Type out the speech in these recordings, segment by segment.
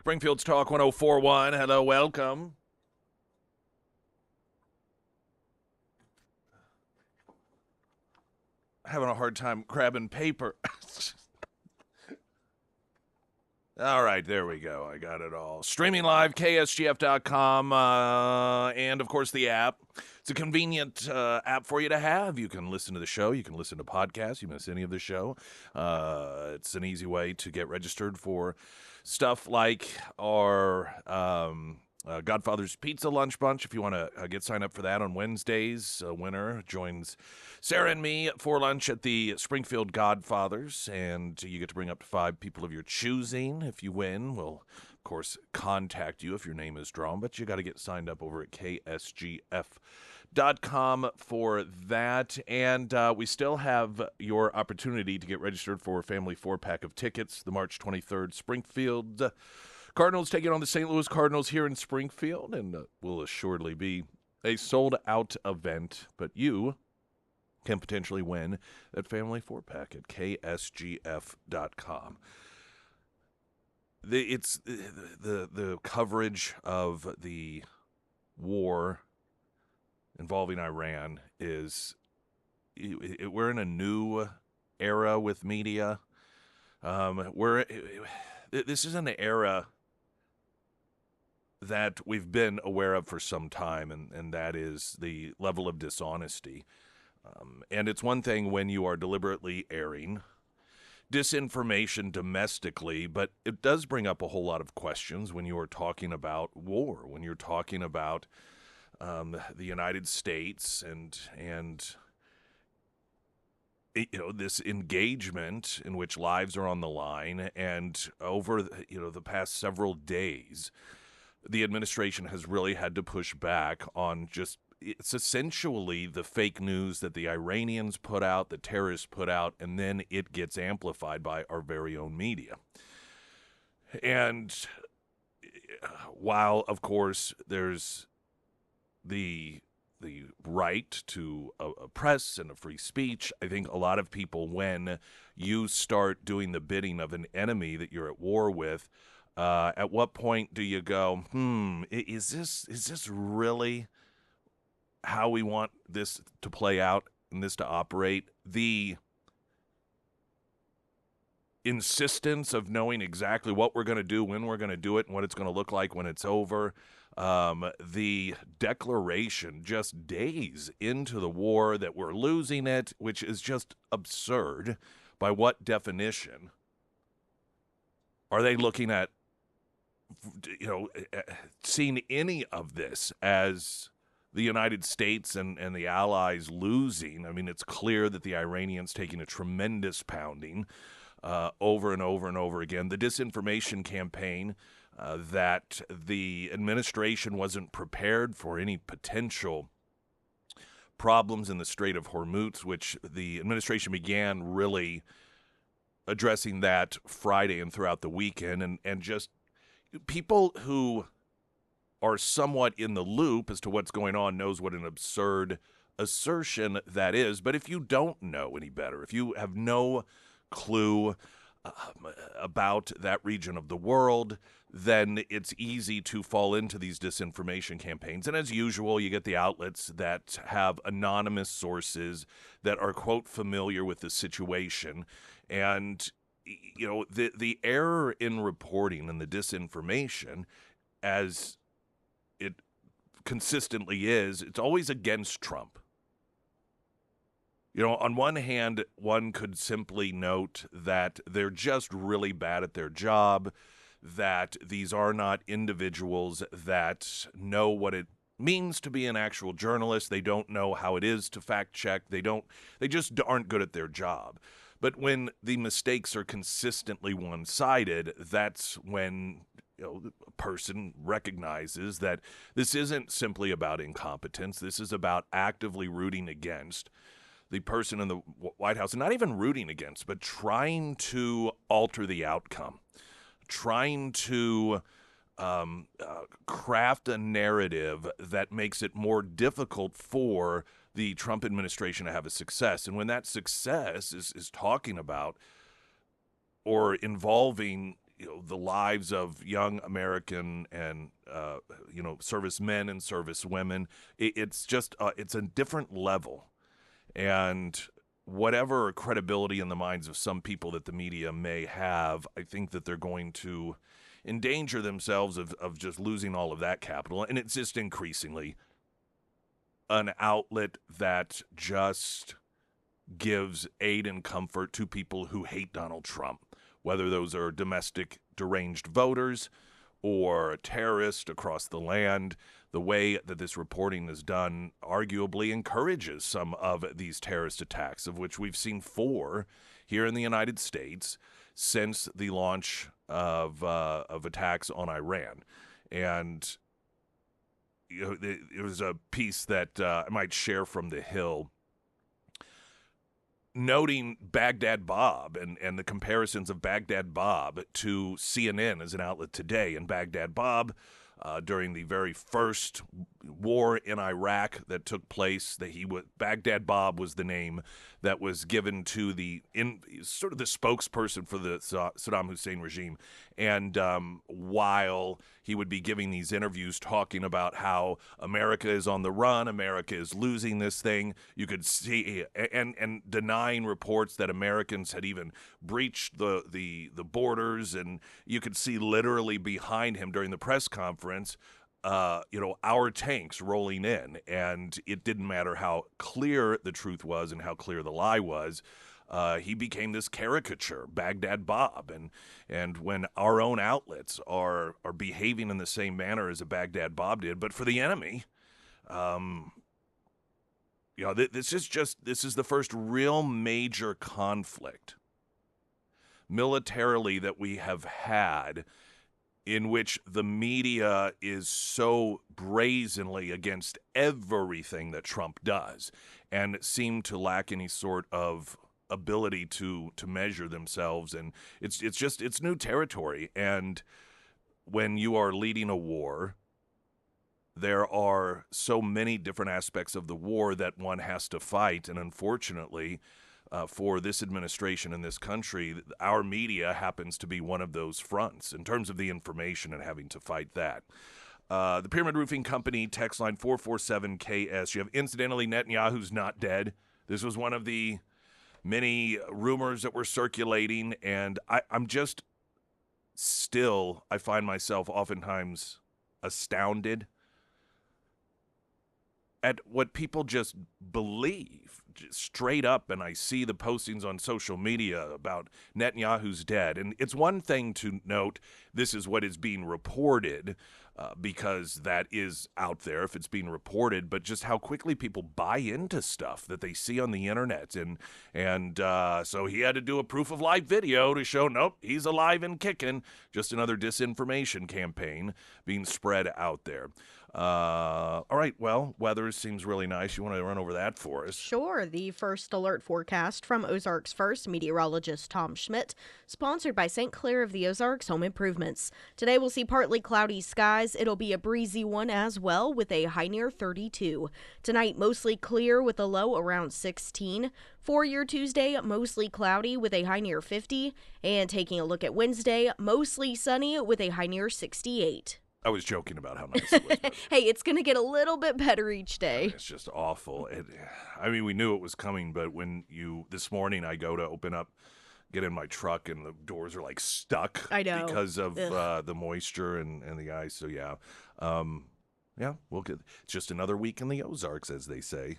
Springfield's Talk 1041. Hello, welcome. Having a hard time grabbing paper. All right, there we go. I got it all. Streaming live, ksgf.com, and of course the app. It's a convenient app for you to have. You can listen to the show. You can listen to podcasts. You miss any of the show. It's an easy way to get registered for stuff like our Godfather's Pizza Lunch Bunch. If you want to get signed up for that on Wednesdays, a winner joins Sarah and me for lunch at the Springfield Godfathers, and you get to bring up to 5 people of your choosing. If you win, we'll, of course, contact you if your name is drawn, but you got to get signed up over at KSGF.com for that. And we still have your opportunity to get registered for a family 4-pack of tickets, the March 23rd Springfield Cardinals taking on the St. Louis Cardinals here in Springfield, and will assuredly be a sold-out event, but you can potentially win that family 4-pack at ksgf.com. The coverage of the war involving Iran is we're in a new era with media. This is an era that we've been aware of for some time, and that is the level of dishonesty. And it's one thing when you are deliberately airing disinformation domestically, but it does bring up a whole lot of questions when you are talking about war, when you're talking about the United States and this engagement in which lives are on the line. And over the past several days, the administration has really had to push back on it's essentially the fake news that the Iranians put out, the terrorists put out, and then it gets amplified by our very own media. And while, of course, there's the right to a press and a free speech, I think a lot of people, when you start doing the bidding of an enemy that you're at war with, at what point do you go, is this really how we want this to play out and this to operate? The insistence of knowing exactly what we're going to do, when we're going to do it, and what it's going to look like when it's over. The declaration just days into the war that we're losing it, which is just absurd. By what definition are they looking at, seeing any of this as the United States and the Allies losing? I mean, it's clear that the Iranians taking a tremendous pounding over and over and over again. The disinformation campaign that the administration wasn't prepared for any potential problems in the Strait of Hormuz, which the administration began really addressing that Friday and throughout the weekend, and just people who are somewhat in the loop as to what's going on knows what an absurd assertion that is. But if you don't know any better, if you have no clue about that region of the world, then it's easy to fall into these disinformation campaigns. And as usual, you get the outlets that have anonymous sources that are, quote, familiar with the situation. And, the error in reporting and the disinformation, as it consistently is, it's always against Trump. On one hand, one could simply note that they're just really bad at their job, that these are not individuals that know what it means to be an actual journalist. They don't know how it is to fact check. They just aren't good at their job. But when the mistakes are consistently one-sided, that's when a person recognizes that this isn't simply about incompetence. This is about actively rooting against the person in the White House, and not even rooting against, but trying to alter the outcome, trying to craft a narrative that makes it more difficult for the Trump administration to have a success. And when that success is talking about or involving the lives of young American and servicemen and servicewomen. It's just it's a different level, and whatever credibility in the minds of some people that the media may have, I think that they're going to endanger themselves of just losing all of that capital. And it's just increasingly an outlet that just gives aid and comfort to people who hate Donald Trump, whether those are domestic deranged voters or terrorists across the land. The way that this reporting is done arguably encourages some of these terrorist attacks, of which we've seen 4 here in the United States since the launch of attacks on Iran. And it was a piece that I might share from The Hill, noting Baghdad Bob and the comparisons of Baghdad Bob to CNN as an outlet today. And Baghdad Bob, during the very first war in Iraq that took place, Baghdad Bob was the name that was given to sort of the spokesperson for the Saddam Hussein regime. And while he would be giving these interviews talking about how America is on the run, America is losing this thing, you could see, and denying reports that Americans had even breached the borders, and you could see literally behind him during the press conference, our tanks rolling in, and it didn't matter how clear the truth was and how clear the lie was. He became this caricature, Baghdad Bob, and when our own outlets are behaving in the same manner as a Baghdad Bob did, but for the enemy, this is the first real major conflict militarily that we have had, in which the media is so brazenly against everything that Trump does and seem to lack any sort of ability to measure themselves. And it's new territory. And when you are leading a war, there are so many different aspects of the war that one has to fight. And unfortunately, for this administration in this country, our media happens to be one of those fronts in terms of the information and having to fight that. The Pyramid Roofing Company text line 447-KS. Incidentally, Netanyahu's not dead. This was one of the many rumors that were circulating, and I'm just still, I find myself oftentimes astounded at what people just believe straight up. And I see the postings on social media about Netanyahu's dead. And it's one thing to note this is what is being reported, because that is out there if it's being reported, but just how quickly people buy into stuff that they see on the internet. And so he had to do a proof of life video to show, nope, he's alive and kicking. Just another disinformation campaign being spread out there. All right, well, weather seems really nice. You want to run over that for us? Sure. The first alert forecast from Ozarks First meteorologist Tom Schmidt, sponsored by St. Clair of the Ozarks Home Improvements. Today we'll see partly cloudy skies. It'll be a breezy one as well, with a high near 32. Tonight, mostly clear with a low around 16. For your Tuesday, mostly cloudy with a high near 50. And taking a look at Wednesday, mostly sunny with a high near 68. I was joking about how nice it was. Hey, it's going to get a little bit better each day. It's just awful. We knew it was coming, but this morning I go to get in my truck, and the doors are like stuck. I know. Because of the moisture and the ice. So yeah. We'll get, it's just another week in the Ozarks, as they say.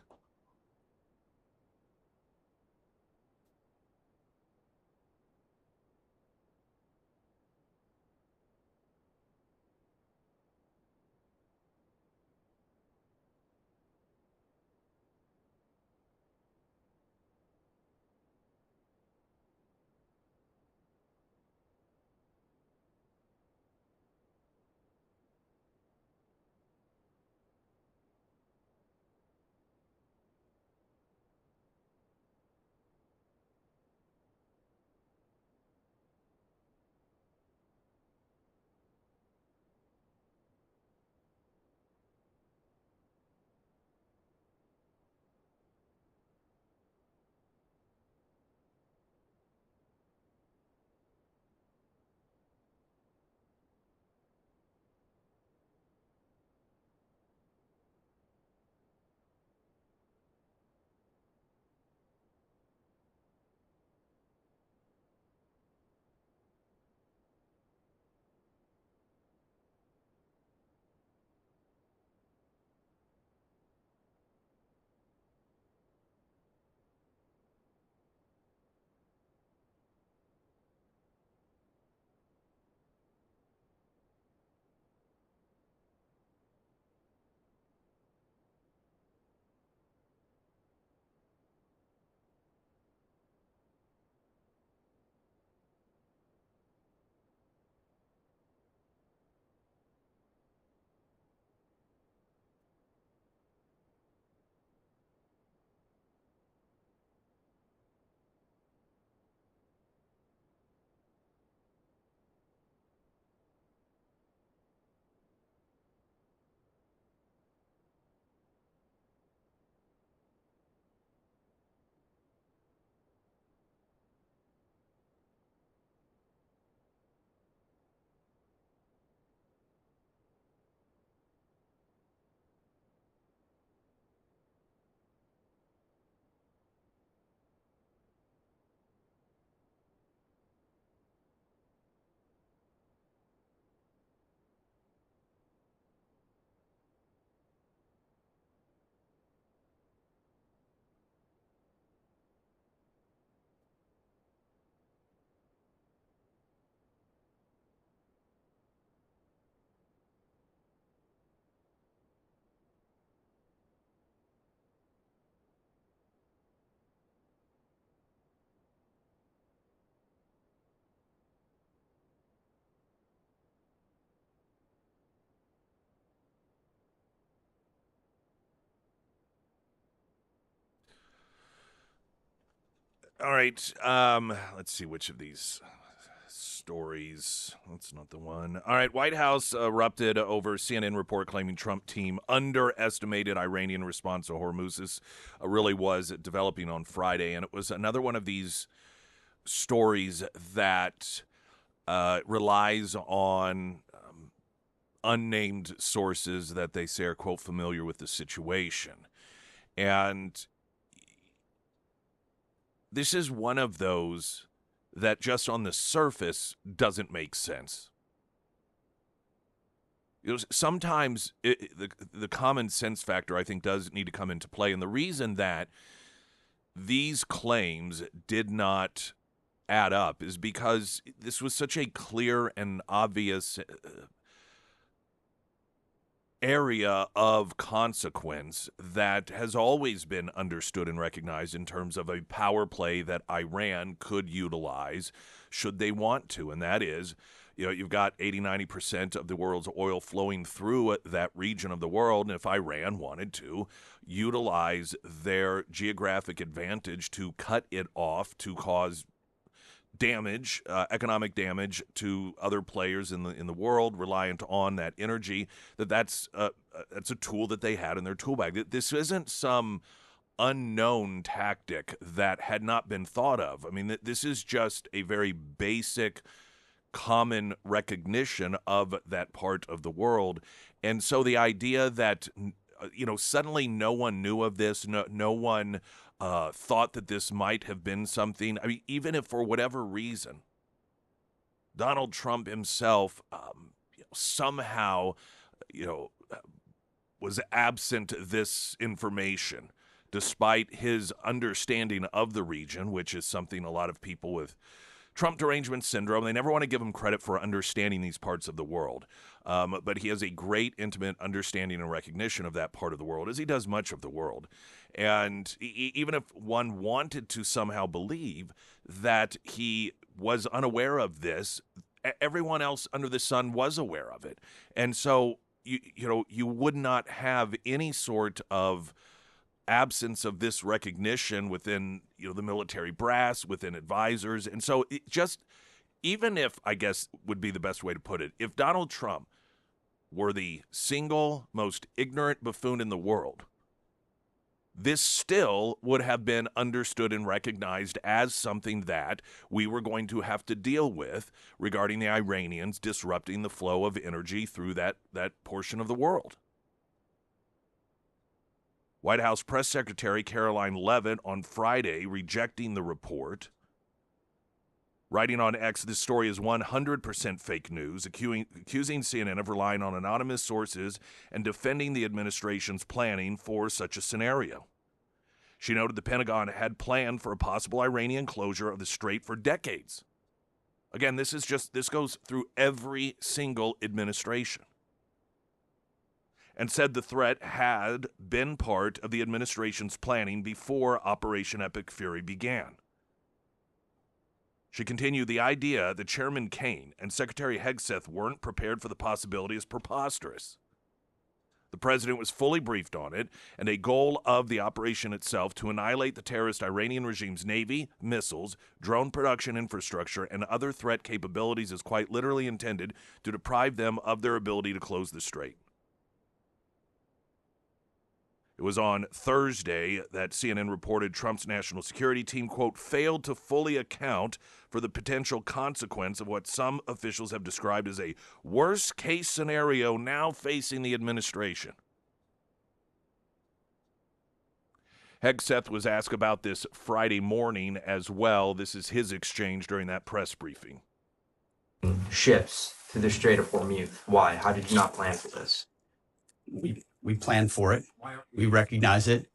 All right. Let's see which of these stories. That's not the one. All right. White House erupted over CNN report claiming Trump team underestimated Iranian response to Hormuz. This really was developing on Friday, and it was another one of these stories that relies on unnamed sources that they say are, quote, familiar with the situation. And this is one of those that just on the surface doesn't make sense. Sometimes the common sense factor, I think, does need to come into play. And the reason that these claims did not add up is because this was such a clear and obvious area of consequence that has always been understood and recognized in terms of a power play that Iran could utilize should they want to. And that is, you've got 80-90% of the world's oil flowing through that region of the world. And if Iran wanted to utilize their geographic advantage to cut it off, to cause damage, economic damage to other players in the world reliant on that energy, that's a tool that they had in their tool bag. This isn't some unknown tactic that had not been thought of. I mean, this is just a very basic, common recognition of that part of the world. And so the idea that suddenly no one knew of this, no one thought that this might have been something. I mean, even if for whatever reason, Donald Trump himself somehow, was absent this information, despite his understanding of the region, which is something a lot of people with Trump derangement syndrome, they never want to give him credit for understanding these parts of the world. But he has a great intimate understanding and recognition of that part of the world, as he does much of the world. And even if one wanted to somehow believe that he was unaware of this, everyone else under the sun was aware of it. And so, you would not have any sort of absence of this recognition within, the military brass, within advisors. And so it just, even if, I guess would be the best way to put it, if Donald Trump were the single most ignorant buffoon in the world, this still would have been understood and recognized as something that we were going to have to deal with regarding the Iranians disrupting the flow of energy through that portion of the world. White House Press Secretary Caroline Leavitt on Friday rejecting the report, writing on X, this story is 100% fake news, accusing CNN of relying on anonymous sources and defending the administration's planning for such a scenario. She noted the Pentagon had planned for a possible Iranian closure of the strait for decades. Again, this goes through every single administration. And said the threat had been part of the administration's planning before Operation Epic Fury began. She continued, the idea that Chairman Kaine and Secretary Hegseth weren't prepared for the possibility is preposterous. The president was fully briefed on it, and a goal of the operation itself to annihilate the terrorist Iranian regime's navy, missiles, drone production infrastructure, and other threat capabilities is quite literally intended to deprive them of their ability to close the strait. It was on Thursday that CNN reported Trump's national security team, quote, failed to fully account for the potential consequence of what some officials have described as a worst-case scenario now facing the administration. Hegseth was asked about this Friday morning as well. This is his exchange during that press briefing. Ships to the Strait of Hormuz. Why? How did you not plan for this? We planned for it. We recognize it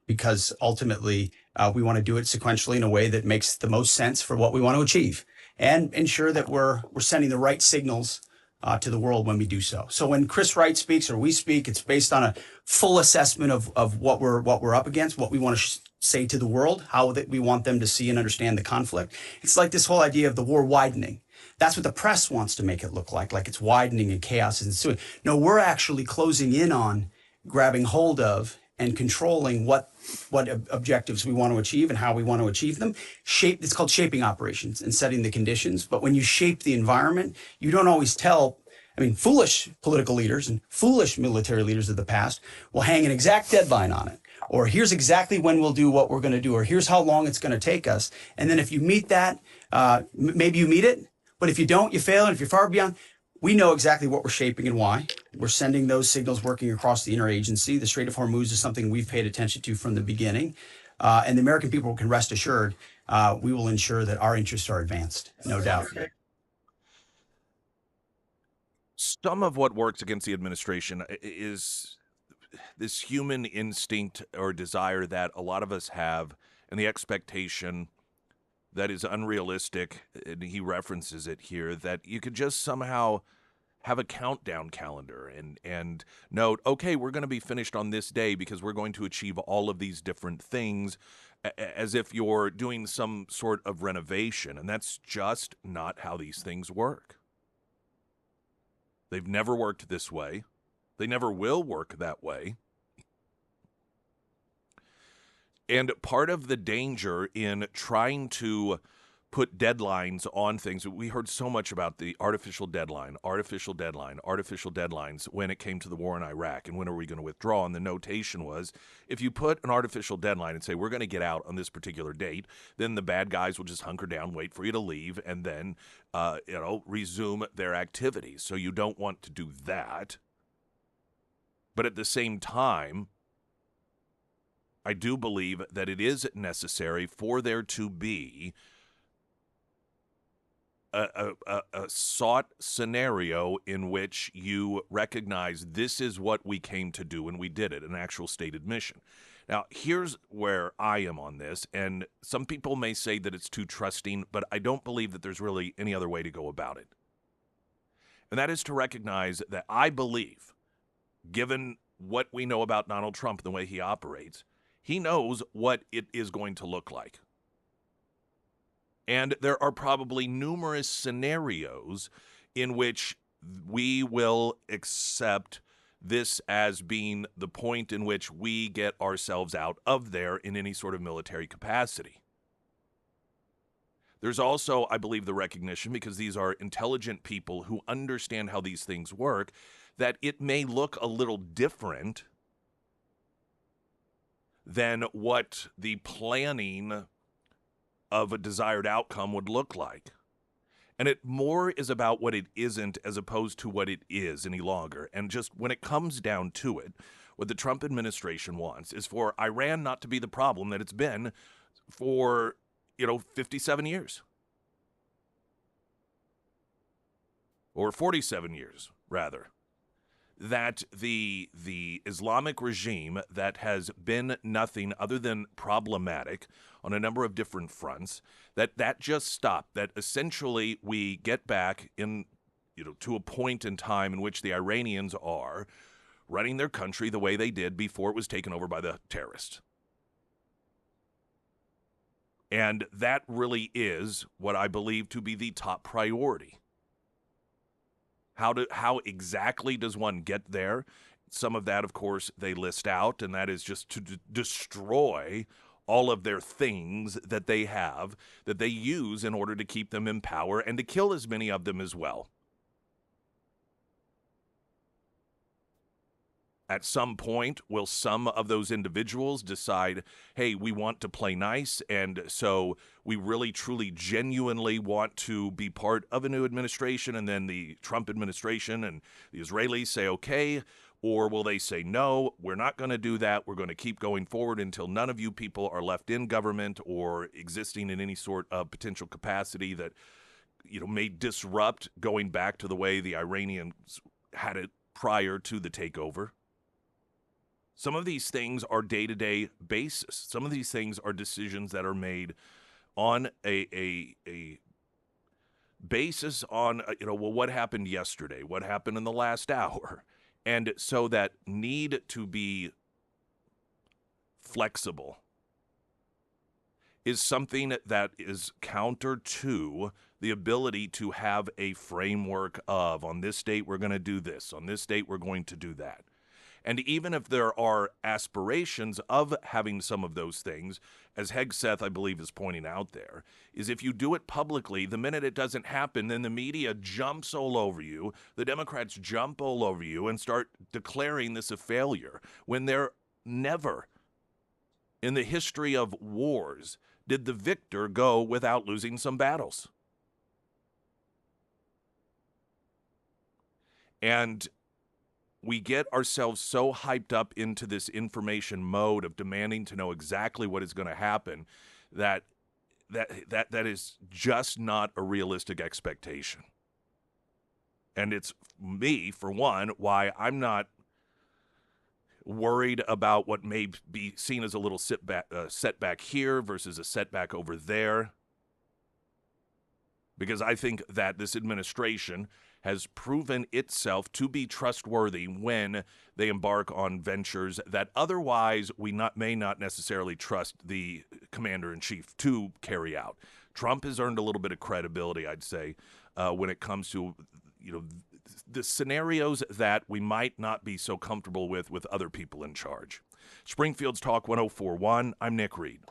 because ultimately we want to do it sequentially in a way that makes the most sense for what we want to achieve and ensure that we're sending the right signals to the world when we do so. So when Chris Wright speaks or we speak, it's based on a full assessment of what we're up against, what we want to say to the world, how that we want them to see and understand the conflict. It's like this whole idea of the war widening. That's what the press wants to make it look like it's widening and chaos is ensuing. No, we're actually closing in on, grabbing hold of, and controlling what objectives we want to achieve and how we want to achieve them. It's called shaping operations and setting the conditions. But when you shape the environment, you don't always tell. I mean, foolish political leaders and foolish military leaders of the past will hang an exact deadline on it. Or here's exactly when we'll do what we're going to do, or here's how long it's going to take us. And then if you meet that, maybe you meet it, but if you don't, you fail. And if you're far beyond, we know exactly what we're shaping and why. We're sending those signals working across the interagency. The Strait of Hormuz is something we've paid attention to from the beginning. And the American people can rest assured we will ensure that our interests are advanced, no doubt. Some of what works against the administration is this human instinct or desire that a lot of us have, and the expectation that is unrealistic, and he references it here, that you could just somehow have a countdown calendar and note, okay, we're going to be finished on this day because we're going to achieve all of these different things, as if you're doing some sort of renovation. And that's just not how these things work. They've never worked this way. They never will work that way. And part of the danger in trying to put deadlines on things, we heard so much about the artificial deadlines when it came to the war in Iraq and when are we going to withdraw. And the notation was, if you put an artificial deadline and say, we're going to get out on this particular date, then the bad guys will just hunker down, wait for you to leave, and then, resume their activities. So you don't want to do that. But at the same time, I do believe that it is necessary for there to be a sought scenario in which you recognize this is what we came to do and we did it, an actual stated mission. Now, here's where I am on this, and some people may say that it's too trusting, but I don't believe that there's really any other way to go about it. And that is to recognize that I believe, given what we know about Donald Trump and the way he operates, he knows what it is going to look like. And there are probably numerous scenarios in which we will accept this as being the point in which we get ourselves out of there in any sort of military capacity. There's also, I believe, the recognition, because these are intelligent people who understand how these things work, that it may look a little different than what the planning of a desired outcome would look like. And it more is about what it isn't as opposed to what it is any longer. And just when it comes down to it, what the Trump administration wants is for Iran not to be the problem that it's been for, 57 years. Or 47 years, rather. That the Islamic regime that has been nothing other than problematic on a number of different fronts, that just stopped, that essentially we get back in, to a point in time in which the Iranians are running their country the way they did before it was taken over by the terrorists. And that really is what I believe to be the top priority. How exactly does one get there? Some of that, of course, they list out, and that is just to destroy all of their things that they have, that they use in order to keep them in power and to kill as many of them as well. At some point, will some of those individuals decide, hey, we want to play nice, and so we really, truly, genuinely want to be part of a new administration, and then the Trump administration and the Israelis say, okay, or will they say, no, we're not going to do that. We're going to keep going forward until none of you people are left in government or existing in any sort of potential capacity that, may disrupt going back to the way the Iranians had it prior to the takeover. Some of these things are day-to-day basis. Some of these things are decisions that are made on a basis on, what happened yesterday? What happened in the last hour? And so that need to be flexible is something that is counter to the ability to have a framework of, on this date, we're going to do this. On this date, we're going to do that. And even if there are aspirations of having some of those things, as Hegseth, I believe, is pointing out there, is if you do it publicly, the minute it doesn't happen, then the media jumps all over you, the Democrats jump all over you and start declaring this a failure when they're never in the history of wars did the victor go without losing some battles. And we get ourselves so hyped up into this information mode of demanding to know exactly what is going to happen that is just not a realistic expectation. And it's me, for one, why I'm not worried about what may be seen as a little setback here versus a setback over there. Because I think that this administration has proven itself to be trustworthy when they embark on ventures that otherwise we may not necessarily trust the commander-in-chief to carry out. Trump has earned a little bit of credibility, I'd say, when it comes to the scenarios that we might not be so comfortable with other people in charge. Springfield's Talk 1041. I'm Nick Reed.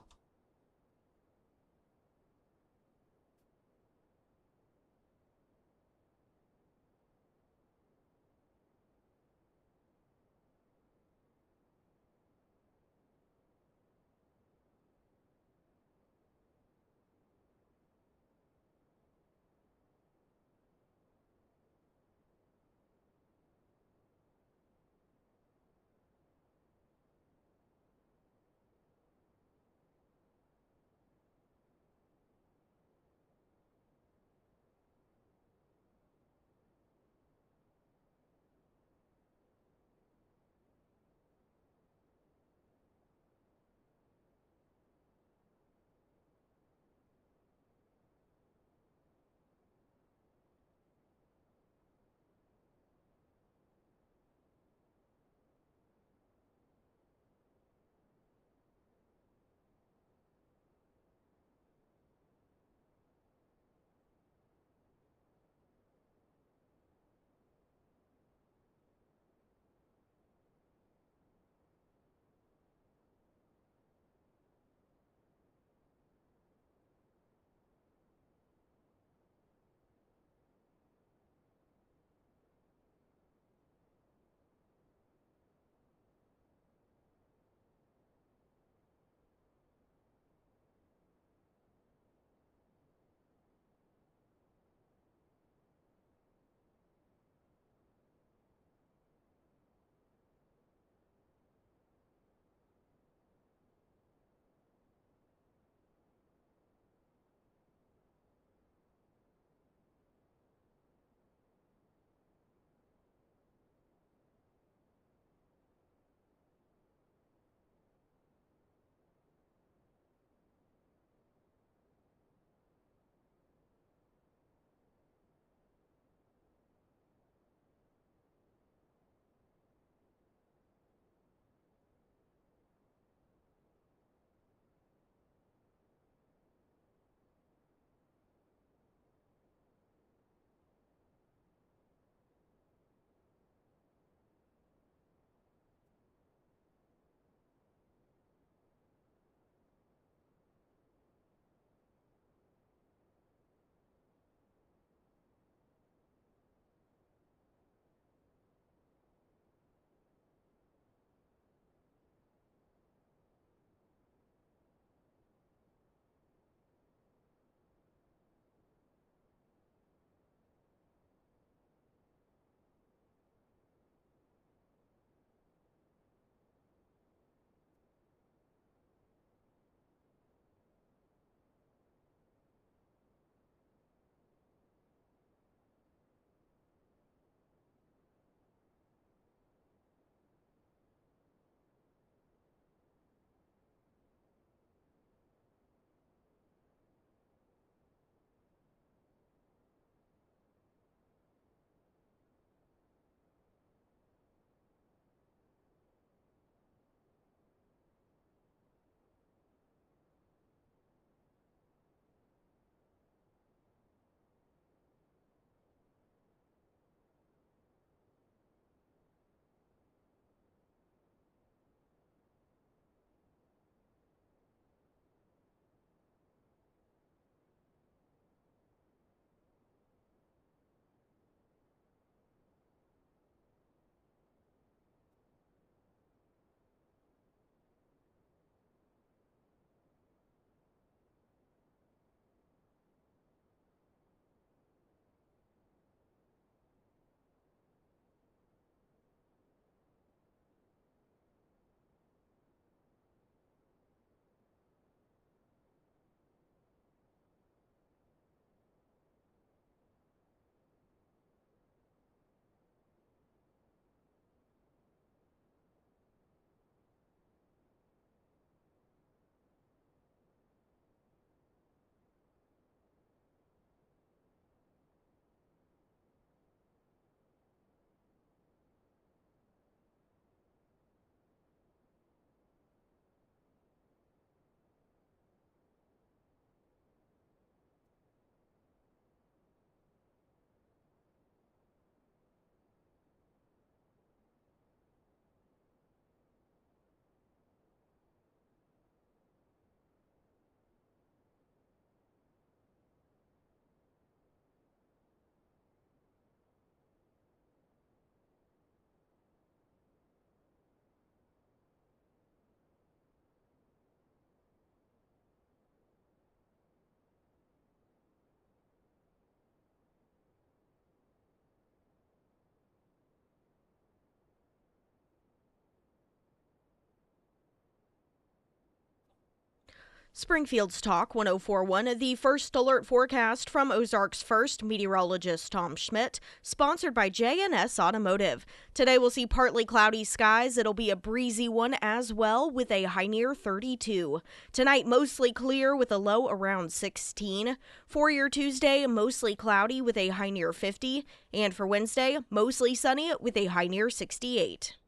Springfield's Talk 1041, the first alert forecast from Ozarks First meteorologist Tom Schmidt, sponsored by J&S Automotive. Today we'll see partly cloudy skies. It'll be a breezy one as well with a high near 32. Tonight mostly clear with a low around 16. For your Tuesday, mostly cloudy with a high near 50. And for Wednesday, mostly sunny with a high near 68.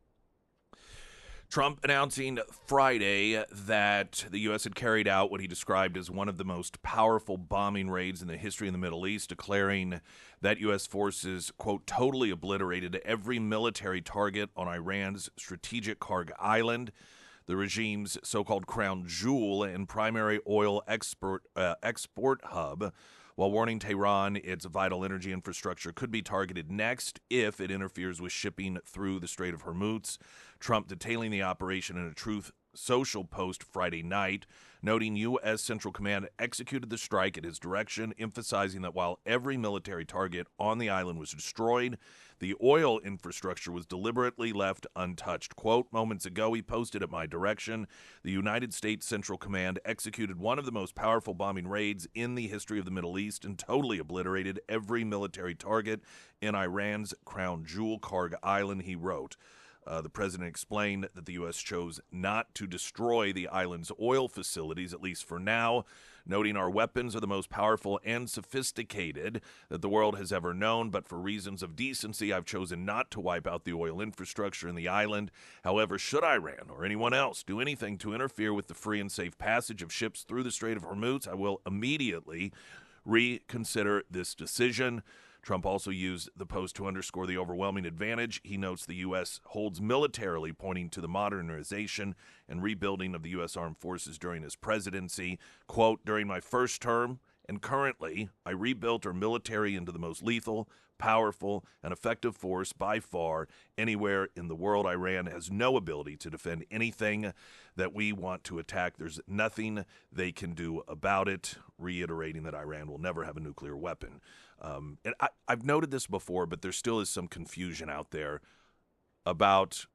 Trump announcing Friday that the U.S. had carried out what he described as one of the most powerful bombing raids in the history of the Middle East, declaring that U.S. forces, quote, totally obliterated every military target on Iran's strategic Karg Island, the regime's so-called crown jewel and primary oil export hub, while warning Tehran its vital energy infrastructure could be targeted next if it interferes with shipping through the Strait of Hormuz. Trump detailing the operation in a Truth Social post Friday night, noting U.S. Central Command executed the strike at his direction, emphasizing that while every military target on the island was destroyed, the oil infrastructure was deliberately left untouched. Quote, moments ago, he posted at my direction, the United States Central Command executed one of the most powerful bombing raids in the history of the Middle East and totally obliterated every military target in Iran's crown jewel, Karg Island, he wrote. The president explained that the U.S. chose not to destroy the island's oil facilities, at least for now, noting our weapons are the most powerful and sophisticated that the world has ever known, but for reasons of decency, I've chosen not to wipe out the oil infrastructure in the island. However, should Iran or anyone else do anything to interfere with the free and safe passage of ships through the Strait of Hormuz, I will immediately reconsider this decision. Trump also used the post to underscore the overwhelming advantage he notes the U.S. holds militarily, pointing to the modernization and rebuilding of the U.S. armed forces during his presidency. Quote, during my first term and currently, I rebuilt our military into the most lethal, powerful, and effective force by far anywhere in the world. Iran has no ability to defend anything that we want to attack. There's nothing they can do about it, reiterating that Iran will never have a nuclear weapon. And I've noted this before, but there still is some confusion out there about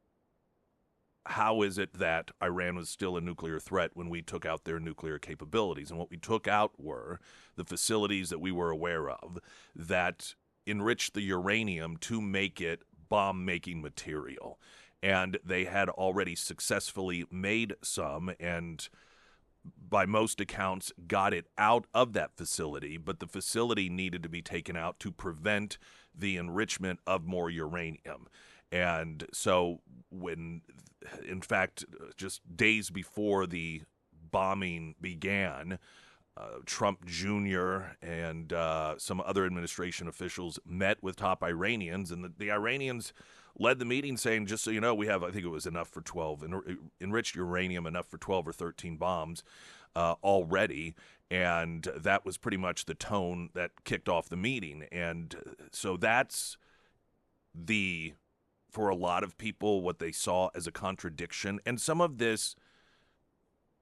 how is it that Iran was still a nuclear threat when we took out their nuclear capabilities. And what we took out were the facilities that we were aware of that enriched the uranium to make it bomb-making material. And they had already successfully made some and by most accounts, got it out of that facility, but the facility needed to be taken out to prevent the enrichment of more uranium. And so when, in fact, just days before the bombing began, Trump Jr. and some other administration officials met with top Iranians, and the Iranians led the meeting saying, just so you know, we have, I think it was enough for 12, enriched uranium enough for 12 or 13 bombs already. And that was pretty much the tone that kicked off the meeting. And so that's for a lot of people, what they saw as a contradiction. And some of this,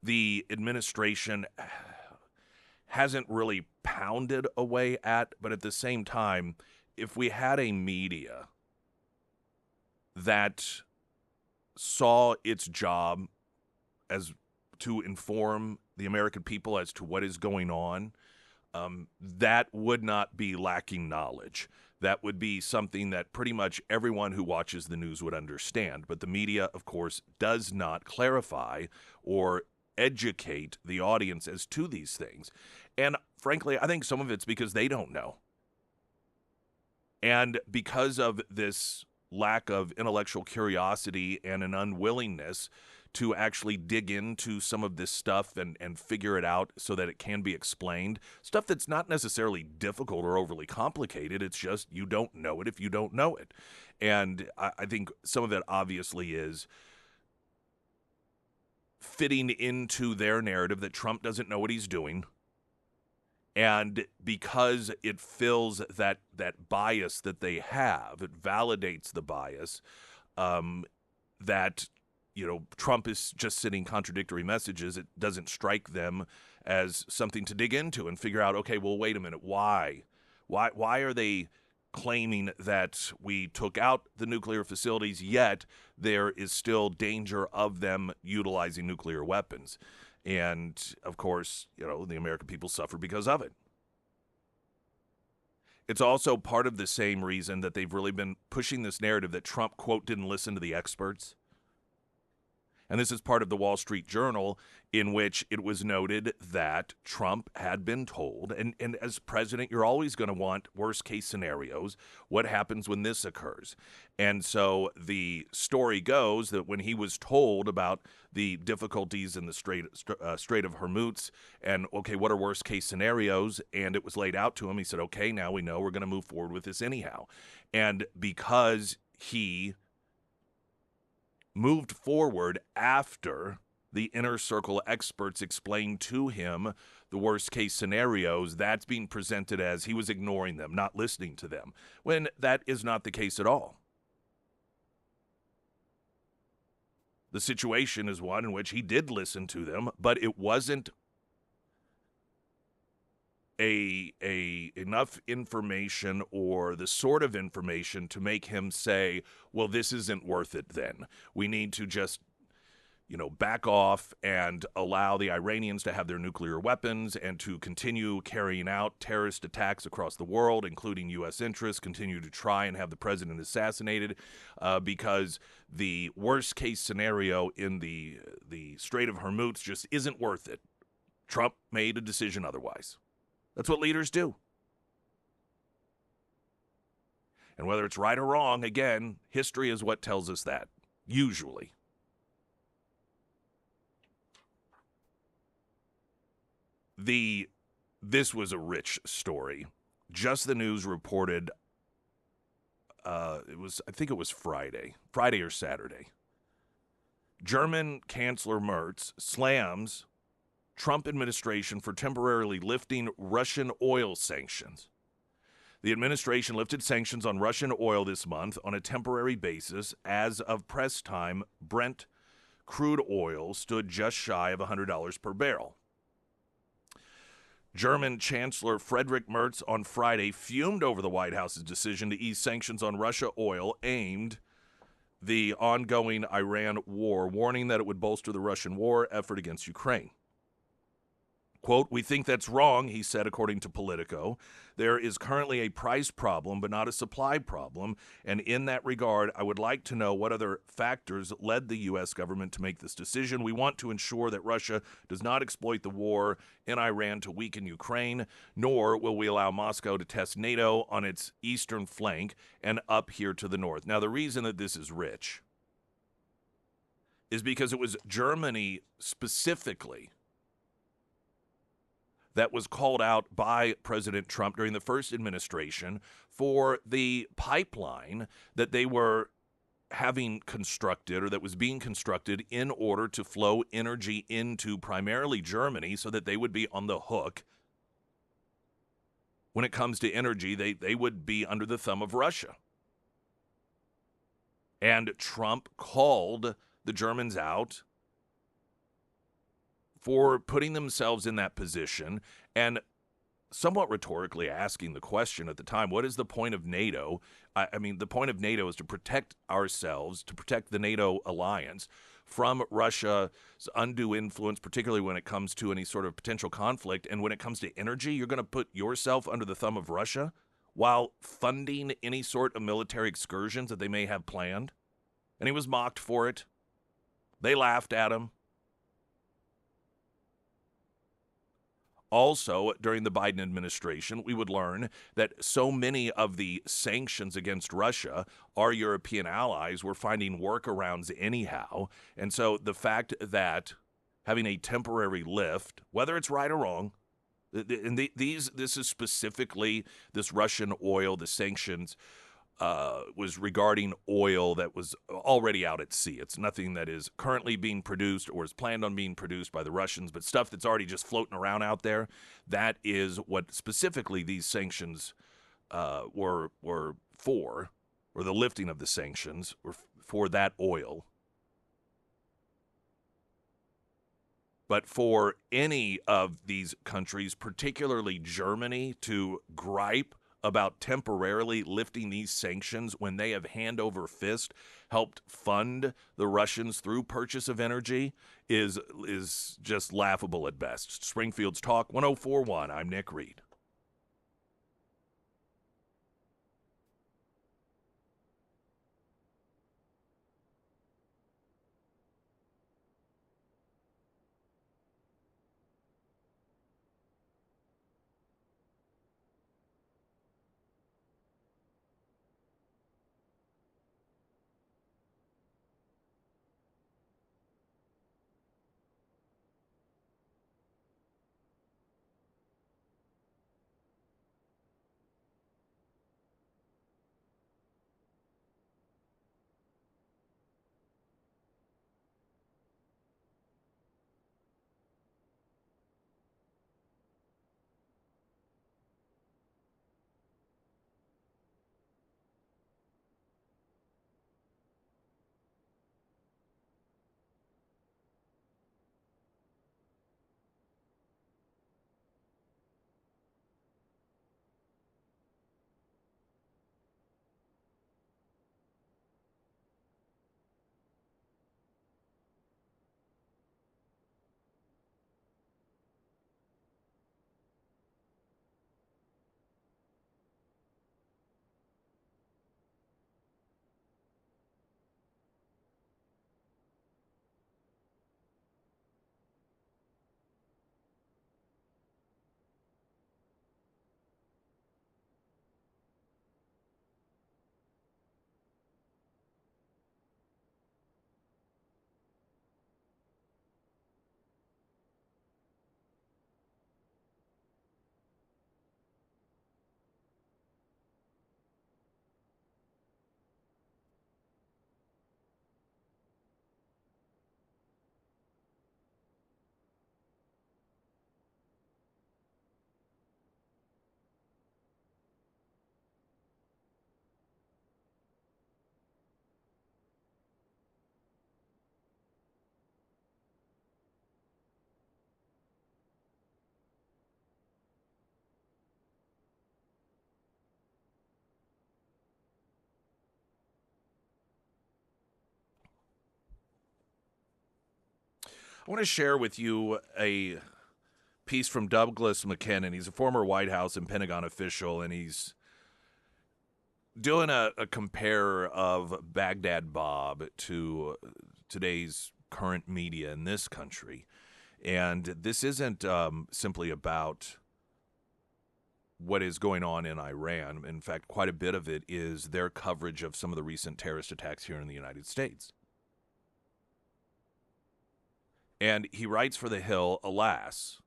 the administration hasn't really pounded away at, but at the same time, if we had a media that saw its job as to inform the American people as to what is going on, that would not be lacking knowledge. That would be something that pretty much everyone who watches the news would understand. But the media, of course, does not clarify or educate the audience as to these things. And frankly, I think some of it's because they don't know. And because of this lack of intellectual curiosity and an unwillingness to actually dig into some of this stuff and figure it out so that it can be explained, stuff that's not necessarily difficult or overly complicated. It's just you don't know it if you don't know it. And I think some of it obviously is fitting into their narrative that Trump doesn't know what he's doing. And because it fills that bias that they have, it validates the bias that, you know, Trump is just sending contradictory messages. It doesn't strike them as something to dig into and figure out, okay, well, wait a minute, why? Why are they claiming that we took out the nuclear facilities, yet there is still danger of them utilizing nuclear weapons? And, of course, the American people suffer because of it. It's also part of the same reason that they've really been pushing this narrative that Trump, quote, didn't listen to the experts. And this is part of the Wall Street Journal, in which it was noted that Trump had been told, and as president, you're always going to want worst case scenarios. What happens when this occurs? And so the story goes that when he was told about the difficulties in the Strait of Hormuz and, okay, what are worst case scenarios? And it was laid out to him. He said, okay, now we know we're going to move forward with this anyhow. And because he moved forward after the inner circle experts explained to him the worst case scenarios, that's being presented as he was ignoring them, not listening to them, when that is not the case at all. The situation is one in which he did listen to them, but it wasn't enough information or the sort of information to make him say, well, this isn't worth it then. We need to just, back off and allow the Iranians to have their nuclear weapons and to continue carrying out terrorist attacks across the world, including U.S. interests, continue to try and have the president assassinated, because the worst case scenario in the Strait of Hormuz just isn't worth it. Trump made a decision otherwise. That's what leaders do. And whether it's right or wrong, again, history is what tells us that, usually. This was a rich story. Just the News reported, I think it was Friday or Saturday. German Chancellor Merz slams Trump administration for temporarily lifting Russian oil sanctions. The administration lifted sanctions on Russian oil this month on a temporary basis. As of press time, Brent crude oil stood just shy of $100 per barrel. German Chancellor Friedrich Merz on Friday fumed over the White House's decision to ease sanctions on Russia oil aimed the ongoing Iran war, warning that it would bolster the Russian war effort against Ukraine. Quote, we think that's wrong, he said, according to Politico. There is currently a price problem, but not a supply problem. And in that regard, I would like to know what other factors led the U.S. government to make this decision. We want to ensure that Russia does not exploit the war in Iran to weaken Ukraine, nor will we allow Moscow to test NATO on its eastern flank and up here to the north. Now, the reason that this is rich is because it was Germany specifically that was called out by President Trump during the first administration for the pipeline that they were having constructed, or that was being constructed, in order to flow energy into primarily Germany so that they would be on the hook. When it comes to energy, they would be under the thumb of Russia. And Trump called the Germans out for putting themselves in that position and somewhat rhetorically asking the question at the time, what is the point of NATO? I mean, the point of NATO is to protect ourselves, to protect the NATO alliance from Russia's undue influence, particularly when it comes to any sort of potential conflict. And when it comes to energy, you're going to put yourself under the thumb of Russia while funding any sort of military excursions that they may have planned. And he was mocked for it. They laughed at him. Also, during the Biden administration, we would learn that so many of the sanctions against Russia, our European allies were finding workarounds anyhow. And so the fact that having a temporary lift, whether it's right or wrong, and this is specifically this Russian oil, the sanctions, was regarding oil that was already out at sea. It's nothing that is currently being produced or is planned on being produced by the Russians, but stuff that's already just floating around out there. That is what specifically these sanctions were for, or the lifting of the sanctions were for that oil. But for any of these countries, particularly Germany, to gripe about temporarily lifting these sanctions when they have hand over fist helped fund the Russians through purchase of energy is just laughable at best. Springfield's Talk 1041. I'm Nick Reed. I want to share with you a piece from Douglas McKinnon. He's a former White House and Pentagon official, and he's doing a compare of Baghdad Bob to today's current media in this country. And this isn't simply about what is going on in Iran. In fact, quite a bit of it is their coverage of some of the recent terrorist attacks here in the United States. And he writes for The Hill, alas,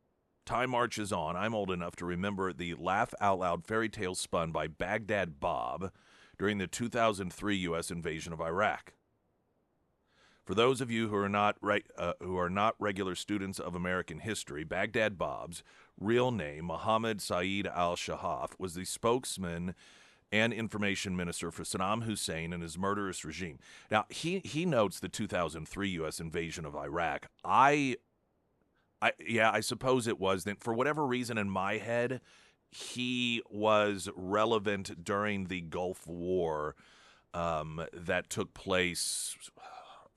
time marches on. I'm old enough to remember the laugh-out-loud fairy tale spun by Baghdad Bob during the 2003 U.S. invasion of Iraq. For those of you who are not regular students of American history, Baghdad Bob's real name, Mohammed Saeed al-Shahaf, was the spokesman and information minister for Saddam Hussein and his murderous regime. Now, he notes the 2003 U.S. invasion of Iraq. I suppose it was. That for whatever reason in my head, he was relevant during the Gulf War that took place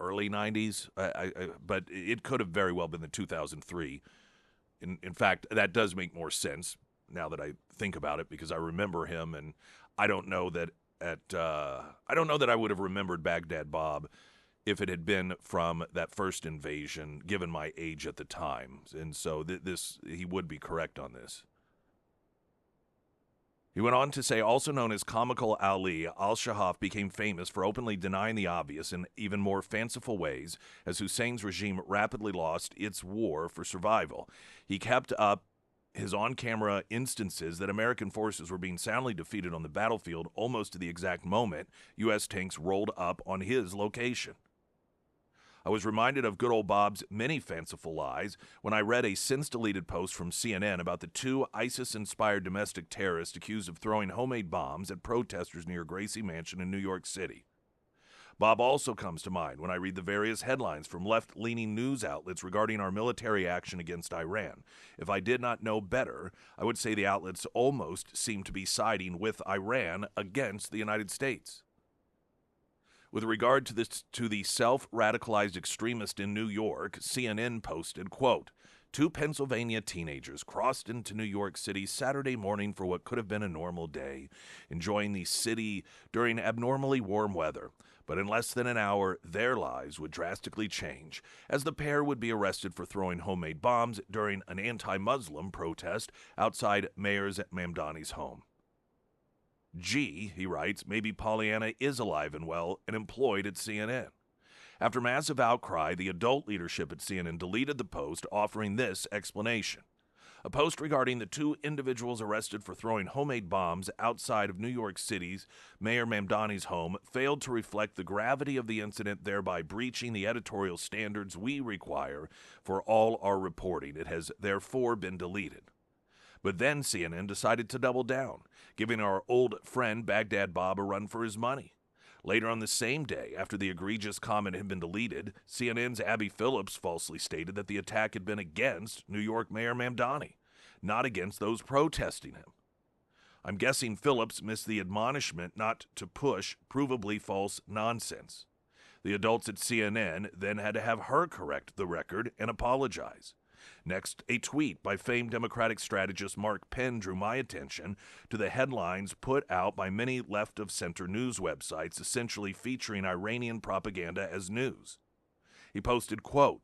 early 90s, but it could have very well been the 2003. In fact, that does make more sense now that I think about it, because I remember him, and I don't know that I would have remembered Baghdad Bob if it had been from that first invasion, given my age at the time. And so he would be correct on this. He went on to say, also known as Comical Ali, al-Shahaf became famous for openly denying the obvious in even more fanciful ways as Hussein's regime rapidly lost its war for survival. He kept up his on-camera instances that American forces were being soundly defeated on the battlefield almost to the exact moment U.S. tanks rolled up on his location. I was reminded of good old Bob's many fanciful lies when I read a since-deleted post from CNN about the two ISIS-inspired domestic terrorists accused of throwing homemade bombs at protesters near Gracie Mansion in New York City. Bob also comes to mind when I read the various headlines from left-leaning news outlets regarding our military action against Iran. If I did not know better, I would say the outlets almost seem to be siding with Iran against the United States. With regard to the self-radicalized extremist in New York, CNN posted, quote, "Two Pennsylvania teenagers crossed into New York City Saturday morning for what could have been a normal day, enjoying the city during abnormally warm weather. But in less than an hour, their lives would drastically change, as the pair would be arrested for throwing homemade bombs during an anti-Muslim protest outside Mayor Mamdani's home." Gee, he writes, maybe Pollyanna is alive and well and employed at CNN. After massive outcry, the adult leadership at CNN deleted the post, offering this explanation. A post regarding the two individuals arrested for throwing homemade bombs outside of New York City's Mayor Mamdani's home failed to reflect the gravity of the incident, thereby breaching the editorial standards we require for all our reporting. It has therefore been deleted. But then CNN decided to double down, giving our old friend Baghdad Bob a run for his money. Later on the same day, after the egregious comment had been deleted, CNN's Abby Phillips falsely stated that the attack had been against New York Mayor Mamdani, not against those protesting him. I'm guessing Phillips missed the admonishment not to push provably false nonsense. The adults at CNN then had to have her correct the record and apologize. Next, a tweet by famed Democratic strategist Mark Penn drew my attention to the headlines put out by many left-of-center news websites essentially featuring Iranian propaganda as news. He posted, quote,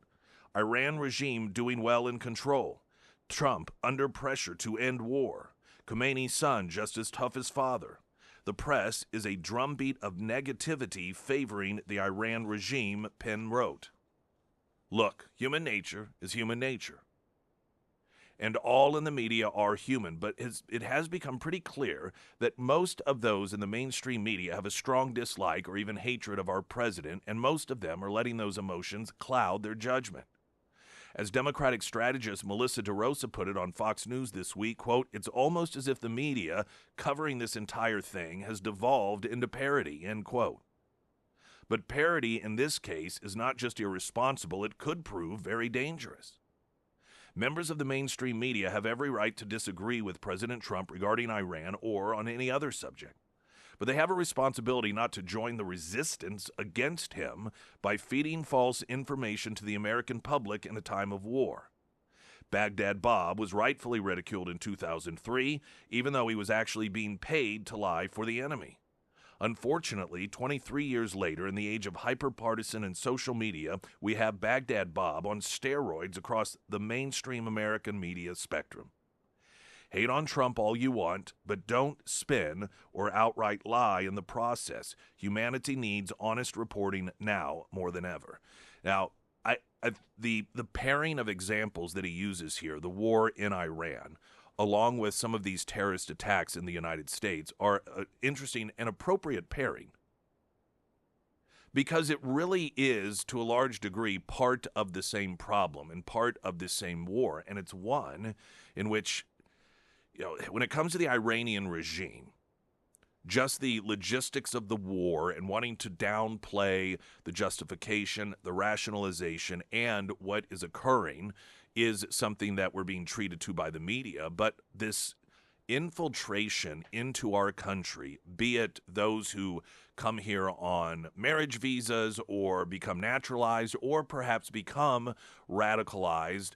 "Iran regime doing well in control. Trump under pressure to end war. Khomeini's son just as tough as father. The press is a drumbeat of negativity favoring the Iran regime," Penn wrote. Look, human nature is human nature. And all in the media are human, but it has become pretty clear that most of those in the mainstream media have a strong dislike or even hatred of our president, and most of them are letting those emotions cloud their judgment. As Democratic strategist Melissa DeRosa put it on Fox News this week, quote, "It's almost as if the media covering this entire thing has devolved into parody," end quote. But parody in this case is not just irresponsible, it could prove very dangerous. Members of the mainstream media have every right to disagree with President Trump regarding Iran or on any other subject. But they have a responsibility not to join the resistance against him by feeding false information to the American public in a time of war. Baghdad Bob was rightfully ridiculed in 2003, even though he was actually being paid to lie for the enemy. Unfortunately, 23 years later, in the age of hyper-partisan and social media, we have Baghdad Bob on steroids across the mainstream American media spectrum. Hate on Trump all you want, but don't spin or outright lie in the process. Humanity needs honest reporting now more than ever. Now, the pairing of examples that he uses here, the war in Iran, along with some of these terrorist attacks in the United States, are interesting and appropriate pairing. Because it really is, to a large degree, part of the same problem and part of the same war. And it's one in which, when it comes to the Iranian regime, just the logistics of the war and wanting to downplay the justification, the rationalization, and what is occurring is something that we're being treated to by the media. But this infiltration into our country, be it those who come here on marriage visas or become naturalized or perhaps become radicalized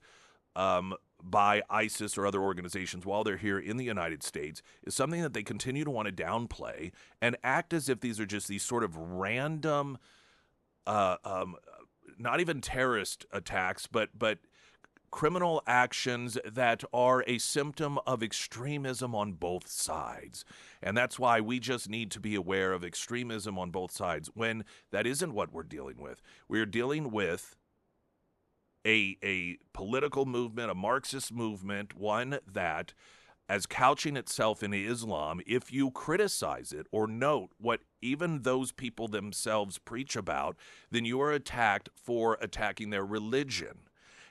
by ISIS or other organizations while they're here in the United States, is something that they continue to want to downplay and act as if these are just these sort of random, not even terrorist attacks, but criminal actions that are a symptom of extremism on both sides. And that's why we just need to be aware of extremism on both sides when that isn't what we're dealing with. We're dealing with a political movement, a Marxist movement, one that, as couching itself in Islam, if you criticize it or note what even those people themselves preach about, then you are attacked for attacking their religion.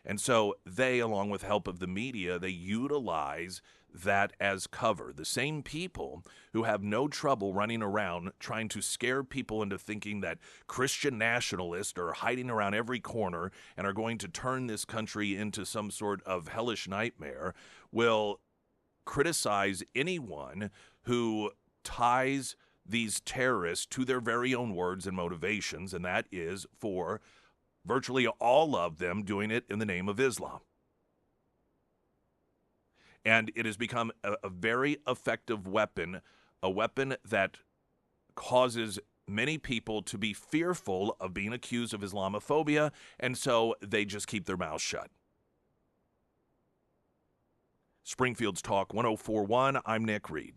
And so they, along with help of the media, they utilize that as cover. The same people who have no trouble running around trying to scare people into thinking that Christian nationalists are hiding around every corner and are going to turn this country into some sort of hellish nightmare will criticize anyone who ties these terrorists to their very own words and motivations, and that is for virtually all of them doing it in the name of Islam. And it has become a very effective weapon, a weapon that causes many people to be fearful of being accused of Islamophobia, and so they just keep their mouths shut. Springfield's Talk 1041, I'm Nick Reed.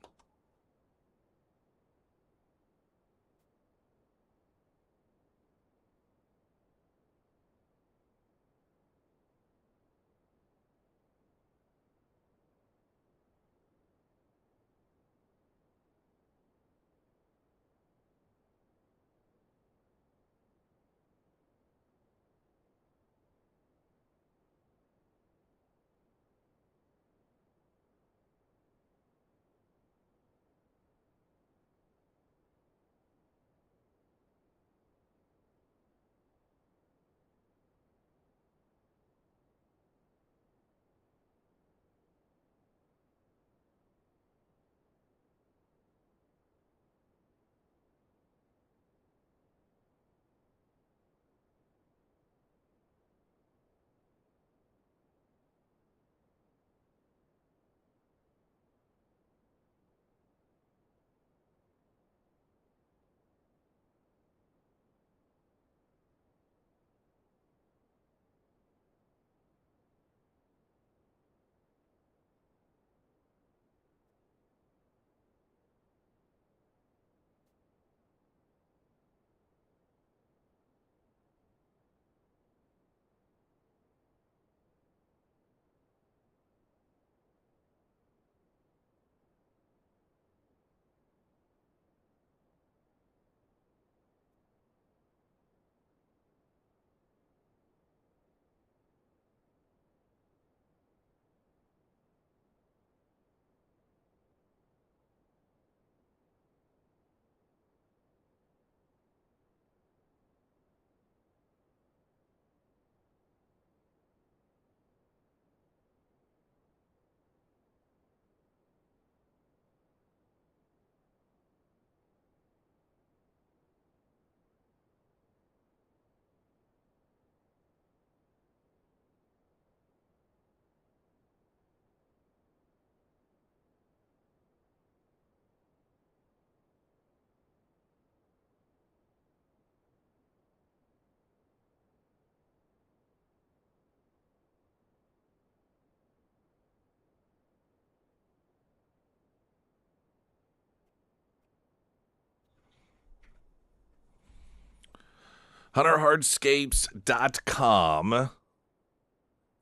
HunterHardscapes.com,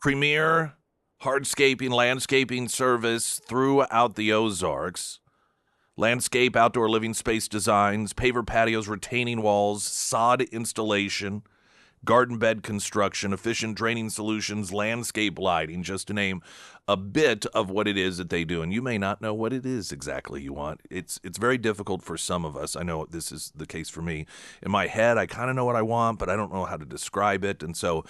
premier hardscaping, landscaping service throughout the Ozarks. Landscape, outdoor living space designs, paver patios, retaining walls, sod installation, garden bed construction, efficient draining solutions, landscape lighting, just to name a bit of what it is that they do. And you may not know what it is exactly you want. It's very difficult for some of us. I know this is the case for me. In my head, I kind of know what I want, but I don't know how to describe it. And so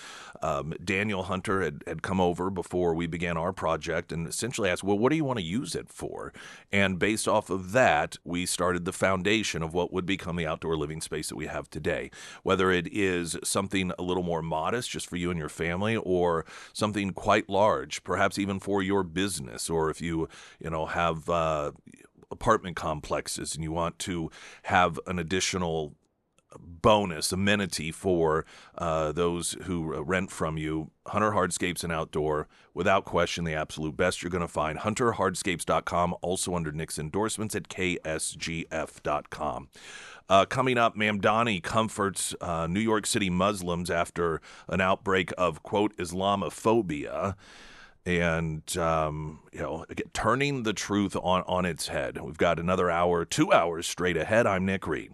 Daniel Hunter had come over before we began our project and essentially asked, well, what do you want to use it for? And based off of that, we started the foundation of what would become the outdoor living space that we have today. Whether it is something a little more modest just for you and your family, or something quite large, perhaps even for your business, or if you have apartment complexes and you want to have an additional bonus amenity for those who rent from you. Hunter Hardscapes and Outdoor, without question, the absolute best you're going to find. HunterHardscapes.com, also under Nick's endorsements at KSGF.com. Coming up, Mamdani comforts New York City Muslims after an outbreak of, quote, Islamophobia. And, turning the truth on its head. We've got another hour, 2 hours straight ahead. I'm Nick Reed.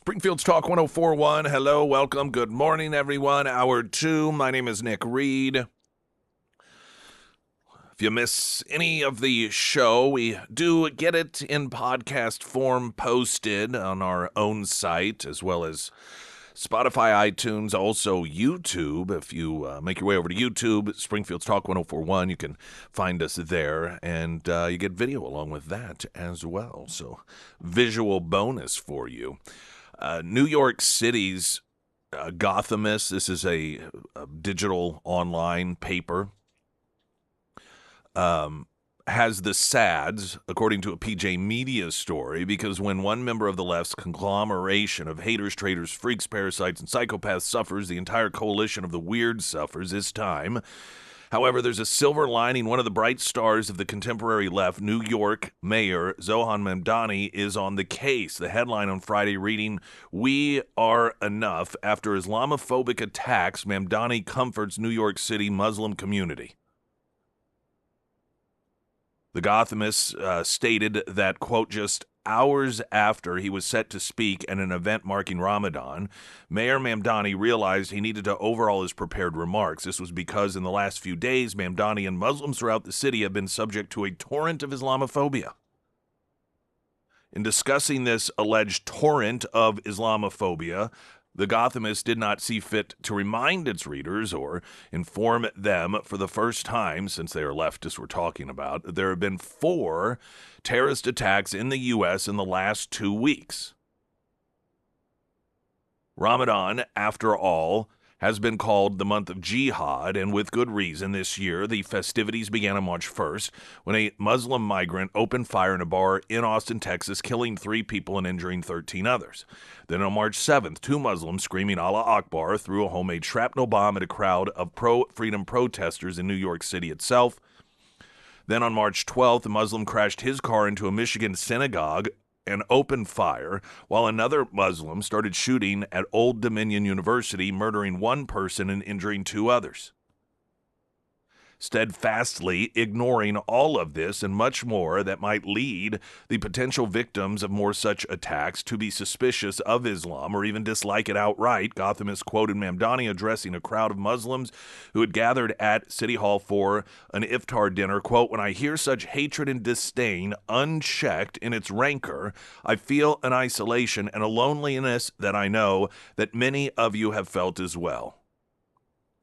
Springfield's Talk 104.1. Hello, welcome, good morning, everyone. Hour 2. My name is Nick Reed. If you miss any of the show, we do get it in podcast form posted on our own site, as well as Spotify, iTunes, also YouTube. If you make your way over to YouTube, Springfield's Talk 104.1, you can find us there, and you get video along with that as well. So, visual bonus for you. New York City's Gothamist, this is a digital online paper, has the SADS, according to a PJ Media story, because when one member of the left's conglomeration of haters, traitors, freaks, parasites, and psychopaths suffers, the entire coalition of the weird suffers this time. However, there's a silver lining. One of the bright stars of the contemporary left, New York Mayor Zohan Mamdani, is on the case. The headline on Friday reading, "We Are Enough." After Islamophobic attacks, Mamdani comforts New York City Muslim community. The Gothamist stated that, quote, just hours after he was set to speak at an event marking Ramadan, Mayor Mamdani realized he needed to overhaul his prepared remarks. This was because in the last few days, Mamdani and Muslims throughout the city have been subject to a torrent of Islamophobia. In discussing this alleged torrent of Islamophobia, the Gothamist did not see fit to remind its readers or inform them for the first time, since they are leftists we're talking about, that there have been 4 terrorist attacks in the U.S. in the last 2 weeks. Ramadan, after all, has been called the month of jihad, and with good reason. This year, the festivities began on March 1st when a Muslim migrant opened fire in a bar in Austin, Texas, killing 3 people and injuring 13 others. Then on March 7th, 2 Muslims screaming Allah Akbar threw a homemade shrapnel bomb at a crowd of pro-freedom protesters in New York City itself. Then on March 12th, a Muslim crashed his car into a Michigan synagogue and opened fire, while another Muslim started shooting at Old Dominion University, murdering 1 person and injuring 2 others. Steadfastly ignoring all of this and much more that might lead the potential victims of more such attacks to be suspicious of Islam or even dislike it outright, Gothamist quoted Mamdani addressing a crowd of Muslims who had gathered at City Hall for an iftar dinner, quote, "When I hear such hatred and disdain unchecked in its rancor, I feel an isolation and a loneliness that I know that many of you have felt as well."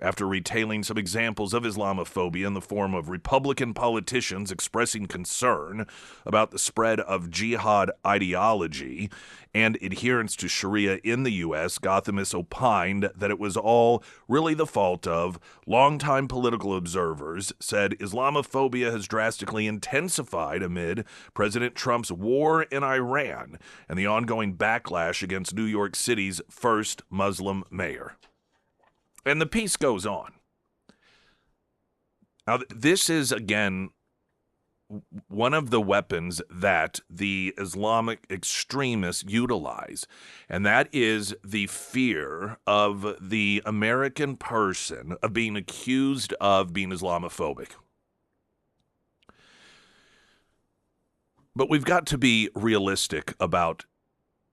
After retailing some examples of Islamophobia in the form of Republican politicians expressing concern about the spread of jihad ideology and adherence to Sharia in the U.S., Gothamist opined that it was all really the fault of longtime political observers, said Islamophobia has drastically intensified amid President Trump's war in Iran and the ongoing backlash against New York City's first Muslim mayor. And the piece goes on. Now, this is, again, one of the weapons that the Islamic extremists utilize, and that is the fear of the American person of being accused of being Islamophobic. But we've got to be realistic about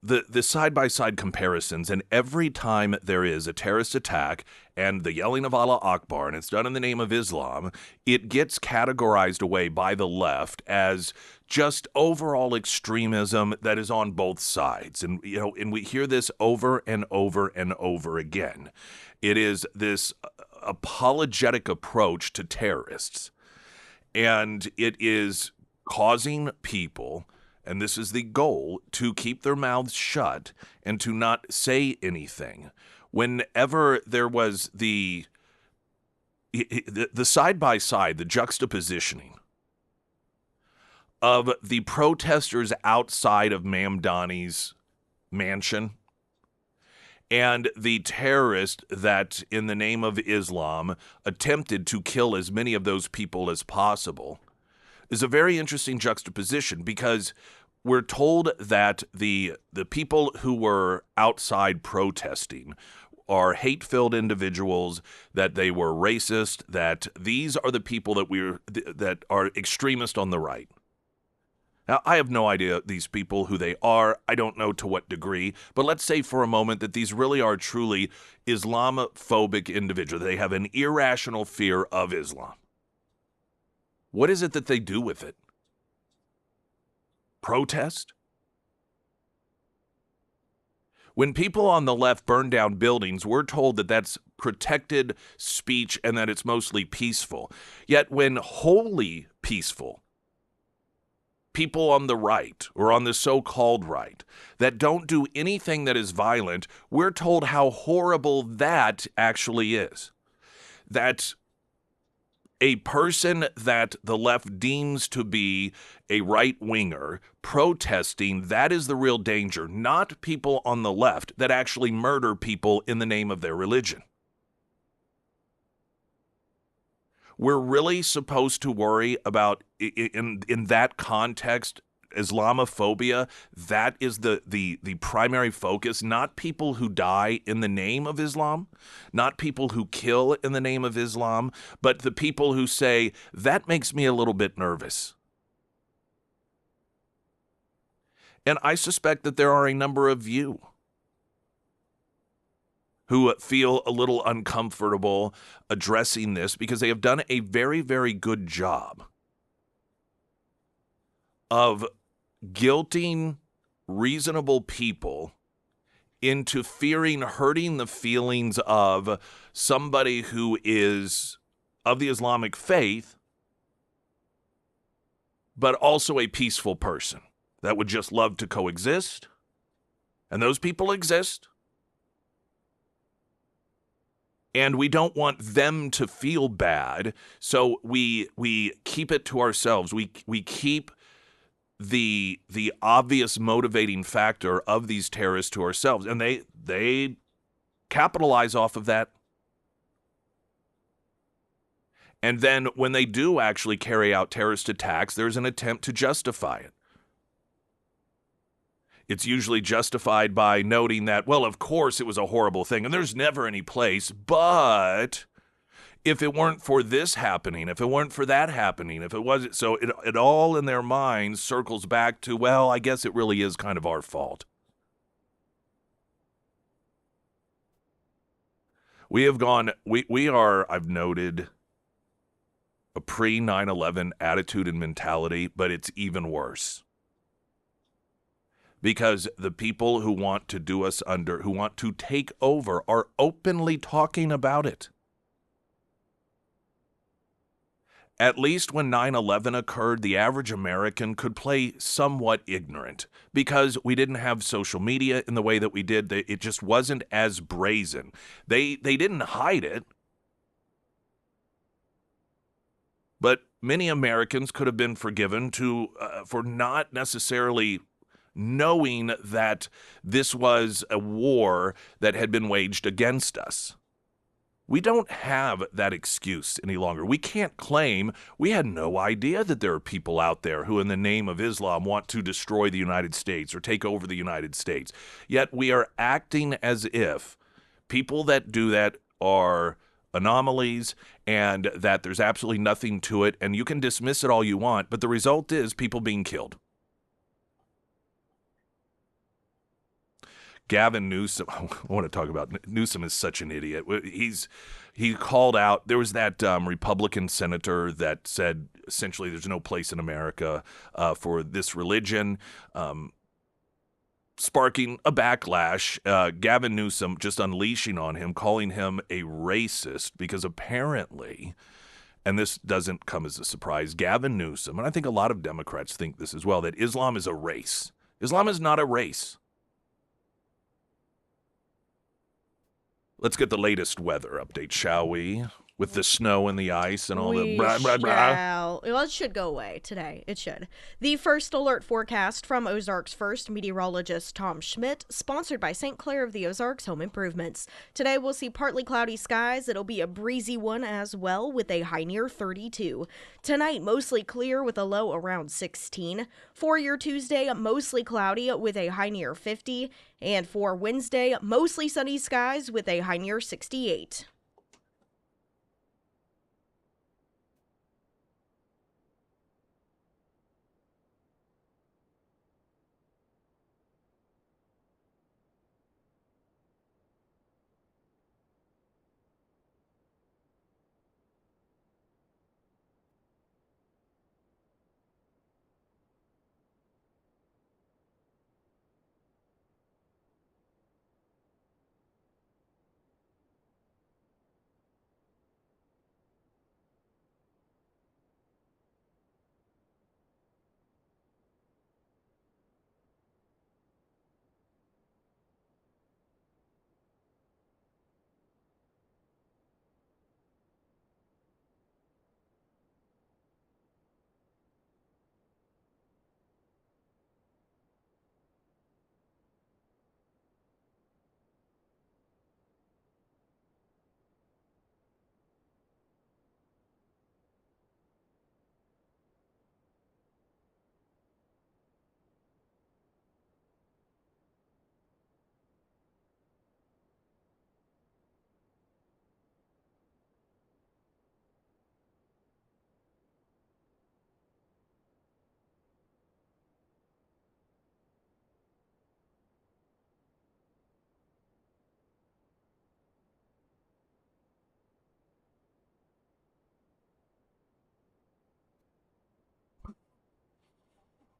the side-by-side comparisons, and every time there is a terrorist attack and the yelling of Allah Akbar, and it's done in the name of Islam, it gets categorized away by the left as just overall extremism that is on both sides. And, and we hear this over and over and over again. It is this apologetic approach to terrorists, and it is causing people, and this is the goal, to keep their mouths shut and to not say anything. Whenever there was the side-by-side, the juxtapositioning of the protesters outside of Mamdani's mansion and the terrorist that, in the name of Islam, attempted to kill as many of those people as possible, is a very interesting juxtaposition, because we're told that the people who were outside protesting are hate-filled individuals, that they were racist, that these are the people that are extremist on the right. Now, I have no idea these people, who they are. I don't know to what degree. But let's say for a moment that these really are truly Islamophobic individuals. They have an irrational fear of Islam. What is it that they do with it? Protest? When people on the left burn down buildings, we're told that that's protected speech and that it's mostly peaceful. Yet when wholly peaceful, people on the right, or on the so-called right, that don't do anything that is violent, we're told how horrible that actually is. That a person that the left deems to be a right-winger protesting, that is the real danger, not people on the left that actually murder people in the name of their religion. We're really supposed to worry about, in that context, Islamophobia. That is the primary focus, not people who die in the name of Islam, not people who kill in the name of Islam, but the people who say, that makes me a little bit nervous. And I suspect that there are a number of you who feel a little uncomfortable addressing this because they have done a very, very good job of guilting reasonable people into fearing hurting the feelings of somebody who is of the Islamic faith, but also a peaceful person that would just love to coexist. And those people exist. And we don't want them to feel bad, so we keep it to ourselves. We keep the obvious motivating factor of these terrorists to ourselves, and they capitalize off of that. And then when they do actually carry out terrorist attacks, there's an attempt to justify it. It's usually justified by noting that, well, of course it was a horrible thing, and there's never any place, but if it weren't for this happening, if it weren't for that happening, if it wasn't, so it all in their minds circles back to, well, I guess it really is kind of our fault. We have gone, we are, I've noted, a pre-9/11 attitude and mentality, but it's even worse. Because the people who want to do us under, who want to take over, are openly talking about it. At least when 9/11 occurred, the average American could play somewhat ignorant because we didn't have social media in the way that we did. It just wasn't as brazen. They didn't hide it. But many Americans could have been forgiven for not necessarily knowing that this was a war that had been waged against us. We don't have that excuse any longer. We can't claim we had no idea that there are people out there who, in the name of Islam, want to destroy the United States or take over the United States. Yet we are acting as if people that do that are anomalies and that there's absolutely nothing to it, and you can dismiss it all you want, but the result is people being killed. Gavin Newsom, I want to talk about Newsom is such an idiot. He called out, there was that Republican senator that said essentially there's no place in America for this religion, sparking a backlash. Gavin Newsom just unleashing on him, calling him a racist because apparently, and this doesn't come as a surprise, Gavin Newsom, and I think a lot of Democrats think this as well, that Islam is a race. Islam is not a race. Let's get the latest weather update, shall we? With the snow and the ice and all the blah, blah, blah. Well, it should go away today. It should. The first alert forecast from Ozarks First meteorologist Tom Schmidt, sponsored by St. Clair of the Ozarks Home Improvements. Today we'll see partly cloudy skies. It'll be a breezy one as well with a high near 32. Tonight, mostly clear with a low around 16. For your Tuesday, mostly cloudy with a high near 50. And for Wednesday, mostly sunny skies with a high near 68.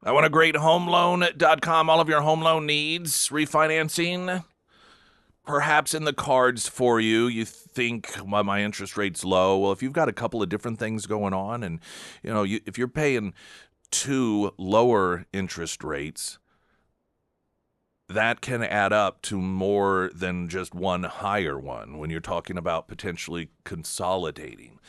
I want a great homeloan.com. All of your home loan needs, refinancing, perhaps in the cards for you. You think, well, my interest rate's low. Well, if you've got a couple of different things going on and, if you're paying two lower interest rates, that can add up to more than just one higher one when you're talking about potentially consolidating.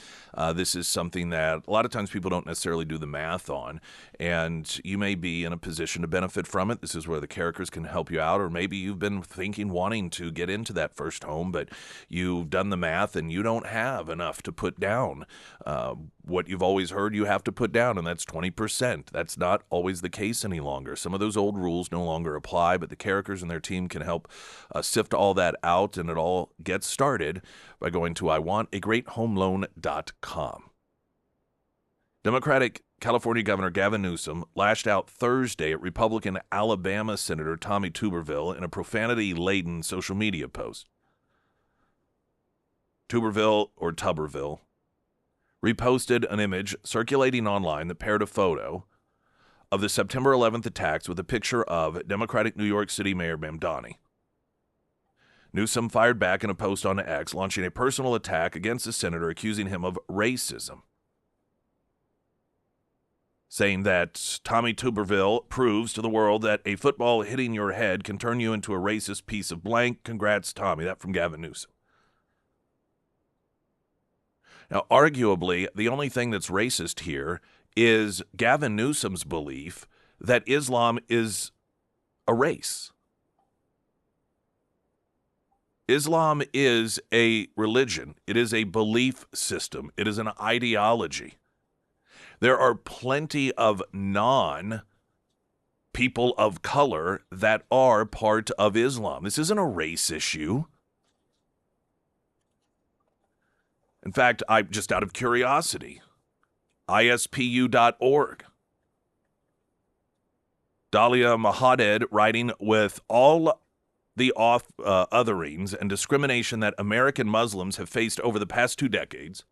This is something that a lot of times people don't necessarily do the math on, and you may be in a position to benefit from it. This is where the characters can help you out, or maybe you've been wanting to get into that first home, but you've done the math and you don't have enough to put down what you've always heard you have to put down, and that's 20%. That's not always the case any longer. Some of those old rules no longer apply, but the characters and their team can help sift all that out, and it all gets started by going to iwantagreathomeloan.com. Democratic California Governor Gavin Newsom lashed out Thursday at Republican Alabama Senator Tommy Tuberville in a profanity-laden social media post. Tuberville reposted an image circulating online that paired a photo of the September 11th attacks with a picture of Democratic New York City Mayor Mamdani. Newsom fired back in a post on X, launching a personal attack against the senator, accusing him of racism, saying that Tommy Tuberville proves to the world that a football hitting your head can turn you into a racist piece of blank. Congrats, Tommy. That from Gavin Newsom. Now, arguably, the only thing that's racist here is Gavin Newsom's belief that Islam is a race. Islam is a religion. It is a belief system. It is an ideology. There are plenty of non-people of color that are part of Islam. This isn't a race issue. In fact, just out of curiosity, ISPU.org. Dalia Mahaded, writing with all the otherings and discrimination that American Muslims have faced over the past 2 decades,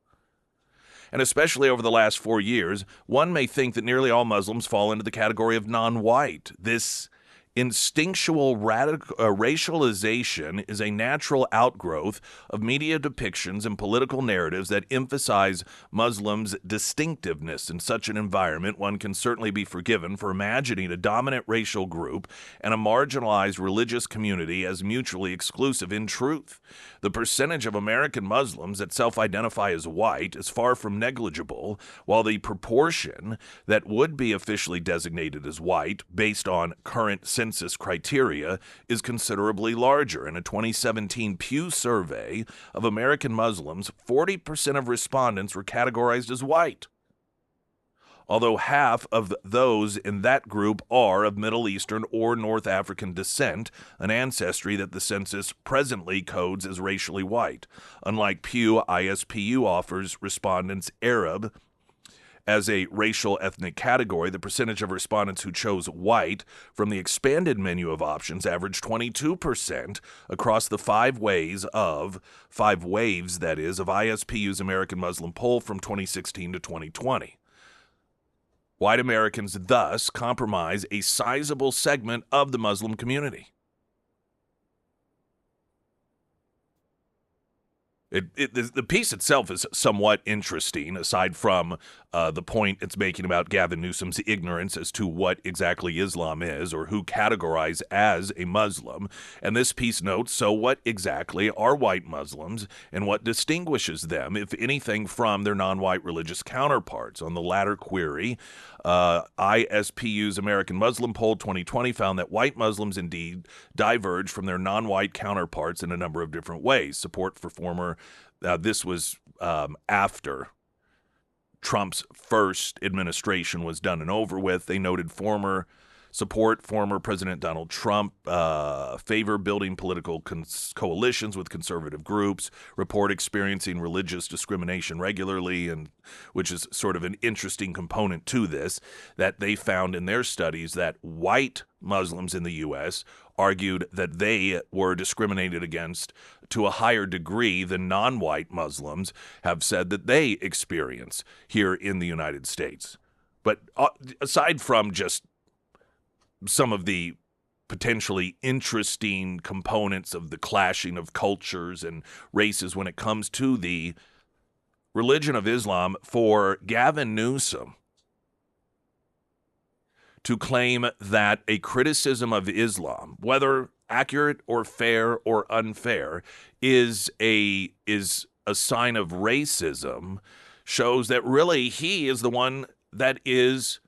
and especially over the last 4 years, one may think that nearly all Muslims fall into the category of non-white. This instinctual racialization is a natural outgrowth of media depictions and political narratives that emphasize Muslims' distinctiveness. In such an environment, one can certainly be forgiven for imagining a dominant racial group and a marginalized religious community as mutually exclusive. In truth, the percentage of American Muslims that self-identify as white is far from negligible, while the proportion that would be officially designated as white based on current census criteria is considerably larger. In a 2017 Pew survey of American Muslims, 40% of respondents were categorized as white, although half of those in that group are of Middle Eastern or North African descent, an ancestry that the census presently codes as racially white. Unlike Pew, ISPU offers respondents Arab as a racial ethnic category. The percentage of respondents who chose white from the expanded menu of options averaged 22% across the 5 waves, that is, of ISPU's American Muslim poll from 2016 to 2020. White Americans thus comprise a sizable segment of the Muslim community. The piece itself is somewhat interesting, aside from the point it's making about Gavin Newsom's ignorance as to what exactly Islam is or who categorized as a Muslim. And this piece notes, so what exactly are white Muslims and what distinguishes them, if anything, from their non-white religious counterparts? On the latter query, ISPU's American Muslim Poll 2020 found that white Muslims indeed diverge from their non-white counterparts in a number of different ways. Support for this was after Trump's first administration was done and over with. They noted former President Donald Trump, favor building political coalitions with conservative groups, report experiencing religious discrimination regularly, and which is sort of an interesting component to this, that they found in their studies that white Muslims in the U.S. argued that they were discriminated against to a higher degree than non-white Muslims have said that they experience here in the United States. But aside from just some of the potentially interesting components of the clashing of cultures and races when it comes to the religion of Islam, for Gavin Newsom to claim that a criticism of Islam, whether accurate or fair or unfair, is a sign of racism, shows that really he is the one that is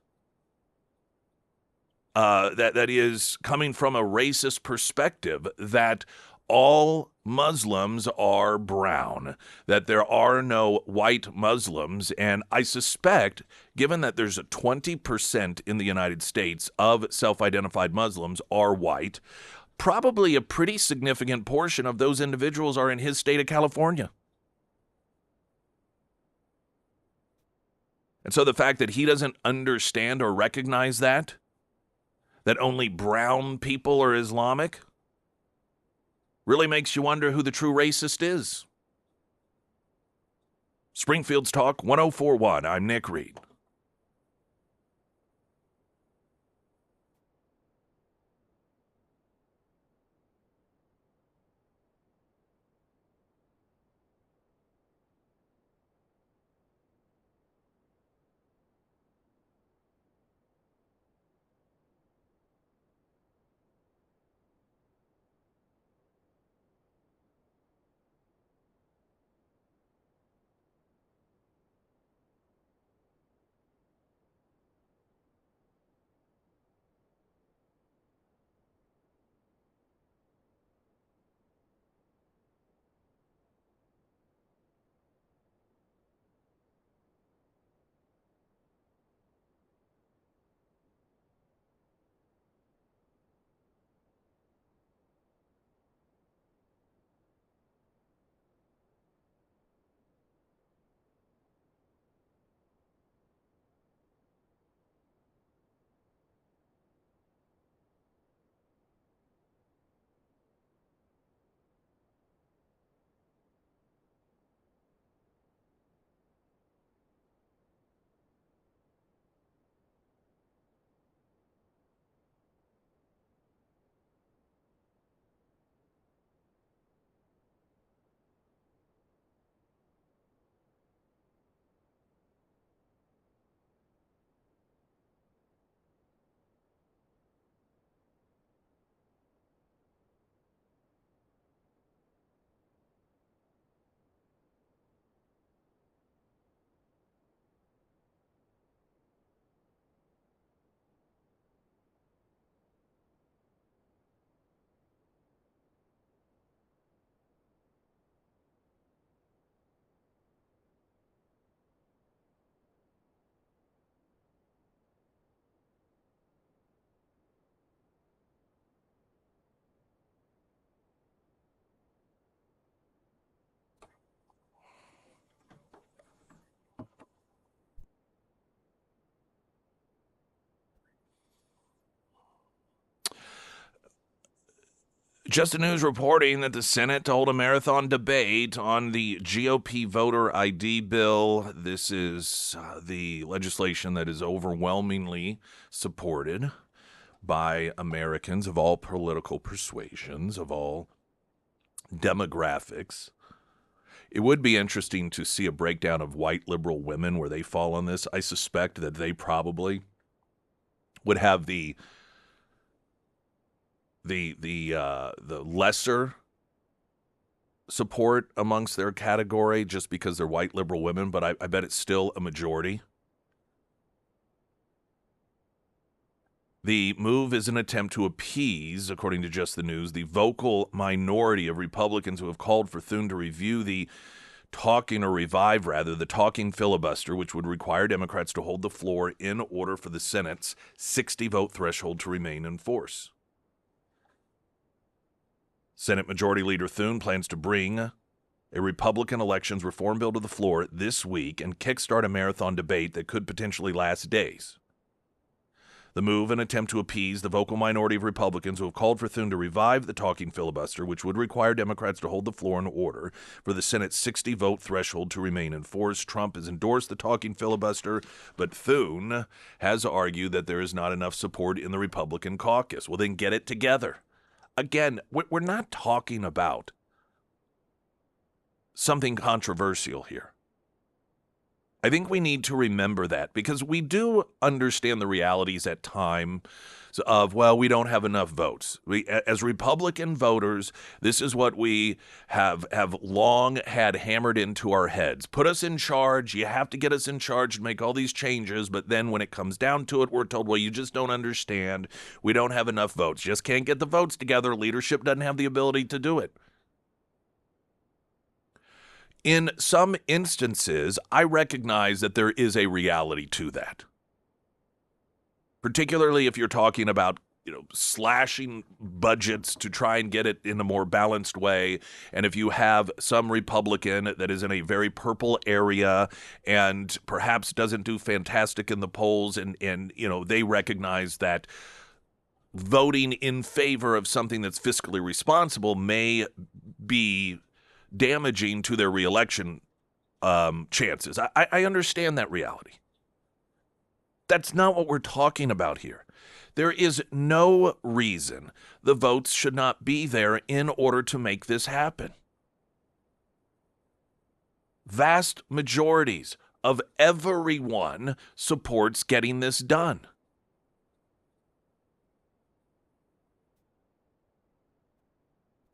that is coming from a racist perspective, that all Muslims are brown, that there are no white Muslims. And I suspect, given that there's a 20% in the United States of self-identified Muslims are white, probably a pretty significant portion of those individuals are in his state of California. And so the fact that he doesn't understand or recognize that only brown people are Islamic, really makes you wonder who the true racist is. Springfield's Talk 1041. I'm Nick Reed. Just a news reporting that the Senate to hold a marathon debate on the GOP voter ID bill. This is the legislation that is overwhelmingly supported by Americans of all political persuasions, of all demographics. It would be interesting to see a breakdown of white liberal women where they fall on this. I suspect that they probably would have the lesser support amongst their category just because they're white liberal women, but I bet it's still a majority. The move is an attempt to appease, according to Just the News, the vocal minority of Republicans who have called for Thune to review the the talking filibuster, which would require Democrats to hold the floor in order for the Senate's 60-vote threshold to remain in force. Senate Majority Leader Thune plans to bring a Republican elections reform bill to the floor this week and kickstart a marathon debate that could potentially last days. The move, an attempt to appease the vocal minority of Republicans who have called for Thune to revive the talking filibuster, which would require Democrats to hold the floor in order for the Senate's 60-vote threshold to remain in force. Trump has endorsed the talking filibuster, but Thune has argued that there is not enough support in the Republican caucus. Well, then get it together. Again, we're not talking about something controversial here. I think we need to remember that because we do understand the realities at times of, well, we don't have enough votes. As Republican voters, this is what we have long had hammered into our heads. Put us in charge. You have to get us in charge and make all these changes. But then when it comes down to it, we're told, well, you just don't understand. We don't have enough votes. Just can't get the votes together. Leadership doesn't have the ability to do it. In some instances, I recognize that there is a reality to that. Particularly if you're talking about, slashing budgets to try and get it in a more balanced way. And if you have some Republican that is in a very purple area and perhaps doesn't do fantastic in the polls and they recognize that voting in favor of something that's fiscally responsible may be damaging to their reelection chances. I understand that reality. That's not what we're talking about here. There is no reason the votes should not be there in order to make this happen. Vast majorities of everyone supports getting this done.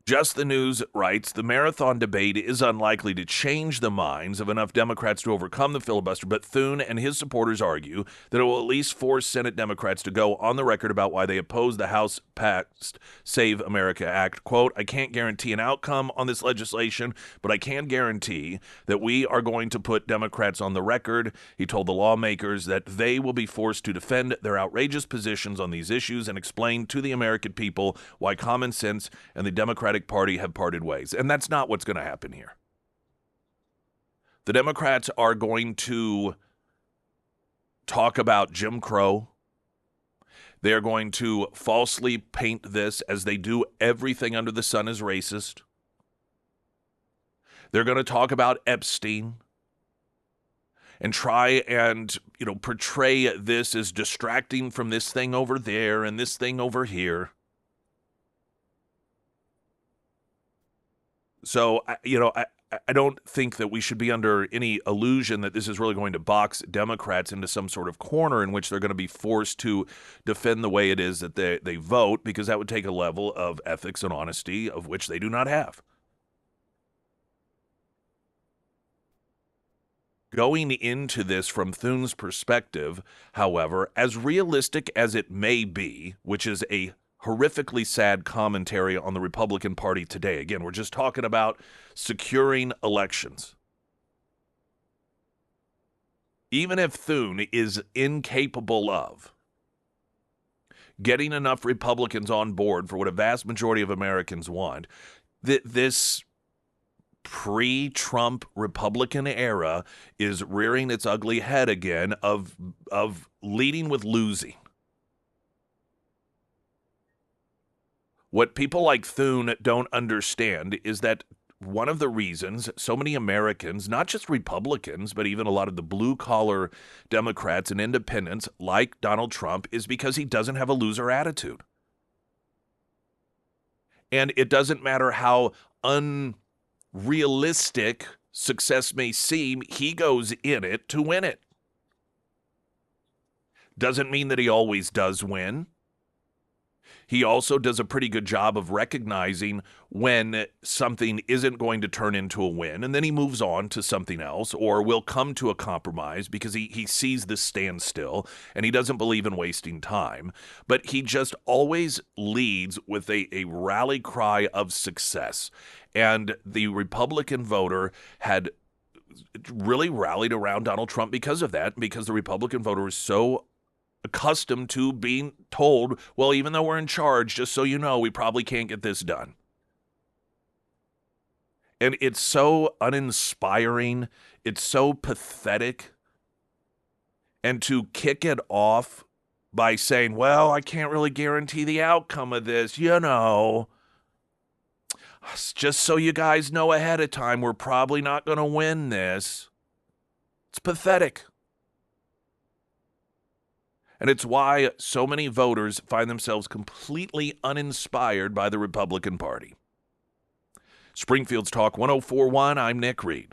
Just the News writes, the marathon debate is unlikely to change the minds of enough Democrats to overcome the filibuster, but Thune and his supporters argue that it will at least force Senate Democrats to go on the record about why they oppose the House-passed Save America Act. Quote, I can't guarantee an outcome on this legislation, but I can guarantee that we are going to put Democrats on the record. He told the lawmakers that they will be forced to defend their outrageous positions on these issues and explain to the American people why common sense and the Democratic Party have parted ways. And that's not what's going to happen here. The Democrats are going to talk about Jim Crow. They're going to falsely paint this as they do everything under the sun as racist. They're going to talk about Epstein and try and, portray this as distracting from this thing over there and this thing over here. So, I don't think that we should be under any illusion that this is really going to box Democrats into some sort of corner in which they're going to be forced to defend the way it is that they vote, because that would take a level of ethics and honesty of which they do not have. Going into this from Thune's perspective, however, as realistic as it may be, which is a horrifically sad commentary on the Republican Party today. Again, we're just talking about securing elections. Even if Thune is incapable of getting enough Republicans on board for what a vast majority of Americans want, this pre-Trump Republican era is rearing its ugly head again of leading with losing. What people like Thune don't understand is that one of the reasons so many Americans, not just Republicans, but even a lot of the blue-collar Democrats and independents like Donald Trump, is because he doesn't have a loser attitude. And it doesn't matter how unrealistic success may seem, he goes in it to win it. Doesn't mean that he always does win. He also does a pretty good job of recognizing when something isn't going to turn into a win, and then he moves on to something else or will come to a compromise because he sees this standstill and he doesn't believe in wasting time. But he just always leads with a rally cry of success. And the Republican voter had really rallied around Donald Trump because of that, because the Republican voter is so accustomed to being told, well, even though we're in charge, just so you know, we probably can't get this done. And it's so uninspiring. It's so pathetic. And to kick it off by saying, well, I can't really guarantee the outcome of this, just so you guys know ahead of time, we're probably not going to win this. It's pathetic. And it's why so many voters find themselves completely uninspired by the Republican Party. Springfield's Talk 1041, I'm Nick Reed.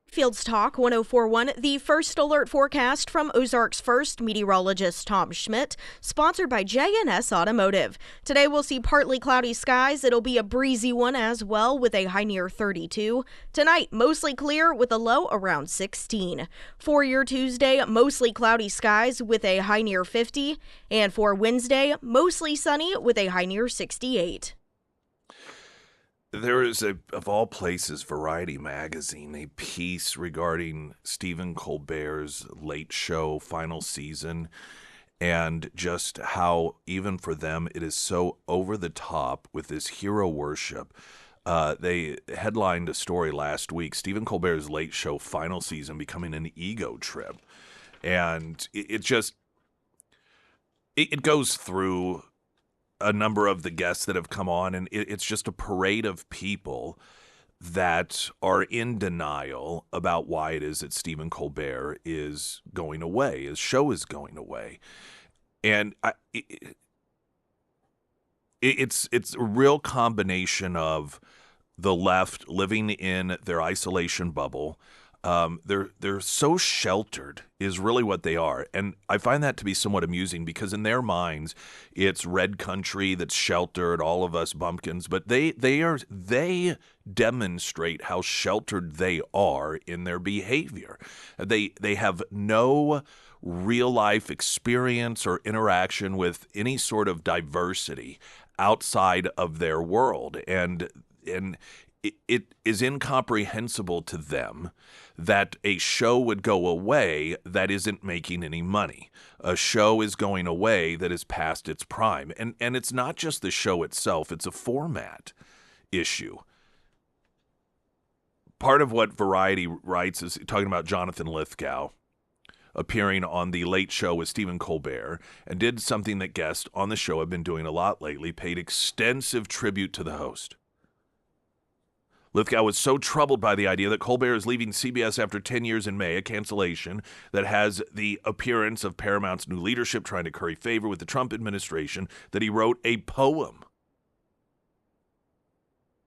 Field's Talk 1041, the first alert forecast from Ozarks First meteorologist Tom Schmidt, sponsored by J&S Automotive. Today we'll see partly cloudy skies. It'll be a breezy one as well with a high near 32. Tonight, mostly clear with a low around 16. For your Tuesday, mostly cloudy skies with a high near 50. And for Wednesday, mostly sunny with a high near 68. There is, of all places, Variety magazine, a piece regarding Stephen Colbert's Late Show final season and just how, even for them, it is so over the top with this hero worship. They headlined a story last week, Stephen Colbert's Late Show final season becoming an ego trip. And it goes through a number of the guests that have come on, and it's just a parade of people that are in denial about why it is that Stephen Colbert is going away, his show is going away. And it's a real combination of the left living in their isolation bubble. They're so sheltered is really what they are. And I find that to be somewhat amusing because in their minds, it's red country that's sheltered, all of us bumpkins, but they demonstrate how sheltered they are in their behavior. They have no real life experience or interaction with any sort of diversity outside of their world. And it is incomprehensible to them that a show would go away that isn't making any money. A show is going away that is past its prime. And it's not just the show itself, it's a format issue. Part of what Variety writes is talking about Jonathan Lithgow appearing on The Late Show with Stephen Colbert and did something that guests on the show have been doing a lot lately, paid extensive tribute to the host. Lithgow was so troubled by the idea that Colbert is leaving CBS after 10 years in May, a cancellation that has the appearance of Paramount's new leadership trying to curry favor with the Trump administration, that he wrote a poem.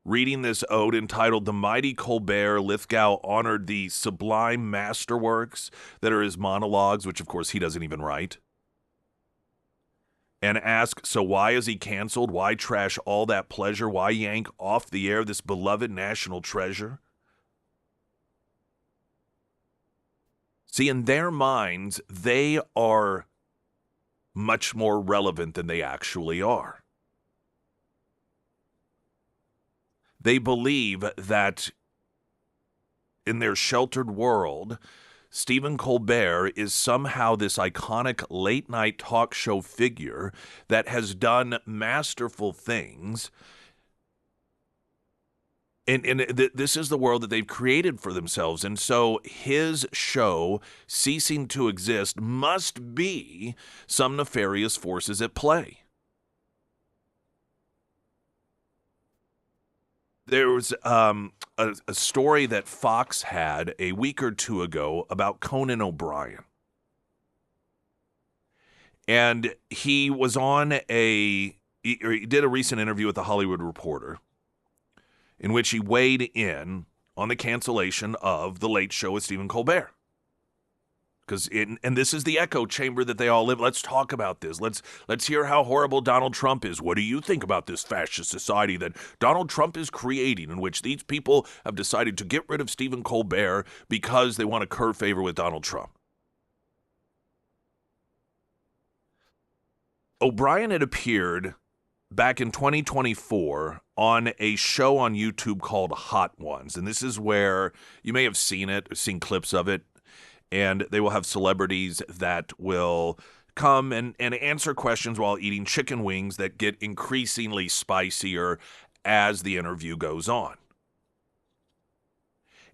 reading this ode entitled "The Mighty Colbert." Lithgow honored the sublime masterworks that are his monologues, which of course he doesn't even write, and asked, so why is he canceled? Why trash all that pleasure? Why yank off the air this beloved national treasure? See, in their minds, they are much more relevant than they actually are. They believe that in their sheltered world, Stephen Colbert is somehow this iconic late-night talk show figure that has done masterful things. And this is the world that they've created for themselves. And so his show ceasing to exist must be some nefarious forces at play. There was a story that Fox had a week or two ago about Conan O'Brien. And he was on he did a recent interview with The Hollywood Reporter in which he weighed in on the cancellation of The Late Show with Stephen Colbert. And this is the echo chamber that they all live. Let's talk about this. Let's hear how horrible Donald Trump is. What do you think about this fascist society that Donald Trump is creating, in which these people have decided to get rid of Stephen Colbert because they want to curry favor with Donald Trump? O'Brien had appeared back in 2024 on a show on YouTube called Hot Ones. And this is where you may have seen it, or seen clips of it. And they will have celebrities that will come and answer questions while eating chicken wings that get increasingly spicier as the interview goes on.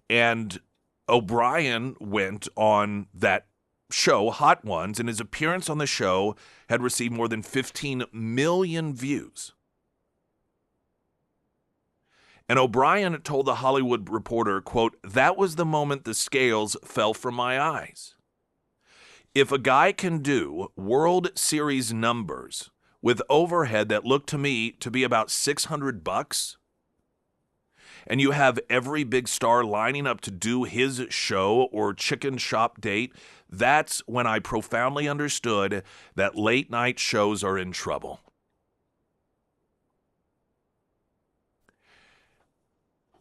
And O'Brien went on that show, Hot Ones, and his appearance on the show had received more than 15 million views. And O'Brien told The Hollywood Reporter, quote, "That was the moment the scales fell from my eyes. If a guy can do World Series numbers with overhead that looked to me to be about $600, and you have every big star lining up to do his show or chicken shop date, that's when I profoundly understood that late night shows are in trouble."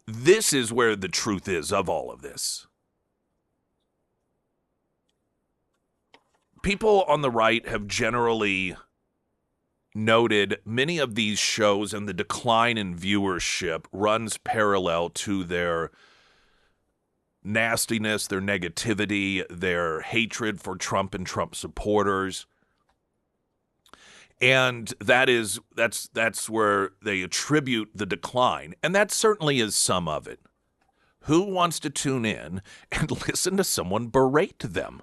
This is where the truth is of all of this. People on the right have generally noted many of these shows, and the decline in viewership runs parallel to their nastiness, their negativity, their hatred for Trump and Trump supporters. And that's where they attribute the decline. And that certainly is some of it. Who wants to tune in and listen to someone berate them?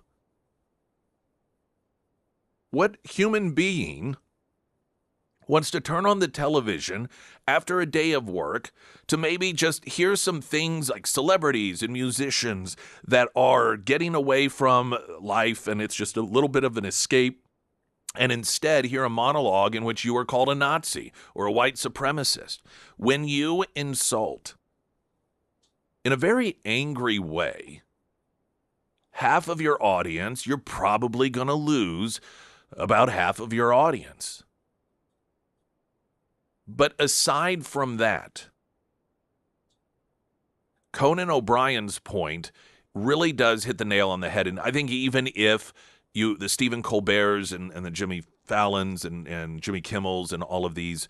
What human being wants to turn on the television after a day of work to maybe just hear some things like celebrities and musicians that are getting away from life, and it's just a little bit of an escape, and instead hear a monologue in which you are called a Nazi or a white supremacist? When you insult in a very angry way half of your audience, you're probably going to lose about half of your audience. But aside from that, Conan O'Brien's point really does hit the nail on the head. And I think even if the Stephen Colberts and the Jimmy Fallons and Jimmy Kimmels and all of these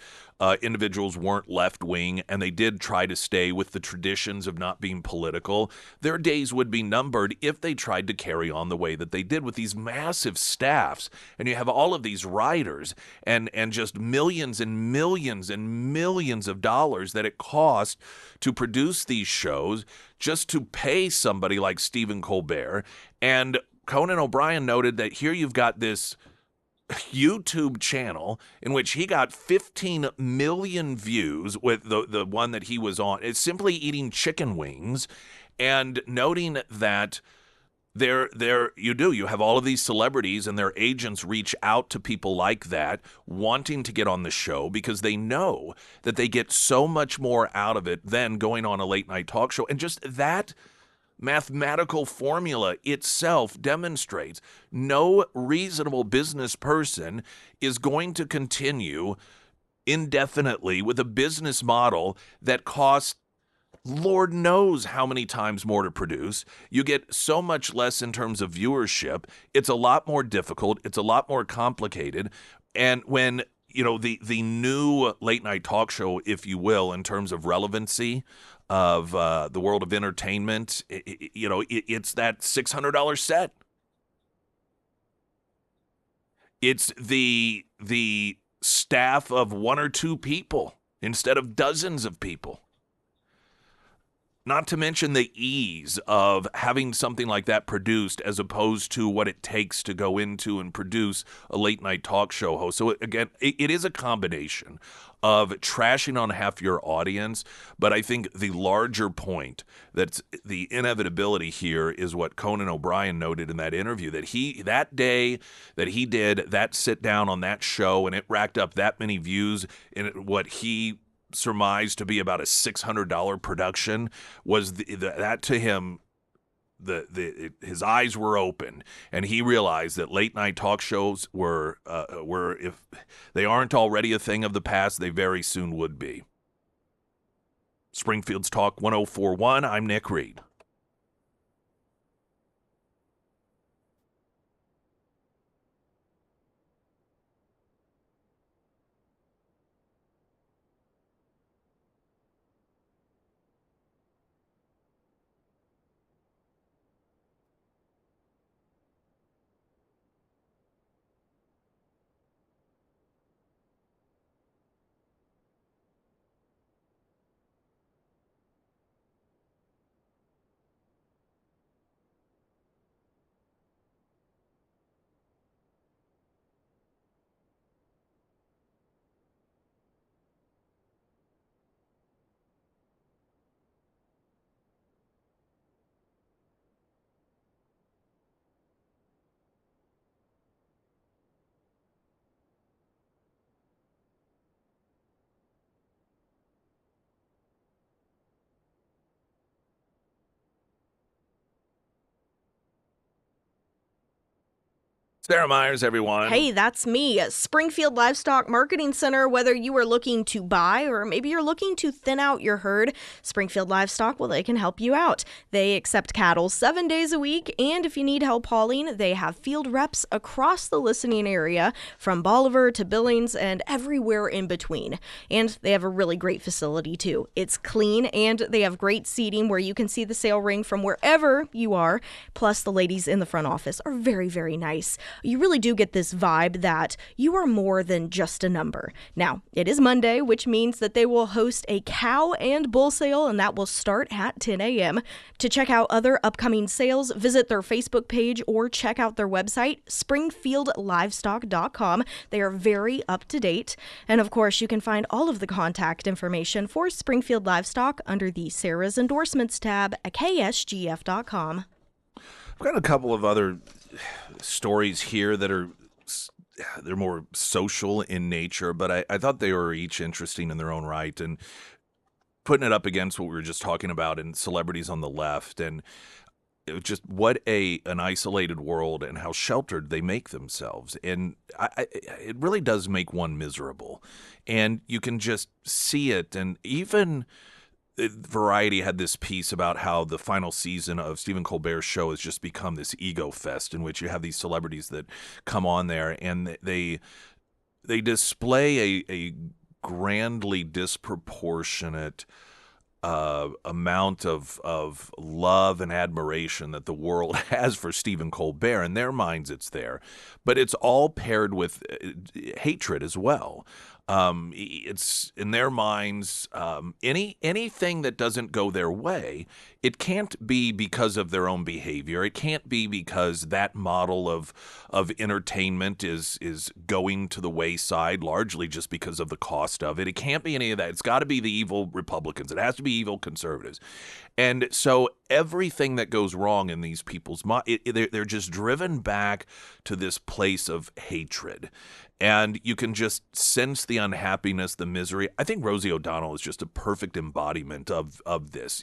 individuals weren't left-wing, and they did try to stay with the traditions of not being political, their days would be numbered if they tried to carry on the way that they did with these massive staffs. And you have all of these writers and just millions and millions and millions of dollars that it cost to produce these shows just to pay somebody like Stephen Colbert. And Conan O'Brien noted that here you've got this YouTube channel in which he got 15 million views with the one that he was on. It's simply eating chicken wings, and noting that You have all of these celebrities and their agents reach out to people like that wanting to get on the show because they know that they get so much more out of it than going on a late night talk show. And just that mathematical formula itself demonstrates no reasonable business person is going to continue indefinitely with a business model that costs Lord knows how many times more to produce. You get so much less in terms of viewership. It's a lot more difficult. It's a lot more complicated. And when, the new late night talk show, if you will, in terms of relevancy of the world of entertainment, it's that $600 set. It's the staff of one or two people instead of dozens of people. Not to mention the ease of having something like that produced as opposed to what it takes to go into and produce a late night talk show host. So again, it is a combination of trashing on half your audience, but I think the larger point, that's the inevitability here, is what Conan O'Brien noted in that interview, that day that he did that sit down on that show and it racked up that many views in what he surmised to be about a $600 production, was that to him, his eyes were open and he realized that late night talk shows were if they aren't already a thing of the past, they very soon would be. Springfield's Talk 1041. I'm Nick Reed. Sarah Myers, everyone. Hey, that's me. Springfield Livestock Marketing Center. Whether you are looking to buy or maybe you're looking to thin out your herd, Springfield Livestock, well, they can help you out. They accept cattle 7 days a week, and if you need help hauling, they have field reps across the listening area from Bolivar to Billings and everywhere in between. And they have a really great facility, too. It's clean, and they have great seating where you can see the sale ring from wherever you are. Plus, the ladies in the front office are very, very nice. You really do get this vibe that you are more than just a number. Now, it is Monday, which means that they will host a cow and bull sale, and that will start at 10 a.m. To check out other upcoming sales, visit their Facebook page or check out their website, springfieldlivestock.com. They are very up to date. And of course, you can find all of the contact information for Springfield Livestock under the Sarah's Endorsements tab at ksgf.com. I've got a couple of other stories here that they're more social in nature, but I thought they were each interesting in their own right, and putting it up against what we were just talking about in celebrities on the left, and it was just what an isolated world and how sheltered they make themselves. And it really does make one miserable, and you can just see it. And even Variety had this piece about how the final season of Stephen Colbert's show has just become this ego fest in which you have these celebrities that come on there and they display a grandly disproportionate amount of love and admiration that the world has for Stephen Colbert. In their minds, it's there, but it's all paired with hatred as well. It's in their minds, anything that doesn't go their way it can't be because of their own behavior. It can't be because that model of entertainment is going to the wayside, largely just because of the cost of it. It can't be any of that. It's got to be the evil Republicans. It has to be evil conservatives. And so everything that goes wrong in these people's minds, they're just driven back to this place of hatred. And you can just sense the unhappiness, the misery. I think Rosie O'Donnell is just a perfect embodiment of this.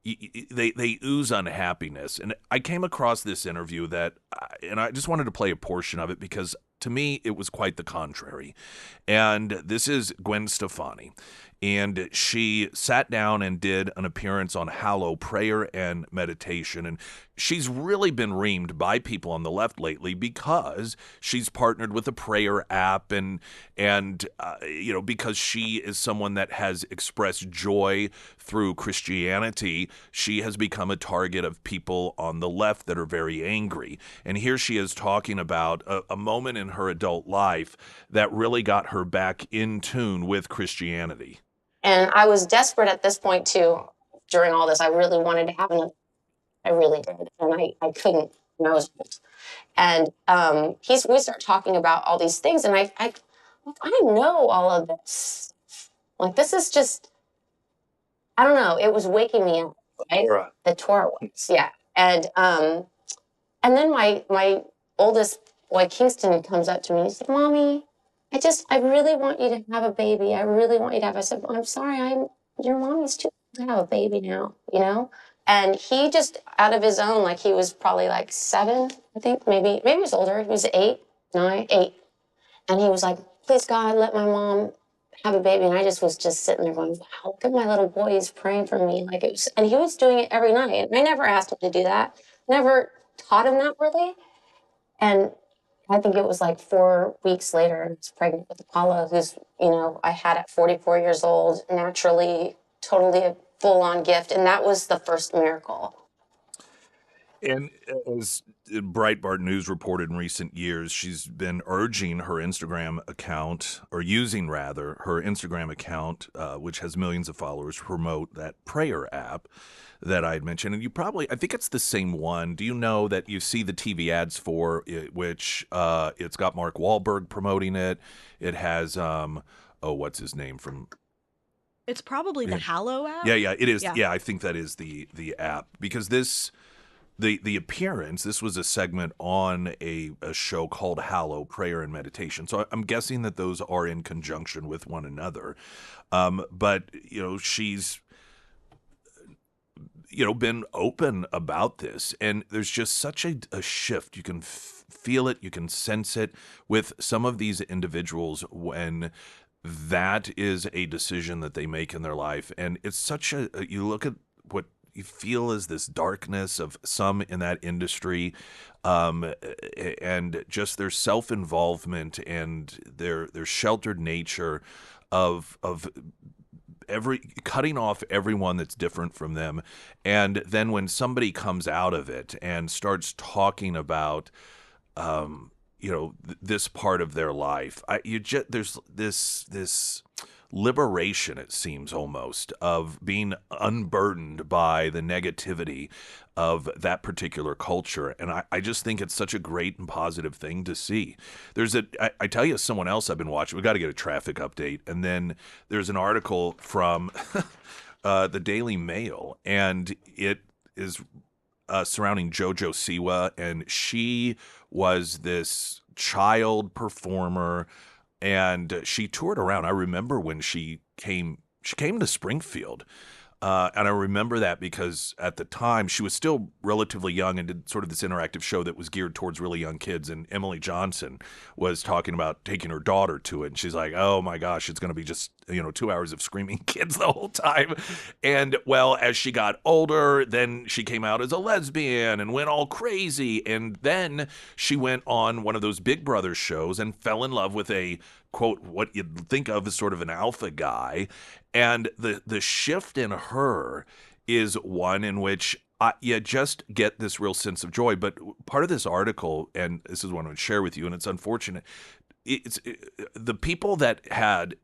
They ooze unhappiness. And I came across this interview and I just wanted to play a portion of it because to me it was quite the contrary. And this is Gwen Stefani. And she sat down and did an appearance on Hallow Prayer and Meditation. And she's really been reamed by people on the left lately because she's partnered with a prayer app and because she is someone that has expressed joy through Christianity, she has become a target of people on the left that are very angry. And here she is talking about a moment in her adult life that really got her back in tune with Christianity. And I was desperate at this point too. During all this, I really wanted to have another. I really did, and I couldn't. And I was old. And we start talking about all these things, and I know all of this. Like this is just, I don't know. It was waking me up, right? Torah. The Torah was, yeah. And then my oldest boy Kingston comes up to me and he said, "Mommy, I really want you to have a baby. I really want you to have." I said, "Well, I'm sorry, your mommy's too old to have a baby now, you know?" And he just, out of his own, like he was probably like 7, I think, maybe he was older. He was 8, 9, 8. And he was like, "Please God, let my mom have a baby." And I just was sitting there going, "Wow, look at my little boy, he's praying for me." Like it was, and he was doing it every night. And I never asked him to do that. Never taught him that really. And I think it was like 4 weeks later, I was pregnant with Apollo, who's, I had at 44 years old, naturally, totally a full-on gift. And that was the first miracle. And as Breitbart News reported in recent years, she's been urging her Instagram account, or using rather, her Instagram account, which has millions of followers, to promote that prayer app that I had mentioned. And I think it's the same one. Do you know that you see the TV ads for it, which it's got Mark Wahlberg promoting it. It has, what's his name from... It's probably the Hallow app. Yeah, it is. Yeah. Yeah, I think that is the app, because the appearance, this was a segment on a show called Hallow Prayer and Meditation. So I'm guessing that those are in conjunction with one another. But she's been open about this, and there's just such a shift. You can feel it, you can sense it with some of these individuals when that is a decision that they make in their life. And it's such you look at what you feel is this darkness of some in that industry, and just their self-involvement and their sheltered nature of cutting off everyone that's different from them. And then when somebody comes out of it and starts talking about this part of their life, there's this liberation, it seems, almost, of being unburdened by the negativity of that particular culture. And I just think it's such a great and positive thing to see. I tell you, someone else I've been watching, we got to get a traffic update. And then there's an article from the Daily Mail, and it is surrounding JoJo Siwa. And she was this child performer, and she toured around. I remember when she came to Springfield. And I remember that because at the time she was still relatively young and did sort of this interactive show that was geared towards really young kids. And Emily Johnson was talking about taking her daughter to it. And she's like, "Oh my gosh, it's going to be just, 2 hours of screaming kids the whole time." And well, as she got older, then she came out as a lesbian and went all crazy. And then she went on one of those Big Brother shows and fell in love with a, quote, what you'd think of as sort of an alpha guy. And the shift in her is one in which you just get this real sense of joy. But part of this article, and this is what I would share with you, and it's unfortunate, the people that had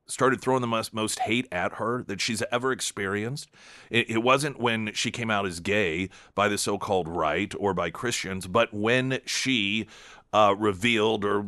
started throwing the most hate at her that she's ever experienced. It wasn't when she came out as gay by the so-called right or by Christians, but when she revealed or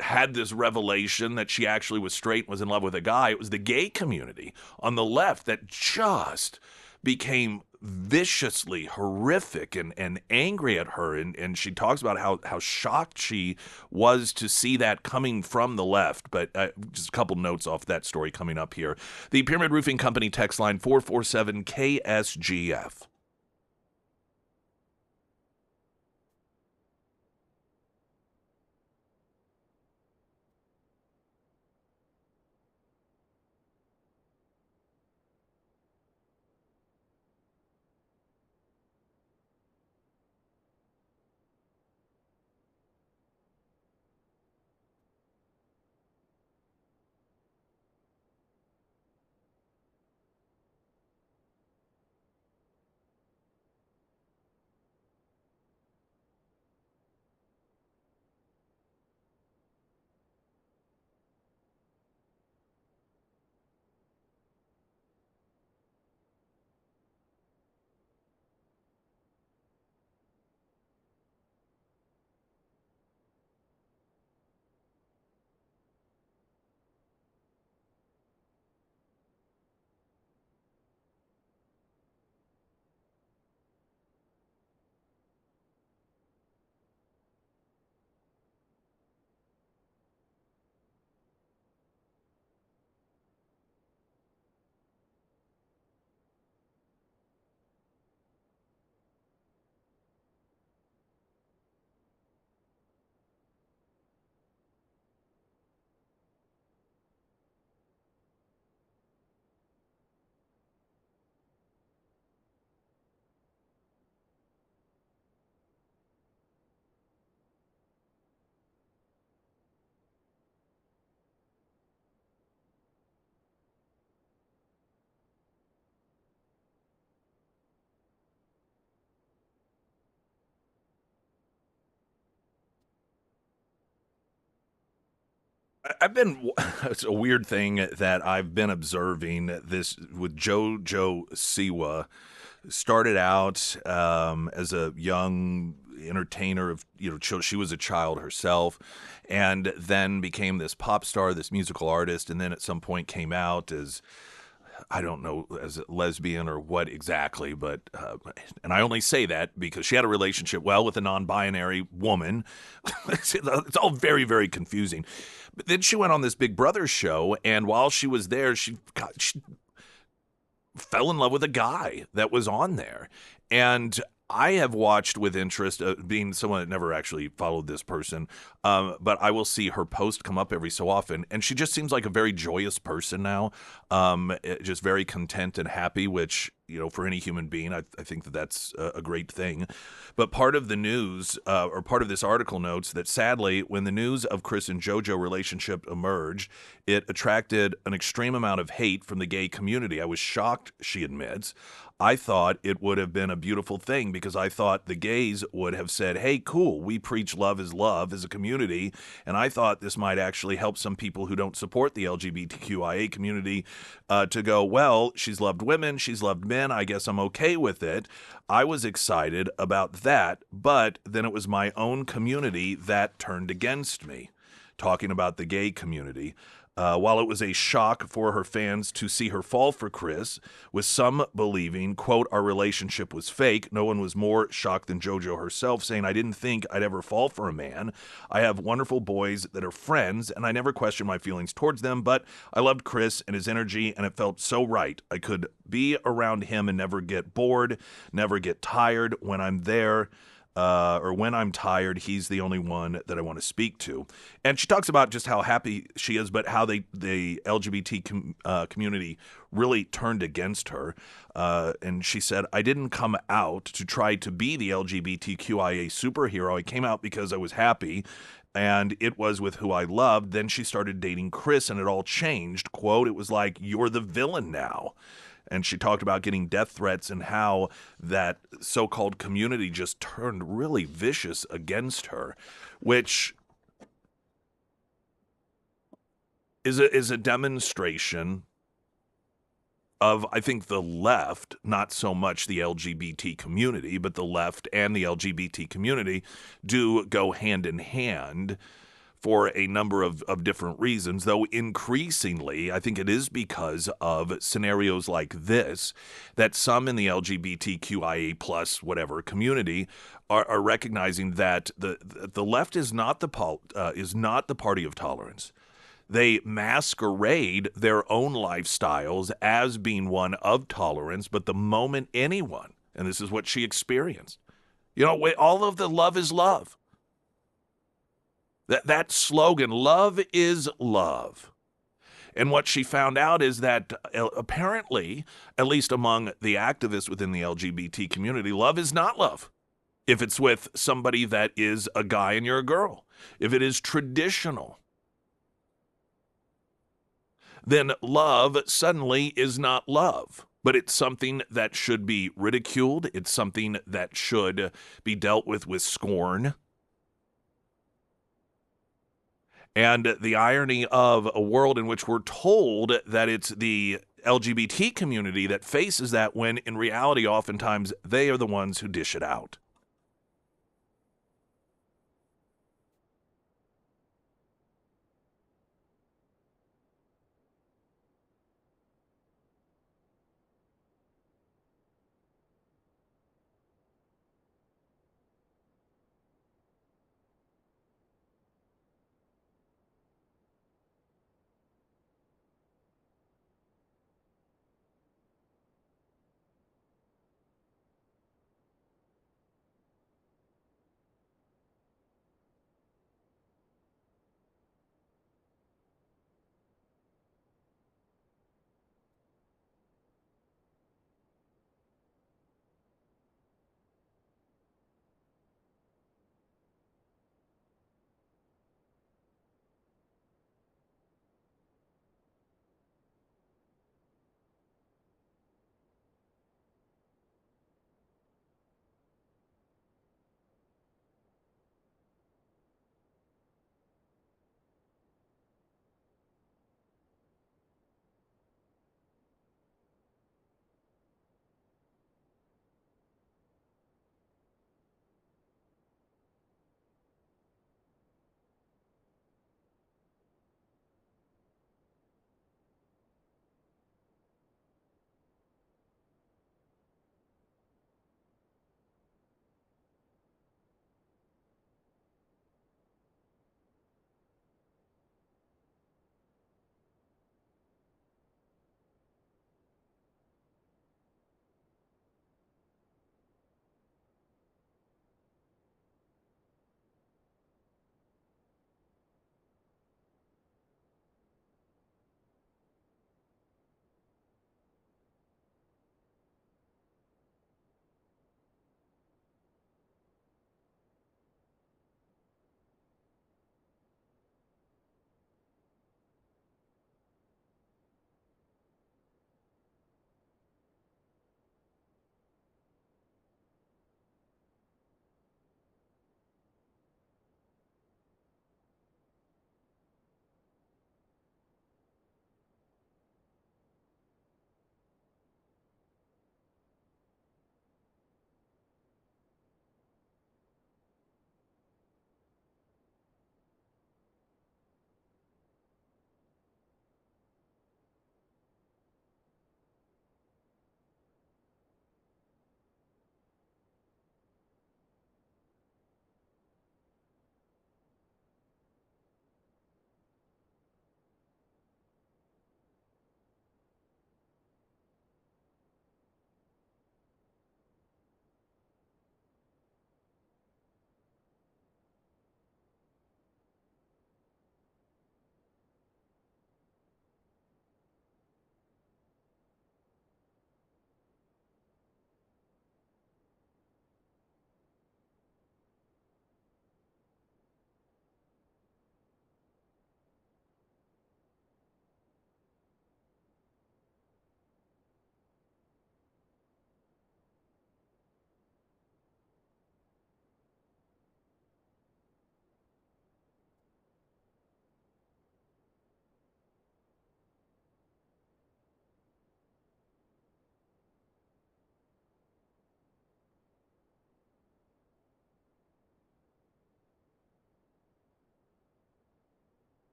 had this revelation that she actually was straight and was in love with a guy. It was the gay community on the left that just became viciously horrific and angry at her. And she talks about how shocked she was to see that coming from the left. But just a couple notes off that story coming up here. The Pyramid Roofing Company text line 447 KSGF. I've been, it's a weird thing that I've been observing this with JoJo Siwa. Started out as a young entertainer of, she was a child herself, and then became this pop star, this musical artist, and then at some point came out as, I don't know, as a lesbian or what exactly, but and I only say that because she had a relationship, with a non-binary woman. It's all very, very confusing. But then she went on this Big Brother show, and while she was there, she fell in love with a guy that was on there. And I have watched with interest, being someone that never actually followed this person, but I will see her post come up every so often, and she just seems like a very joyous person now, just very content and happy, which, for any human being, I think that that's a great thing. But part of the news, or part of this article notes that sadly, when the news of Chris and JoJo relationship emerged, it attracted an extreme amount of hate from the gay community. I was shocked, she admits. I thought it would have been a beautiful thing because I thought the gays would have said, hey, cool, we preach love as a community. And I thought this might actually help some people who don't support the LGBTQIA community to go, well, she's loved women, she's loved men, I guess I'm okay with it. I was excited about that, but then it was my own community that turned against me, talking about the gay community. While it was a shock for her fans to see her fall for Chris, with some believing, quote, our relationship was fake, no one was more shocked than JoJo herself, saying, I didn't think I'd ever fall for a man. I have wonderful boys that are friends, and I never questioned my feelings towards them, but I loved Chris and his energy, and it felt so right. I could be around him and never get bored, never get tired when I'm there. Or when I'm tired, he's the only one that I want to speak to. And she talks about just how happy she is, but how the LGBT community really turned against her. And she said, I didn't come out to try to be the LGBTQIA superhero. I came out because I was happy. And it was with who I loved. Then she started dating Chris, and it all changed. Quote, it was like, you're the villain now. And she talked about getting death threats and how that so-called community just turned really vicious against her, which is a demonstration of, I think, the left, not so much the LGBT community, but the left and the LGBT community do go hand in hand for a number of different reasons, though increasingly, I think it is because of scenarios like this that some in the LGBTQIA plus whatever community are recognizing that the left is not the party of tolerance. They masquerade their own lifestyles as being one of tolerance, but the moment anyone, and this is what she experienced, all of the love is love. That slogan, love is love. And what she found out is that apparently, at least among the activists within the LGBT community, love is not love. If it's with somebody that is a guy and you're a girl, if it is traditional, then love suddenly is not love. But it's something that should be ridiculed. It's something that should be dealt with scorn. And the irony of a world in which we're told that it's the LGBT community that faces that, when in reality, oftentimes, they are the ones who dish it out.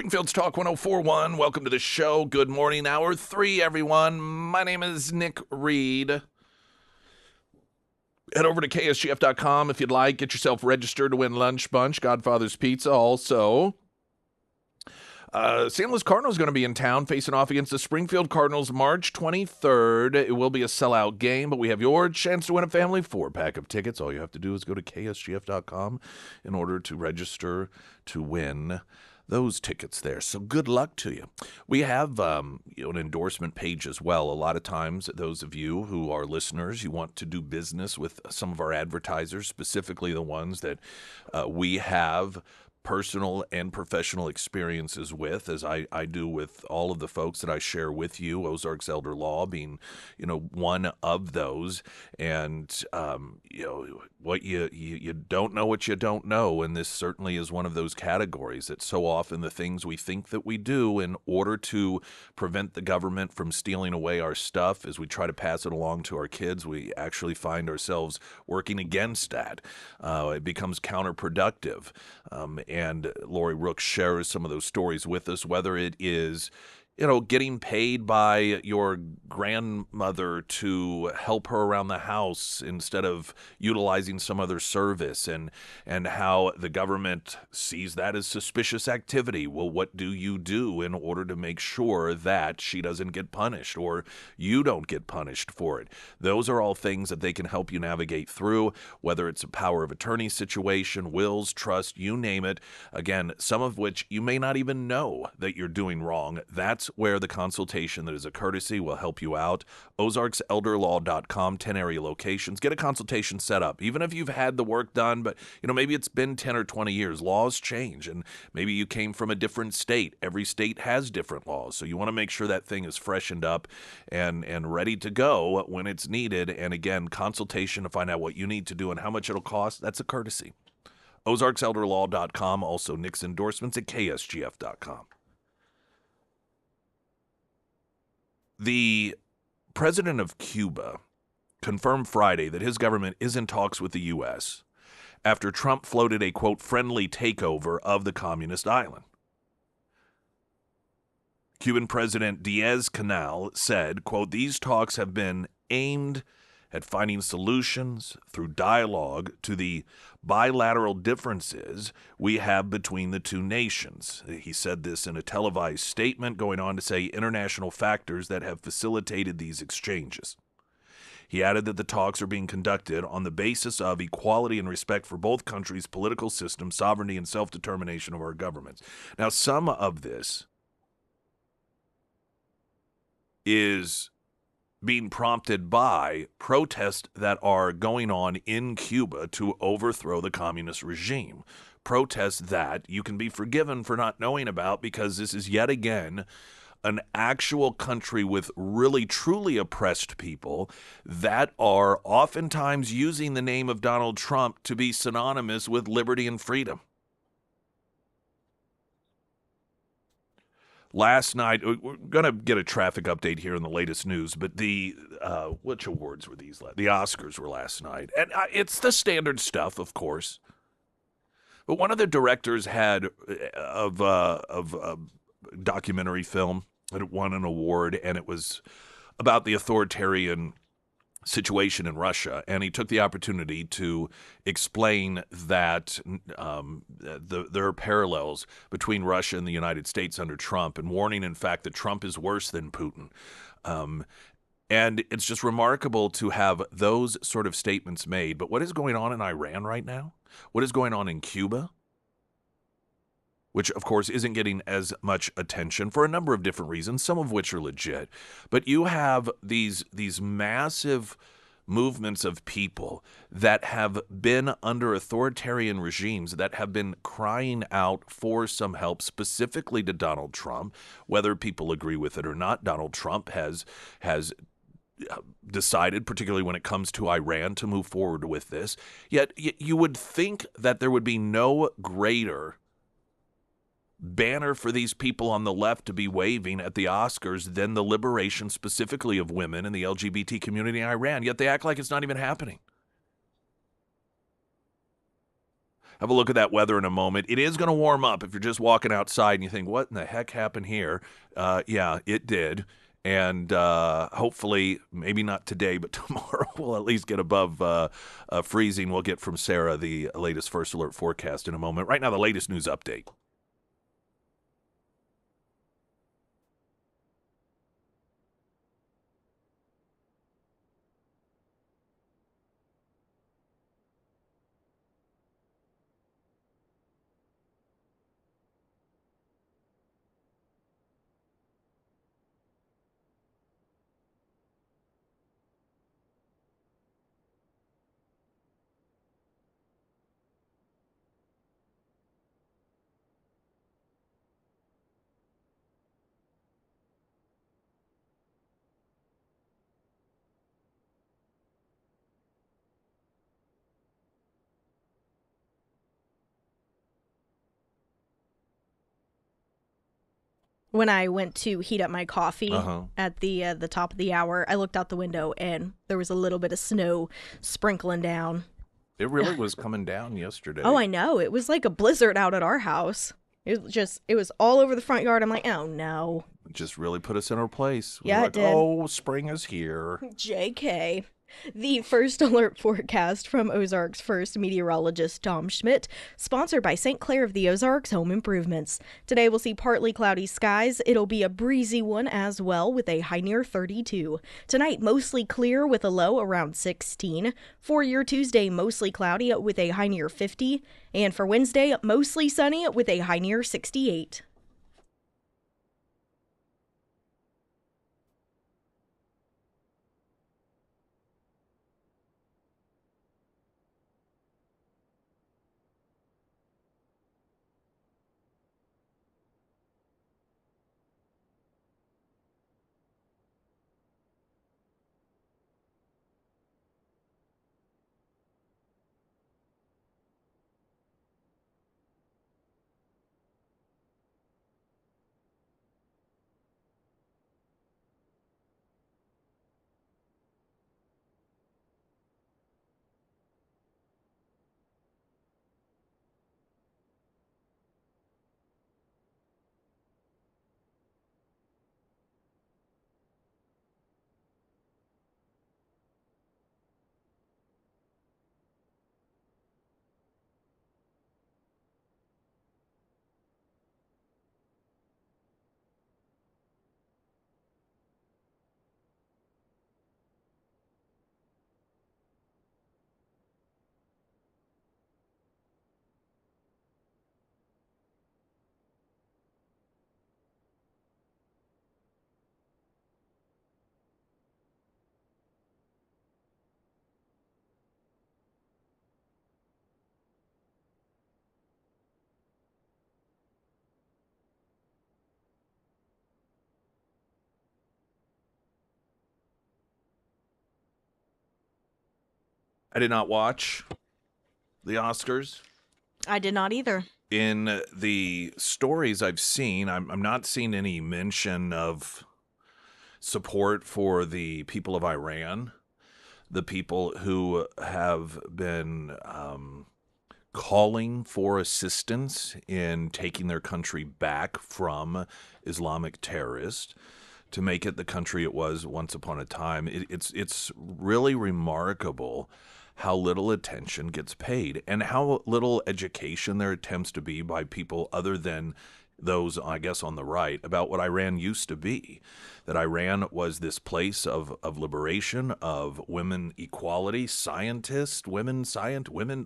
Springfield's Talk 1041. Welcome to the show. Good morning, hour 3, everyone. My name is Nick Reed. Head over to KSGF.com if you'd like. Get yourself registered to win Lunch Bunch, Godfather's Pizza. Also, St. Louis Cardinals going to be in town facing off against the Springfield Cardinals March 23rd. It will be a sellout game, but we have your chance to win a family 4-pack of tickets. All you have to do is go to KSGF.com in order to register to win those tickets there. So good luck to you. We have an endorsement page as well. A lot of times, those of you who are listeners, you want to do business with some of our advertisers, specifically the ones that we have personal and professional experiences with, as I do with all of the folks that I share with you, Ozarks Elder Law being, one of those. And, what you don't know what you don't know, and this certainly is one of those categories that so often the things we think that we do in order to prevent the government from stealing away our stuff as we try to pass it along to our kids, we actually find ourselves working against that. It becomes counterproductive. And Lori Rooks shares some of those stories with us, whether it is, getting paid by your grandmother to help her around the house instead of utilizing some other service, and how the government sees that as suspicious activity. Well, what do you do in order to make sure that she doesn't get punished or you don't get punished for it? Those are all things that they can help you navigate through, whether it's a power of attorney situation, wills, trust, you name it. Again, some of which you may not even know that you're doing wrong. That's where the consultation that is a courtesy will help you out. OzarksElderLaw.com, 10 area locations. Get a consultation set up. Even if you've had the work done, but maybe it's been 10 or 20 years. Laws change, and maybe you came from a different state. Every state has different laws, so you want to make sure that thing is freshened up and ready to go when it's needed. And again, consultation to find out what you need to do and how much it'll cost, that's a courtesy. OzarksElderLaw.com, also Nick's endorsements at KSGF.com. The president of Cuba confirmed Friday that his government is in talks with the U.S. after Trump floated a, quote, friendly takeover of the communist island. Cuban President Diaz-Canel said, quote, these talks have been aimed at finding solutions through dialogue to the bilateral differences we have between the two nations. He said this in a televised statement, going on to say international factors that have facilitated these exchanges. He added that the talks are being conducted on the basis of equality and respect for both countries' political systems, sovereignty, and self-determination of our governments. Now, some of this is being prompted by protests that are going on in Cuba to overthrow the communist regime. Protests that you can be forgiven for not knowing about, because this is yet again an actual country with really truly oppressed people that are oftentimes using the name of Donald Trump to be synonymous with liberty and freedom. Last night, we're going to get a traffic update here in the latest news, but the, which awards were these? The Oscars were last night. And it's the standard stuff, of course. But one of the directors had of a documentary film that won an award, and it was about the authoritarian situation in Russia, and he took the opportunity to explain that there are parallels between Russia and the United States under Trump, and warning, in fact, that Trump is worse than Putin. And it's just remarkable to have those sort of statements made. But what is going on in Iran right now? What is going on in Cuba? Which, of course, isn't getting as much attention for a number of different reasons, some of which are legit. But you have these massive movements of people that have been under authoritarian regimes that have been crying out for some help, specifically to Donald Trump. Whether people agree with it or not, Donald Trump has decided, particularly when it comes to Iran, to move forward with this. Yet you would think that there would be no greater banner for these people on the left to be waving at the Oscars than the liberation specifically of women and the LGBT community in Iran, yet they act like it's not even happening. have a look at that weather in a moment. It is going to warm up if you're just walking outside and you think, what in the heck happened here? Yeah, it did. And hopefully, maybe not today, but tomorrow we'll at least get above freezing. We'll get from Sarah the latest First Alert forecast in a moment. Right now, the latest news update. When I went to heat up my coffee Uh-huh. at the top of the hour, I looked out the window and there was a little bit of snow sprinkling down. It really was coming down yesterday. Oh, I know. It was like a blizzard out at our house. It was all over the front yard. I'm like, oh no. It just really put us in our place. Yeah, We're it did. Oh, spring is here. JK. The First Alert forecast from Ozarks First meteorologist Tom Schmidt, sponsored by St. Clair of the Ozarks Home Improvements. Today we'll see partly cloudy skies. It'll be a breezy one as well with a high near 32. Tonight mostly clear with a low around 16. For your Tuesday, mostly cloudy with a high near 50. And for Wednesday, mostly sunny with a high near 68. I did not watch the Oscars. I did not either. In the stories I've seen, I'm not seeing any mention of support for the people of Iran, the people who have been calling for assistance in taking their country back from Islamic terrorists to make it the country it was once upon a time. It's really remarkable how little attention gets paid and how little education there attempts to be by people other than those, I guess, on the right about what Iran used to be. That Iran was this place of liberation, of women equality, scientists, women,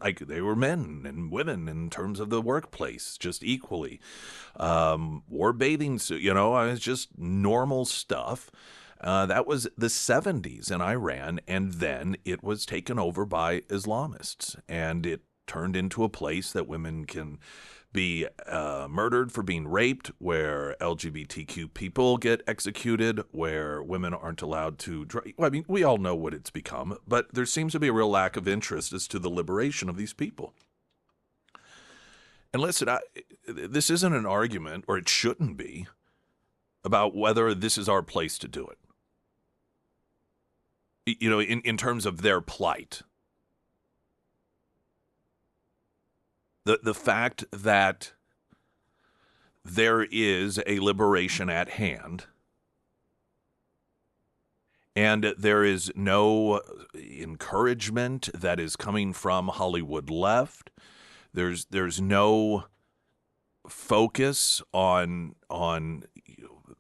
like they were men and women in terms of the workplace, just equally. Wore bathing suit, it's just normal stuff. That was the 70s in Iran, and then it was taken over by Islamists, and it turned into a place that women can be murdered for being raped, where LGBTQ people get executed, where women aren't allowed to well, I mean, we all know what it's become, but there seems to be a real lack of interest as to the liberation of these people. And listen, this isn't an argument, or it shouldn't be, about whether this is our place to do it. In terms of their plight. The fact that there is a liberation at hand, and there is no encouragement that is coming from Hollywood left. There's no focus on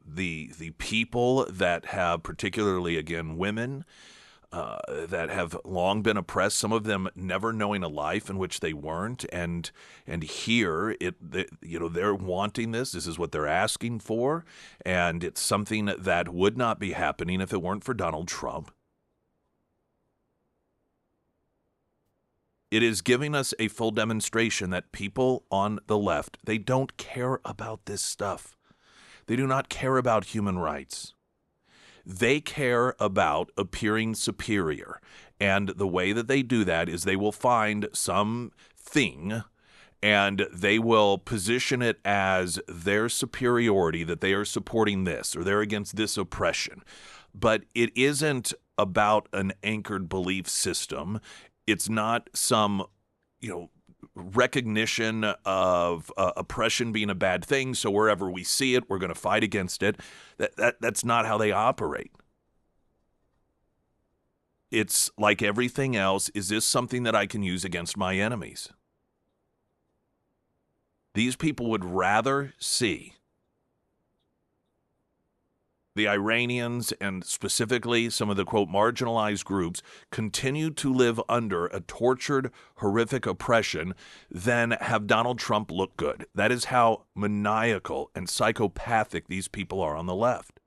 the people that have, particularly again women, that have long been oppressed. Some of them never knowing a life in which they weren't, and here they're wanting this. This is what they're asking for, and it's something that would not be happening if it weren't for Donald Trump. It is giving us a full demonstration that people on the left, they don't care about this stuff. They do not care about human rights. They care about appearing superior. And the way that they do that is they will find something and they will position it as their superiority, that they are supporting this or they're against this oppression. But it isn't about an anchored belief system. It's not some, recognition of oppression being a bad thing, so wherever we see it, we're going to fight against it. That's not how they operate. It's like everything else. Is this something that I can use against my enemies? These people would rather see the Iranians and specifically some of the, quote, marginalized groups continue to live under a tortured, horrific oppression than have Donald Trump look good. That is how maniacal and psychopathic these people are on the left.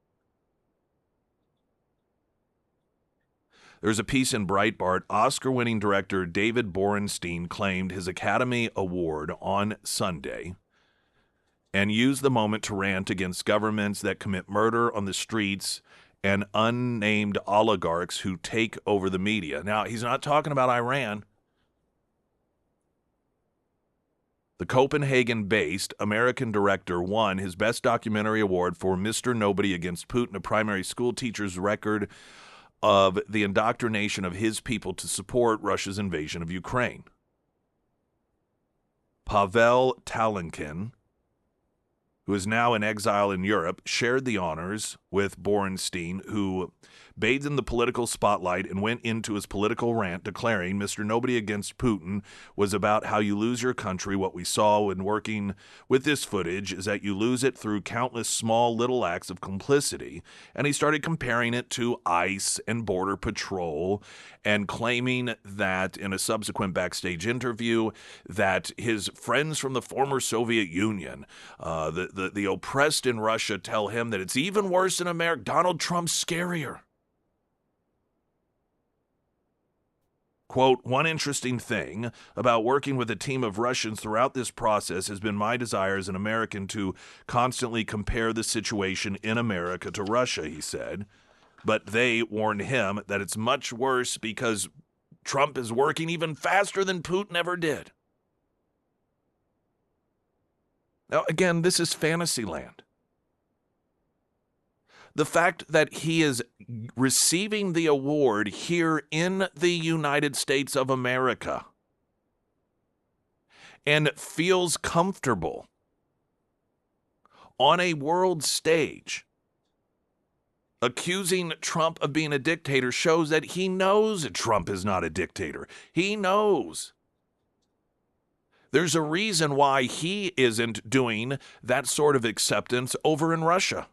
There's a piece in Breitbart. Oscar-winning director David Borenstein claimed his Academy Award on Sunday and used the moment to rant against governments that commit murder on the streets and unnamed oligarchs who take over the media. Now, he's not talking about Iran. The Copenhagen-based American director won his Best Documentary Award for Mr. Nobody Against Putin, a primary school teacher's record of the indoctrination of his people to support Russia's invasion of Ukraine. Pavel Talenkin, who is now in exile in Europe, shared the honors with Borenstein, who bathed in the political spotlight and went into his political rant declaring Mr. Nobody Against Putin was about how you lose your country. What we saw when working with this footage is that you lose it through countless small little acts of complicity. And he started comparing it to ICE and Border Patrol and claiming that in a subsequent backstage interview that his friends from the former Soviet Union, the oppressed in Russia, tell him that it's even worse in America. Donald Trump's scarier. Quote, one interesting thing about working with a team of Russians throughout this process has been my desire as an American to constantly compare the situation in America to Russia, he said. But they warned him that it's much worse because Trump is working even faster than Putin ever did. Now, again, this is fantasy land. The fact that he is receiving the award here in the United States of America and feels comfortable on a world stage accusing Trump of being a dictator shows that he knows Trump is not a dictator. He knows. There's a reason why he isn't doing that sort of acceptance over in Russia.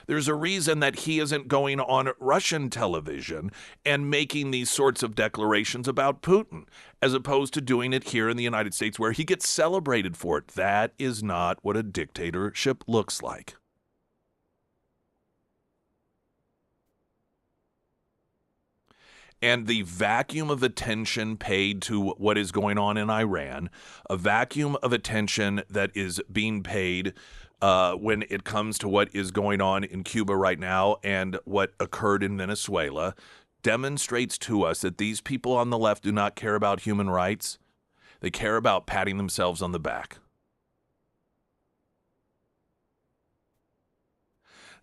There's a reason that he isn't going on Russian television and making these sorts of declarations about Putin, as opposed to doing it here in the United States where he gets celebrated for it. That is not what a dictatorship looks like. And the vacuum of attention paid to what is going on in Iran, a vacuum of attention that is being paid when it comes to what is going on in Cuba right now and what occurred in Venezuela, demonstrates to us that these people on the left do not care about human rights. They care about patting themselves on the back.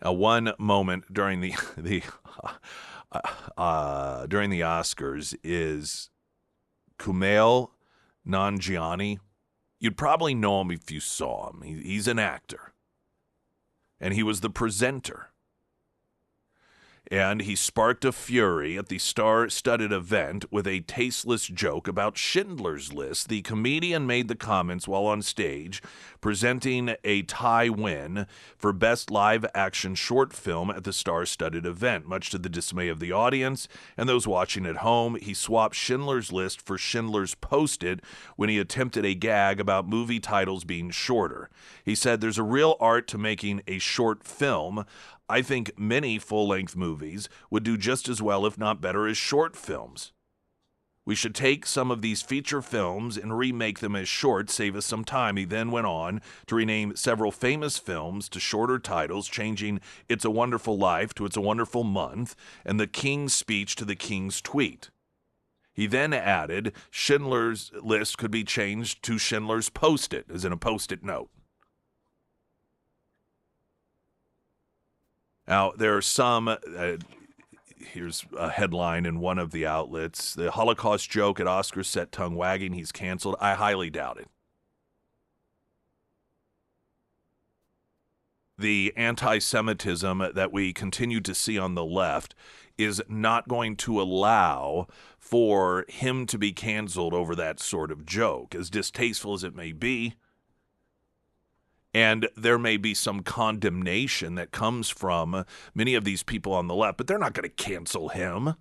Now, one moment during the Oscars is Kumail Nanjiani, You'd probably know him if you saw him. He's an actor, and he was the presenter. And he sparked a fury at the star-studded event with a tasteless joke about Schindler's List. The comedian made the comments while on stage, presenting a tie win for Best Live-Action Short Film at the star-studded event. Much to the dismay of the audience and those watching at home, he swapped Schindler's List for Schindler's Post-it when he attempted a gag about movie titles being shorter. He said, "There's a real art to making a short film. I think many full-length movies would do just as well, if not better, as short films. We should take some of these feature films and remake them as short, save us some time." He then went on to rename several famous films to shorter titles, changing It's a Wonderful Life to It's a Wonderful Month and The King's Speech to The King's Tweet. He then added Schindler's List could be changed to Schindler's Post-it, as in a Post-it note. Now, there are some, here's a headline in one of the outlets, "The Holocaust joke at Oscars set tongue wagging, he's canceled." I highly doubt it. The anti-Semitism that we continue to see on the left is not going to allow for him to be canceled over that sort of joke, as distasteful as it may be. And there may be some condemnation that comes from many of these people on the left, but they're not going to cancel him.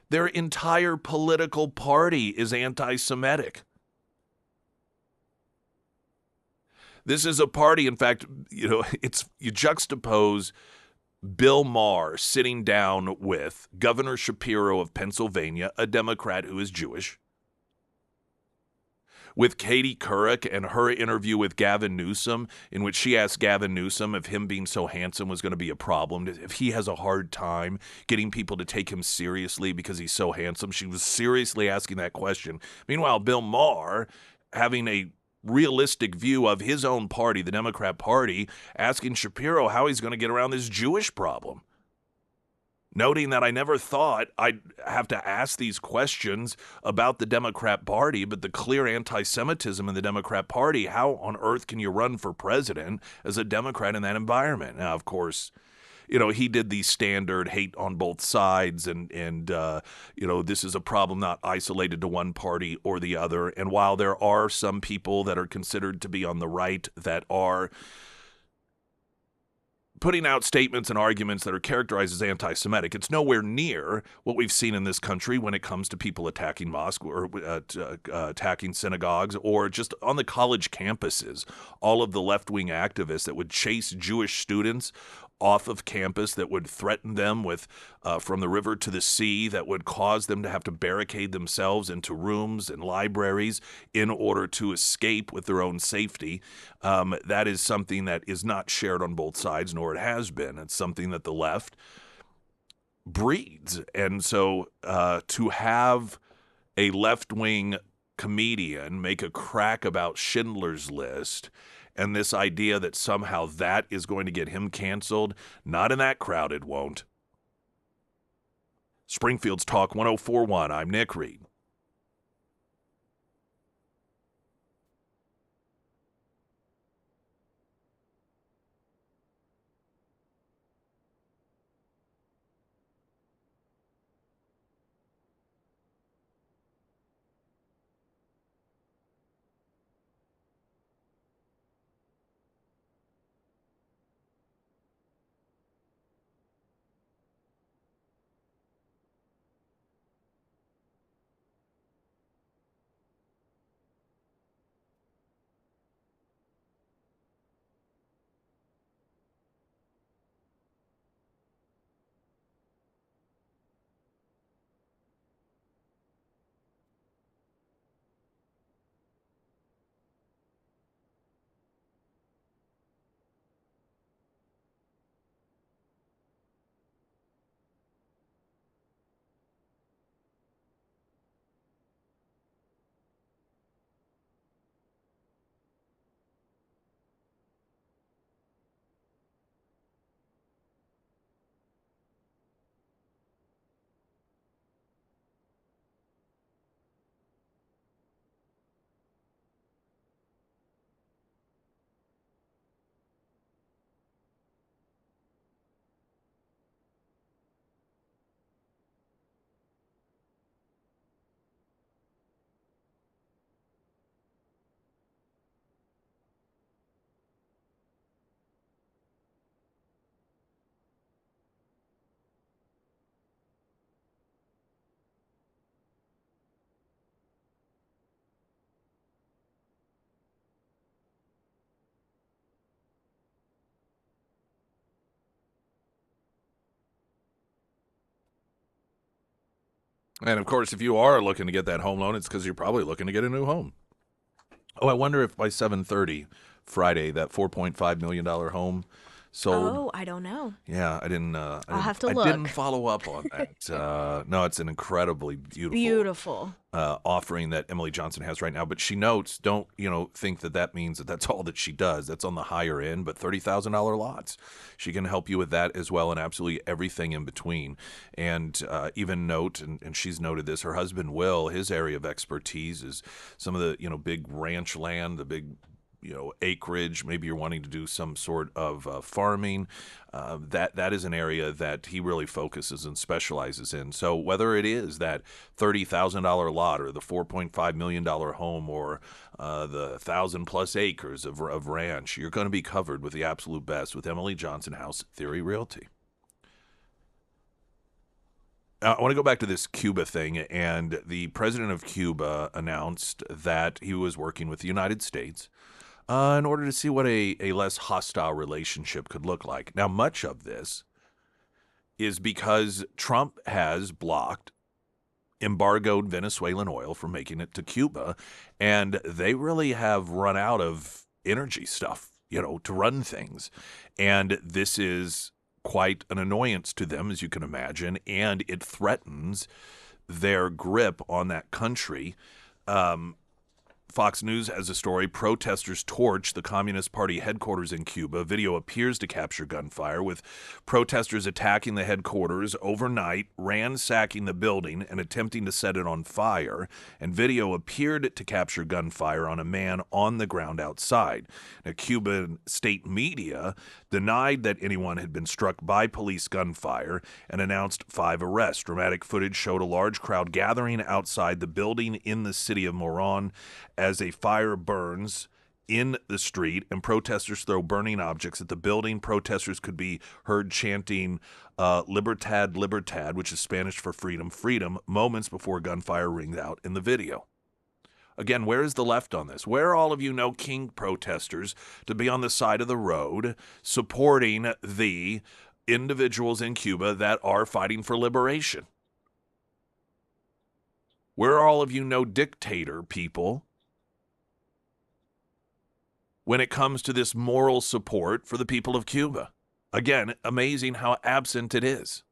Their entire political party is anti-Semitic. This is a party, in fact, you juxtapose Bill Maher sitting down with Governor Shapiro of Pennsylvania, a Democrat who is Jewish, with Katie Couric and her interview with Gavin Newsom, in which she asked Gavin Newsom if him being so handsome was going to be a problem, if he has a hard time getting people to take him seriously because he's so handsome. She was seriously asking that question. Meanwhile, Bill Maher, having a realistic view of his own party, the Democrat Party, asking Shapiro how he's going to get around this Jewish problem. Noting that I never thought I'd have to ask these questions about the Democrat Party, but the clear anti-Semitism in the Democrat Party, how on earth can you run for president as a Democrat in that environment? Now, of course, he did the standard hate on both sides, and this is a problem not isolated to one party or the other. And while there are some people that are considered to be on the right that are putting out statements and arguments that are characterized as anti-Semitic, it's nowhere near what we've seen in this country when it comes to people attacking mosques or attacking synagogues, or just on the college campuses. All of the left-wing activists that would chase Jewish students off of campus, that would threaten them with from the river to the sea, that would cause them to have to barricade themselves into rooms and libraries in order to escape with their own safety. That is something that is not shared on both sides, nor it has been. It's something that the left breeds. And so to have a left-wing comedian make a crack about Schindler's List and this idea that somehow that is going to get him canceled, not in that crowd, it won't. Springfield's Talk 104.1, I'm Nick Reed. And of course, if you are looking to get that home loan, it's because you're probably looking to get a new home. Oh, I wonder if by 7:30 Friday that $4.5 million home sold. Oh, I don't know. Yeah, I'll have to I didn't look. follow up on that. No, it's an incredibly beautiful Beautiful. offering that Emily Johnson has right now. But she notes, don't think that means that that's all that she does. That's on the higher end, but $30,000 lots. She can help you with that as well, and absolutely everything in between. And even note, and she's noted this, her husband Will, his area of expertise is some of the big ranch land, the big acreage. Maybe you're wanting to do some sort of farming. That is an area that he really focuses and specializes in. So whether it is that $30,000 lot or the $4.5 million home or the 1,000+ acres of ranch, you're going to be covered with the absolute best with Emily Johnson House Theory Realty. I want to go back to this Cuba thing, and the president of Cuba announced that he was working with the United States in order to see what a less hostile relationship could look like. Now, much of this is because Trump has blocked embargoed Venezuelan oil from making it to Cuba, and they really have run out of energy stuff, to run things. And this is quite an annoyance to them, as you can imagine, and it threatens their grip on that country. Fox News has a story. Protesters torch the Communist Party headquarters in Cuba. Video appears to capture gunfire, with protesters attacking the headquarters overnight, ransacking the building, and attempting to set it on fire. And video appeared to capture gunfire on a man on the ground outside. Now, Cuban state media denied that anyone had been struck by police gunfire and announced 5 arrests. Dramatic footage showed a large crowd gathering outside the building in the city of Moron as a fire burns in the street and protesters throw burning objects at the building. Protesters could be heard chanting Libertad, Libertad, which is Spanish for freedom, freedom, moments before gunfire rings out in the video. Again, where is the left on this? Where are all of King protesters to be on the side of the road supporting the individuals in Cuba that are fighting for liberation? Where are all of dictator people when it comes to this moral support for the people of Cuba? Again, amazing how absent it is.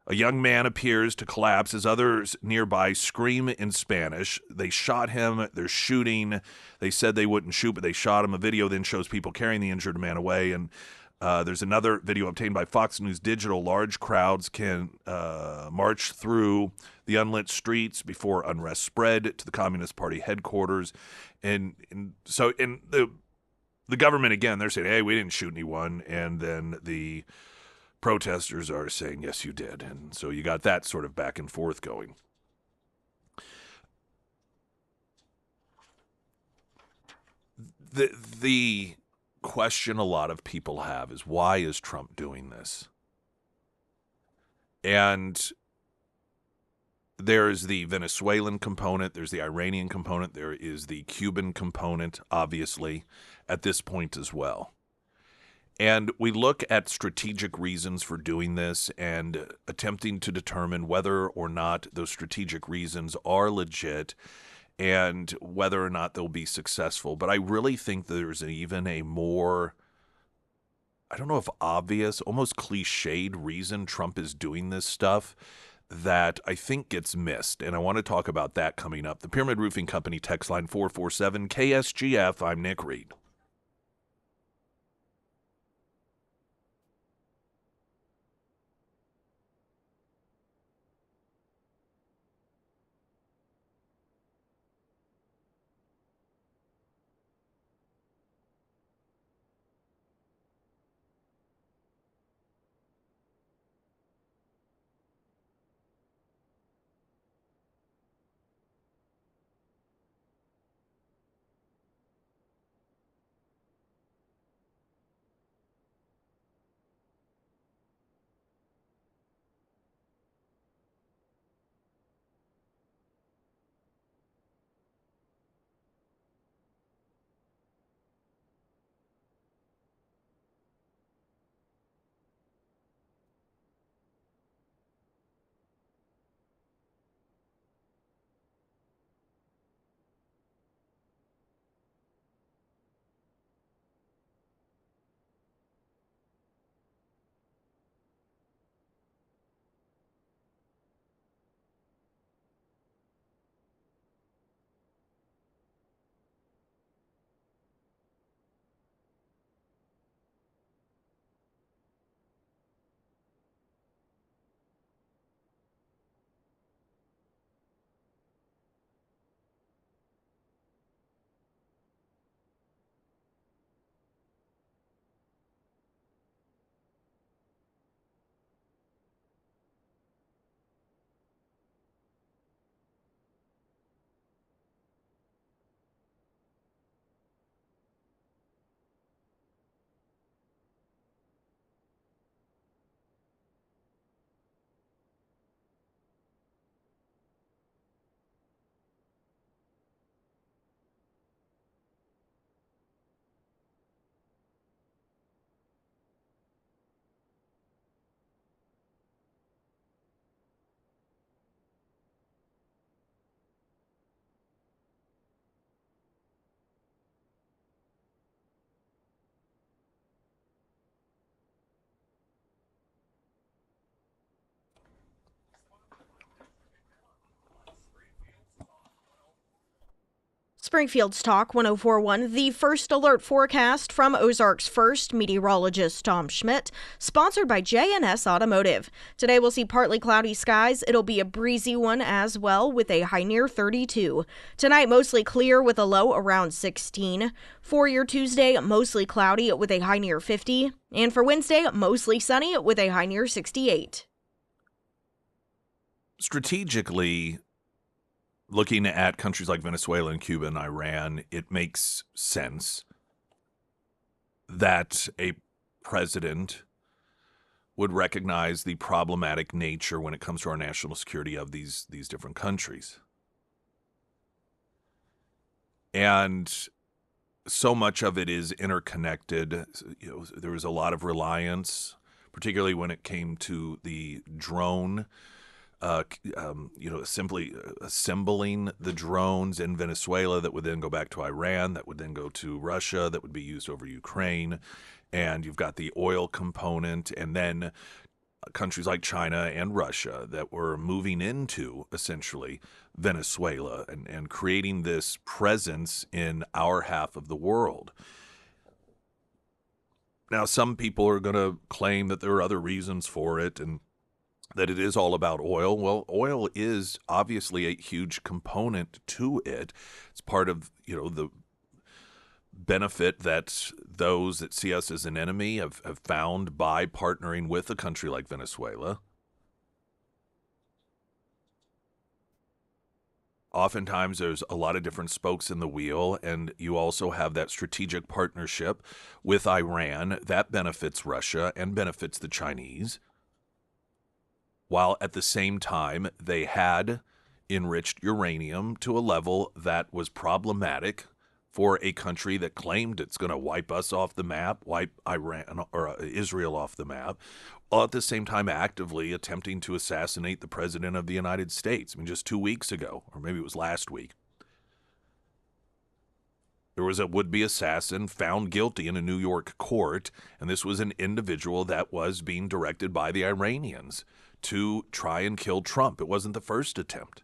A young man appears to collapse as others nearby scream in Spanish. They shot him. They're shooting. They said they wouldn't shoot, but they shot him. A video then shows people carrying the injured man away. And there's another video obtained by Fox News Digital. Large crowds can march through the unlit streets before unrest spread to the Communist Party headquarters. And so in the government, again, they're saying, hey, we didn't shoot anyone. And then the protesters are saying, yes, you did. And so you got that sort of back and forth going. The question a lot of people have is, why is Trump doing this? And there's the Venezuelan component, there's the Iranian component, there is the Cuban component, obviously, at this point as well. And we look at strategic reasons for doing this and attempting to determine whether or not those strategic reasons are legit and whether or not they'll be successful. But I really think there's even a more, I don't know if obvious, almost cliched reason Trump is doing this stuff that I think gets missed. And I want to talk about that coming up. The Pyramid Roofing Company text line 447 KSGF. I'm Nick Reed. Springfield's Talk 1041, the first alert forecast from Ozarks First meteorologist Tom Schmidt, sponsored by J&S Automotive. Today we'll see partly cloudy skies. It'll be a breezy one as well with a high near 32. Tonight mostly clear with a low around 16. For your Tuesday, mostly cloudy with a high near 50. And for Wednesday, mostly sunny with a high near 68. Strategically, looking at countries like Venezuela and Cuba and Iran, it makes sense that a president would recognize the problematic nature when it comes to our national security of these different countries. And so much of it is interconnected. There was a lot of reliance, particularly when it came to the drone. Simply assembling the drones in Venezuela that would then go back to Iran, that would then go to Russia, that would be used over Ukraine. And you've got the oil component, and then countries like China and Russia that were moving into essentially Venezuela and creating this presence in our half of the world. Now, some people are going to claim that there are other reasons for it and that it is all about oil. Well, oil is obviously a huge component to it. It's part of, the benefit that those that see us as an enemy have found by partnering with a country like Venezuela. Oftentimes there's a lot of different spokes in the wheel, and you also have that strategic partnership with Iran that benefits Russia and benefits the Chinese, while at the same time they had enriched uranium to a level that was problematic for a country that claimed it's going to wipe us off the map, wipe Iran or Israel off the map, while at the same time actively attempting to assassinate the president of the United States. I mean, just 2 weeks ago, or maybe it was last week, there was a would-be assassin found guilty in a New York court, and this was an individual that was being directed by the Iranians to try and kill Trump. It wasn't the first attempt.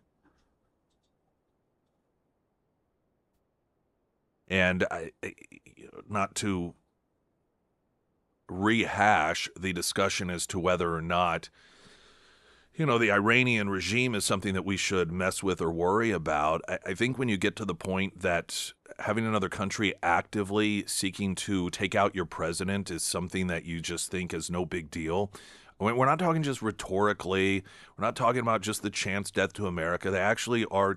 And not to rehash the discussion as to whether or not, the Iranian regime is something that we should mess with or worry about. I think when you get to the point that having another country actively seeking to take out your president is something that you just think is no big deal. We're not talking just rhetorically. We're not talking about just the chance death to America. They actually are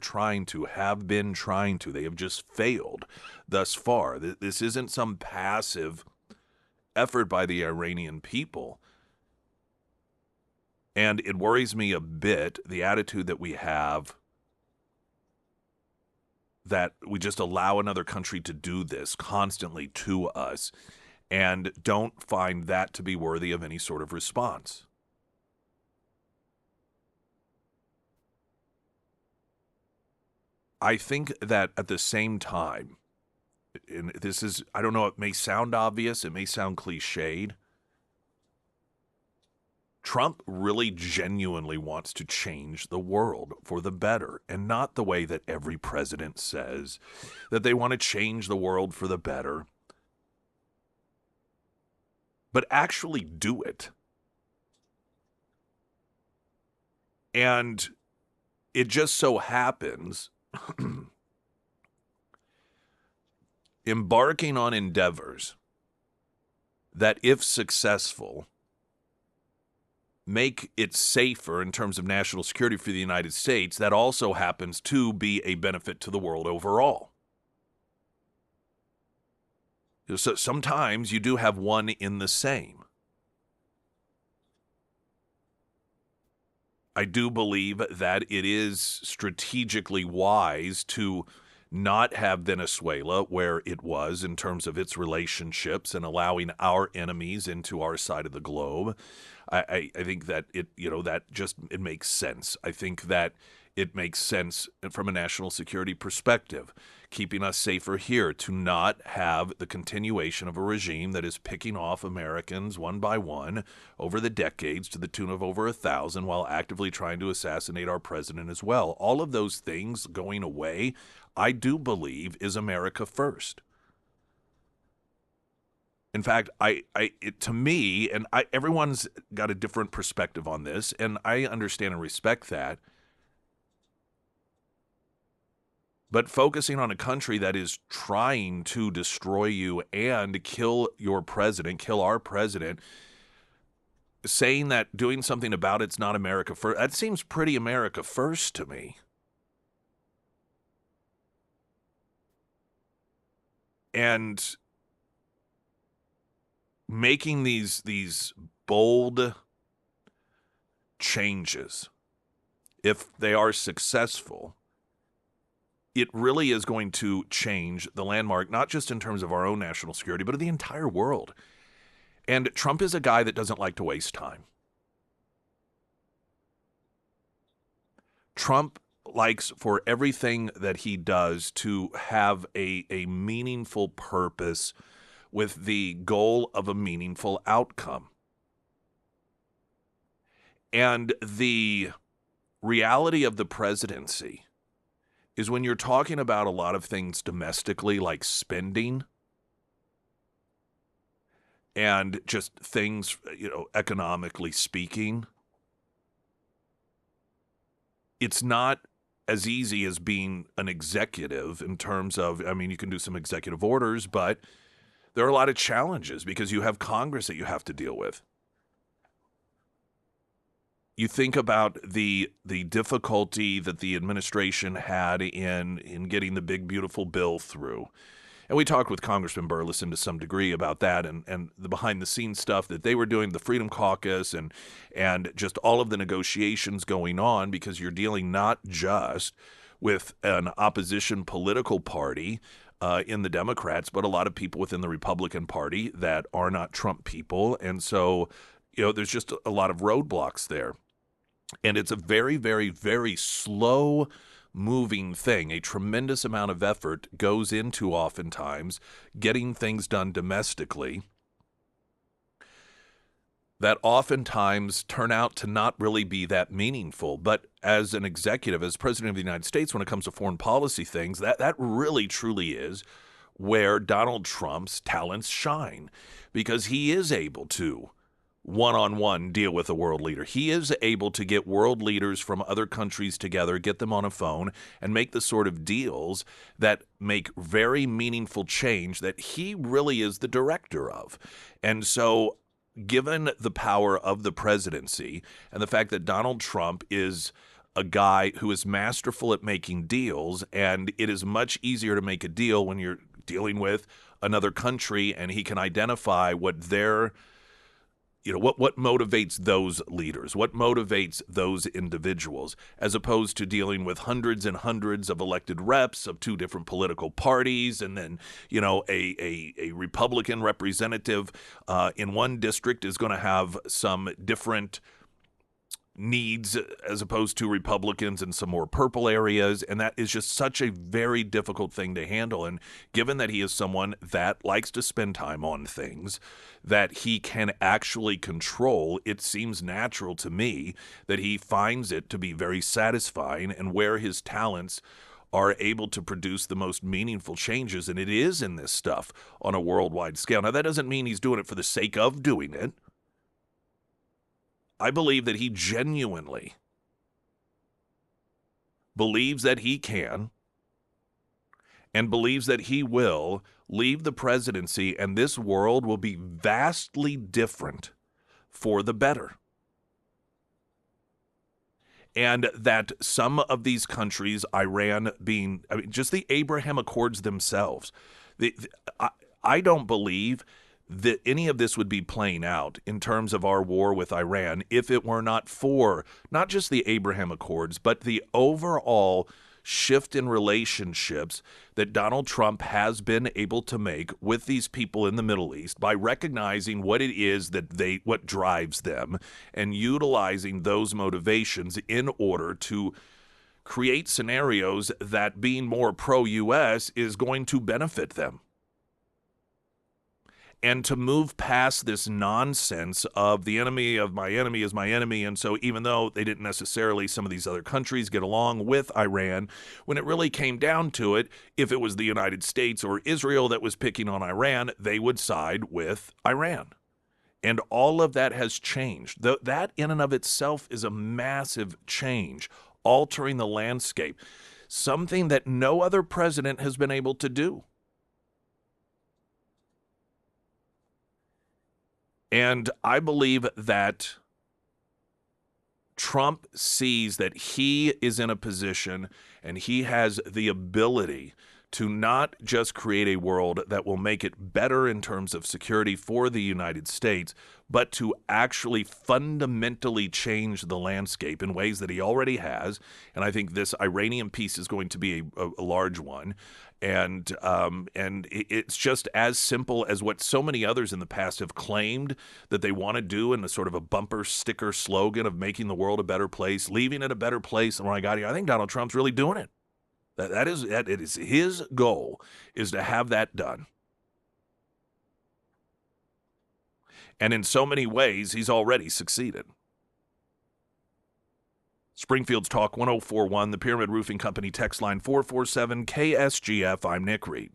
have been trying to. They have just failed thus far. This isn't some passive effort by the Iranian people. And it worries me a bit, the attitude that we have, that we just allow another country to do this constantly to us, and don't find that to be worthy of any sort of response. I think that at the same time, and this is, I don't know, it may sound obvious, it may sound cliched, Trump really genuinely wants to change the world for the better, and not the way that every president says, that they want to change the world for the better, but actually do it. And it just so happens, embarking on endeavors that, if successful, make it safer in terms of national security for the United States, that also happens to be a benefit to the world overall. So sometimes you do have one in the same. I do believe that it is strategically wise to not have Venezuela where it was in terms of its relationships and allowing our enemies into our side of the globe. I think that it makes sense. I think that it makes sense from a national security perspective, keeping us safer here, to not have the continuation of a regime that is picking off Americans one by one over the decades to the tune of over 1,000, while actively trying to assassinate our president as well. All of those things going away, I do believe, is America first. In fact, to me, and everyone's got a different perspective on this, and I understand and respect that. But focusing on a country that is trying to destroy you and kill your president, kill our president, saying that doing something about it's not America first, that seems pretty America first to me. And making these bold changes, if they are successful, it really is going to change the landmark, not just in terms of our own national security, but of the entire world. And Trump is a guy that doesn't like to waste time. Trump likes for everything that he does to have a meaningful purpose with the goal of a meaningful outcome. And the reality of the presidency is, when you're talking about a lot of things domestically, like spending and just things, economically speaking, it's not as easy as being an executive in terms of, you can do some executive orders, but there are a lot of challenges because you have Congress that you have to deal with. You think about the difficulty that the administration had in getting the big, beautiful bill through. And we talked with Congressman Burleson to some degree about that and the behind-the-scenes stuff that they were doing, the Freedom Caucus, and just all of the negotiations going on, because you're dealing not just with an opposition political party in the Democrats, but a lot of people within the Republican Party that are not Trump people. And so, there's just a lot of roadblocks there. And it's a very, very, very slow moving thing. A tremendous amount of effort goes into, oftentimes, getting things done domestically that oftentimes turn out to not really be that meaningful. But as an executive, as president of the United States, when it comes to foreign policy things, that really, truly is where Donald Trump's talents shine, because he is able to one-on-one deal with a world leader. He is able to get world leaders from other countries together, get them on a phone, and make the sort of deals that make very meaningful change that he really is the director of. And so, given the power of the presidency and the fact that Donald Trump is a guy who is masterful at making deals, and it is much easier to make a deal when you're dealing with another country and he can identify what their what motivates those leaders, what motivates those individuals, as opposed to dealing with hundreds and hundreds of elected reps of two different political parties, and then, a Republican representative in one district is going to have some different needs as opposed to Republicans in some more purple areas, and that is just such a very difficult thing to handle. And given that he is someone that likes to spend time on things that he can actually control, it seems natural to me that he finds it to be very satisfying, and where his talents are able to produce the most meaningful changes, and it is in this stuff on a worldwide scale. Now, that doesn't mean he's doing it for the sake of doing it. I believe that he genuinely believes that he can, and believes that he will leave the presidency, and this world will be vastly different for the better. And that some of these countries, Iran being, just the Abraham Accords themselves, I don't believe that any of this would be playing out in terms of our war with Iran if it were not for not just the Abraham Accords, but the overall shift in relationships that Donald Trump has been able to make with these people in the Middle East by recognizing what it is what drives them and utilizing those motivations in order to create scenarios that being more pro-U.S. is going to benefit them. And to move past this nonsense of the enemy of my enemy is my enemy. And so even though they didn't necessarily, some of these other countries, get along with Iran, when it really came down to it, if it was the United States or Israel that was picking on Iran, they would side with Iran. And all of that has changed. That in and of itself is a massive change, altering the landscape, something that no other president has been able to do. And I believe that Trump sees that he is in a position and he has the ability to not just create a world that will make it better in terms of security for the United States, but to actually fundamentally change the landscape in ways that he already has. And I think this Iranian piece is going to be a large one. And it's just as simple as what so many others in the past have claimed that they want to do in a sort of a bumper sticker slogan of making the world a better place, leaving it a better place. And when I got here, I think Donald Trump's really doing it. It is his goal, is to have that done. And in so many ways, he's already succeeded. Springfield's Talk 1041, the Pyramid Roofing Company text line 447 KSGF. I'm Nick Reed.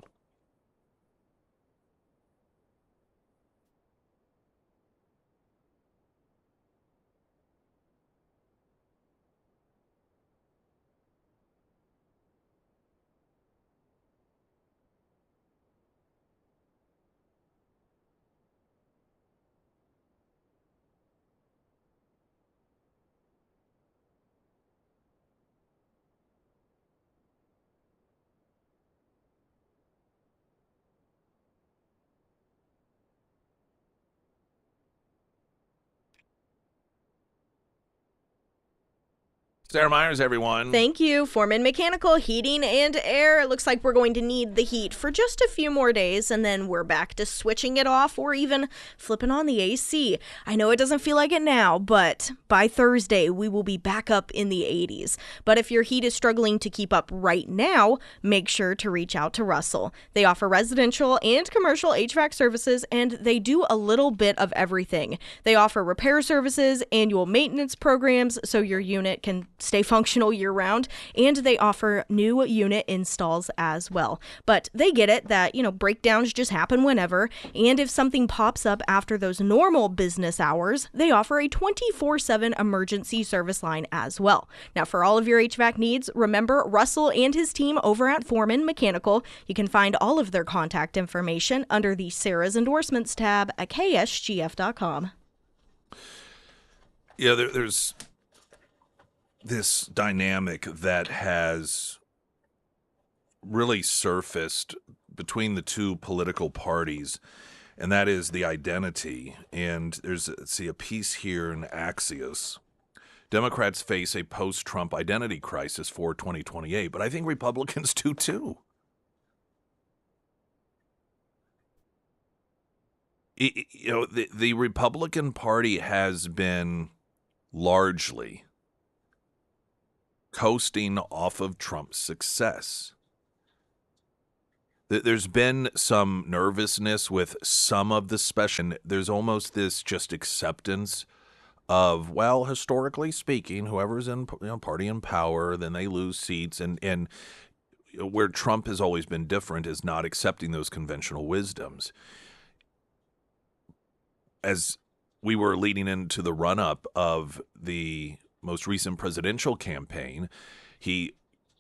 Sarah Myers, everyone. Thank you. Foreman Mechanical Heating and Air. It looks like we're going to need the heat for just a few more days, and then we're back to switching it off or even flipping on the AC. I know it doesn't feel like it now, but by Thursday, we will be back up in the 80s. But if your heat is struggling to keep up right now, make sure to reach out to Russell. They offer residential and commercial HVAC services, and they do a little bit of everything. They offer repair services, annual maintenance programs, so your unit can stay functional year-round, and they offer new unit installs as well. But they get it that, breakdowns just happen whenever, and if something pops up after those normal business hours, they offer a 24/7 emergency service line as well. Now, for all of your HVAC needs, remember Russell and his team over at Foreman Mechanical. You can find all of their contact information under the Sarah's Endorsements tab at ksgf.com. Yeah, there's this dynamic that has really surfaced between the two political parties, and that is the identity. And there's, a piece here in Axios. Democrats face a post-Trump identity crisis for 2028, but I think Republicans do too. The Republican Party has been largely coasting off of Trump's success. There's been some nervousness with some of the special. There's almost this just acceptance of, well, historically speaking, whoever's in party in power, then they lose seats. And where Trump has always been different is not accepting those conventional wisdoms. As we were leading into the run-up of the most recent presidential campaign, you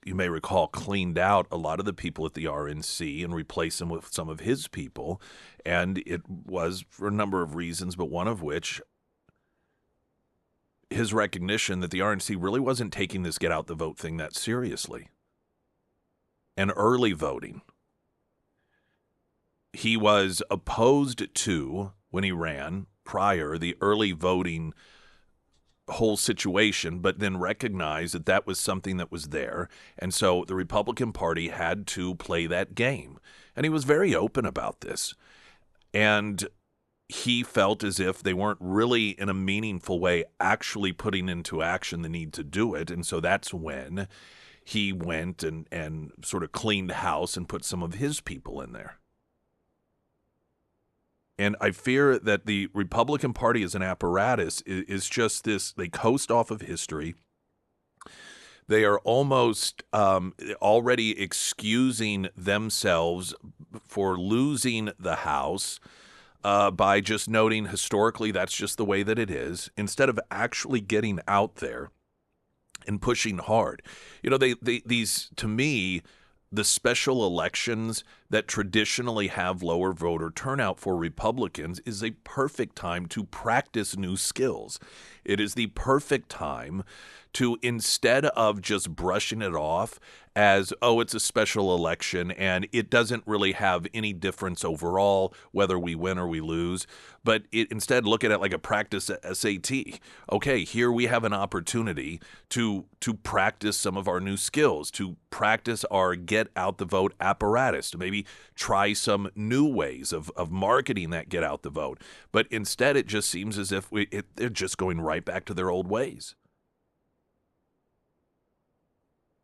may recall, cleaned out a lot of the people at the RNC and replaced them with some of his people. And it was for a number of reasons, but one of which, his recognition that the RNC really wasn't taking this get out the vote thing that seriously. And early voting. He was opposed to, when he ran prior, the early voting whole situation, but then recognize that that was something that was there. And so the Republican Party had to play that game. And he was very open about this. And he felt as if they weren't really in a meaningful way actually putting into action the need to do it. And so that's when he went and sort of cleaned house and put some of his people in there. And I fear that the Republican Party as an apparatus is just this, they coast off of history. They are almost already excusing themselves for losing the House by just noting historically that's just the way that it is, instead of actually getting out there and pushing hard. You know, these, to me, the special elections that traditionally have lower voter turnout for Republicans is a perfect time to practice new skills. It is the perfect time to, instead of just brushing it off as, oh, it's a special election and it doesn't really have any difference overall whether we win or we lose, but instead look at it like a practice SAT. Okay, here we have an opportunity to practice some of our new skills, to practice our get out the vote apparatus, to maybe try some new ways of marketing that get out the vote. But instead it just seems as if they're just going right back to their old ways.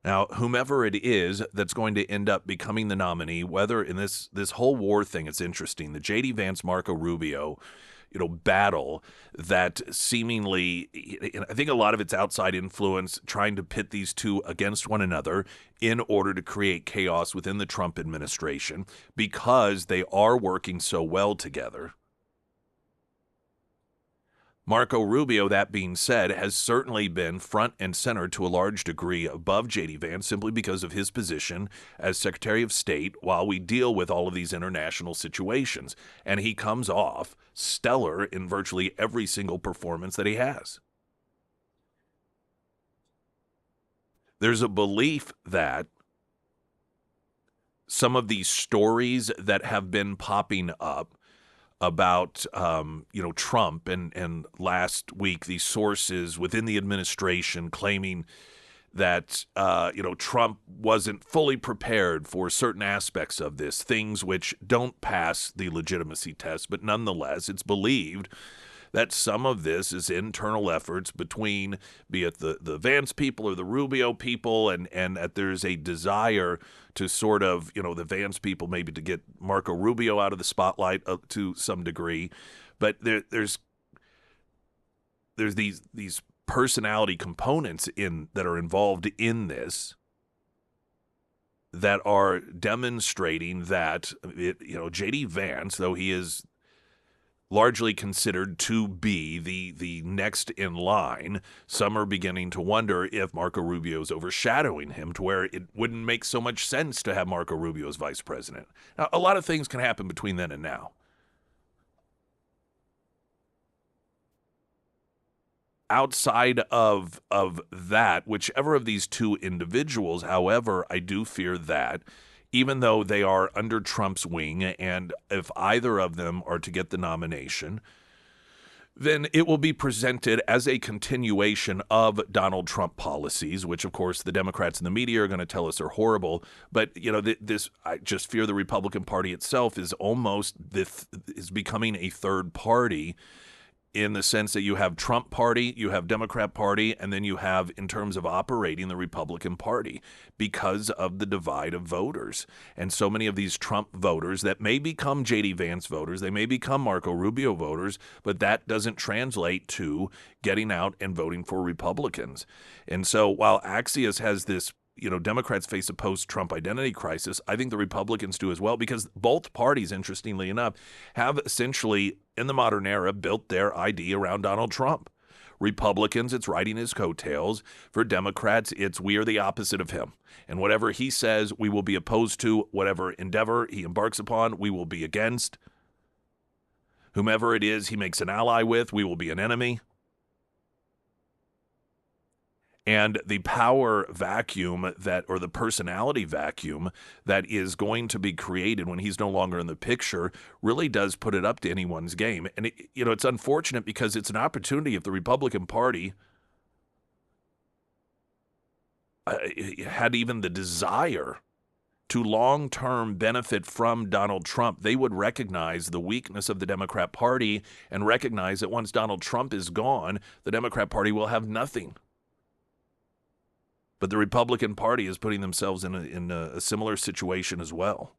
Now, whomever it is that's going to end up becoming the nominee, whether in this whole war thing, it's interesting. The J.D. Vance, Marco Rubio, battle that seemingly, I think a lot of it's outside influence, trying to pit these two against one another in order to create chaos within the Trump administration because they are working so well together. Marco Rubio, that being said, has certainly been front and center to a large degree above J.D. Vance simply because of his position as Secretary of State while we deal with all of these international situations. And he comes off stellar in virtually every single performance that he has. There's a belief that some of these stories that have been popping up about Trump and last week these sources within the administration claiming that Trump wasn't fully prepared for certain aspects of this, things which don't pass the legitimacy test, but nonetheless it's believed that some of this is internal efforts between, be it the Vance people or the Rubio people, and that there's a desire to sort of, the Vance people maybe to get Marco Rubio out of the spotlight to some degree. But there's these personality components that are involved in this that are demonstrating that J.D. Vance, though he is largely considered to be the next in line, some are beginning to wonder if Marco Rubio is overshadowing him to where it wouldn't make so much sense to have Marco Rubio as vice president. Now, a lot of things can happen between then and now. Outside of that, whichever of these two individuals, however, I do fear that even though they are under Trump's wing, and if either of them are to get the nomination, then it will be presented as a continuation of Donald Trump policies, which, of course, the Democrats and the media are going to tell us are horrible. But, I just fear the Republican Party itself is is becoming a third party, in the sense that you have Trump Party, you have Democrat Party, and then you have, in terms of operating, the Republican Party because of the divide of voters. And so many of these Trump voters that may become J.D. Vance voters, they may become Marco Rubio voters, but that doesn't translate to getting out and voting for Republicans. And so while Axios has this, Democrats face a post-Trump identity crisis, I think the Republicans do as well, because both parties, interestingly enough, have essentially, in the modern era, built their ID around Donald Trump. Republicans, it's riding his coattails. For Democrats, it's we are the opposite of him. And whatever he says, we will be opposed to. Whatever endeavor he embarks upon, we will be against. Whomever it is he makes an ally with, we will be an enemy. And the power vacuum or the personality vacuum that is going to be created when he's no longer in the picture really does put it up to anyone's game. And it's unfortunate because it's an opportunity if the Republican Party had even the desire to long-term benefit from Donald Trump, they would recognize the weakness of the Democrat Party and recognize that once Donald Trump is gone, the Democrat Party will have nothing. But the Republican Party is putting themselves in a similar situation as well.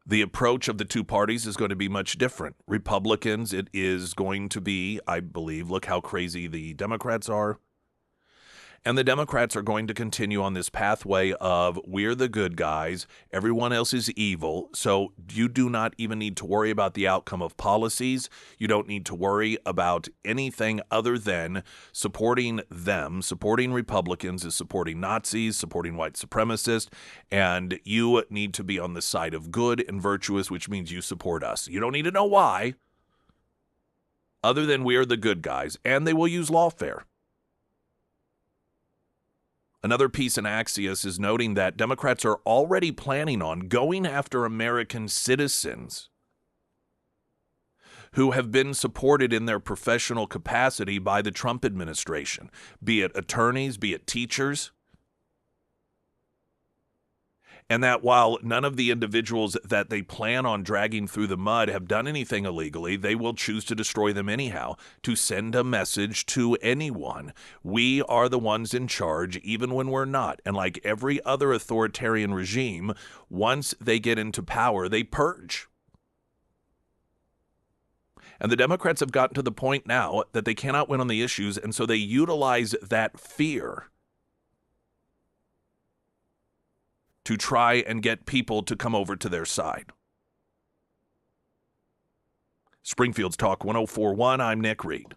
The approach of the two parties is going to be much different. Republicans, it is going to be, I believe, look how crazy the Democrats are. And the Democrats are going to continue on this pathway of we're the good guys, everyone else is evil, so you do not even need to worry about the outcome of policies. You don't need to worry about anything other than supporting them. Supporting Republicans is supporting Nazis, supporting white supremacists, and you need to be on the side of good and virtuous, which means you support us. You don't need to know why, other than we are the good guys, and they will use lawfare. Another piece in Axios is noting that Democrats are already planning on going after American citizens who have been supported in their professional capacity by the Trump administration, be it attorneys, be it teachers. And that while none of the individuals that they plan on dragging through the mud have done anything illegally, they will choose to destroy them anyhow, to send a message to anyone. We are the ones in charge, even when we're not. And like every other authoritarian regime, once they get into power, they purge. And the Democrats have gotten to the point now that they cannot win on the issues, and so they utilize that fear to try and get people to come over to their side. Springfield's Talk 1041, I'm Nick Reed.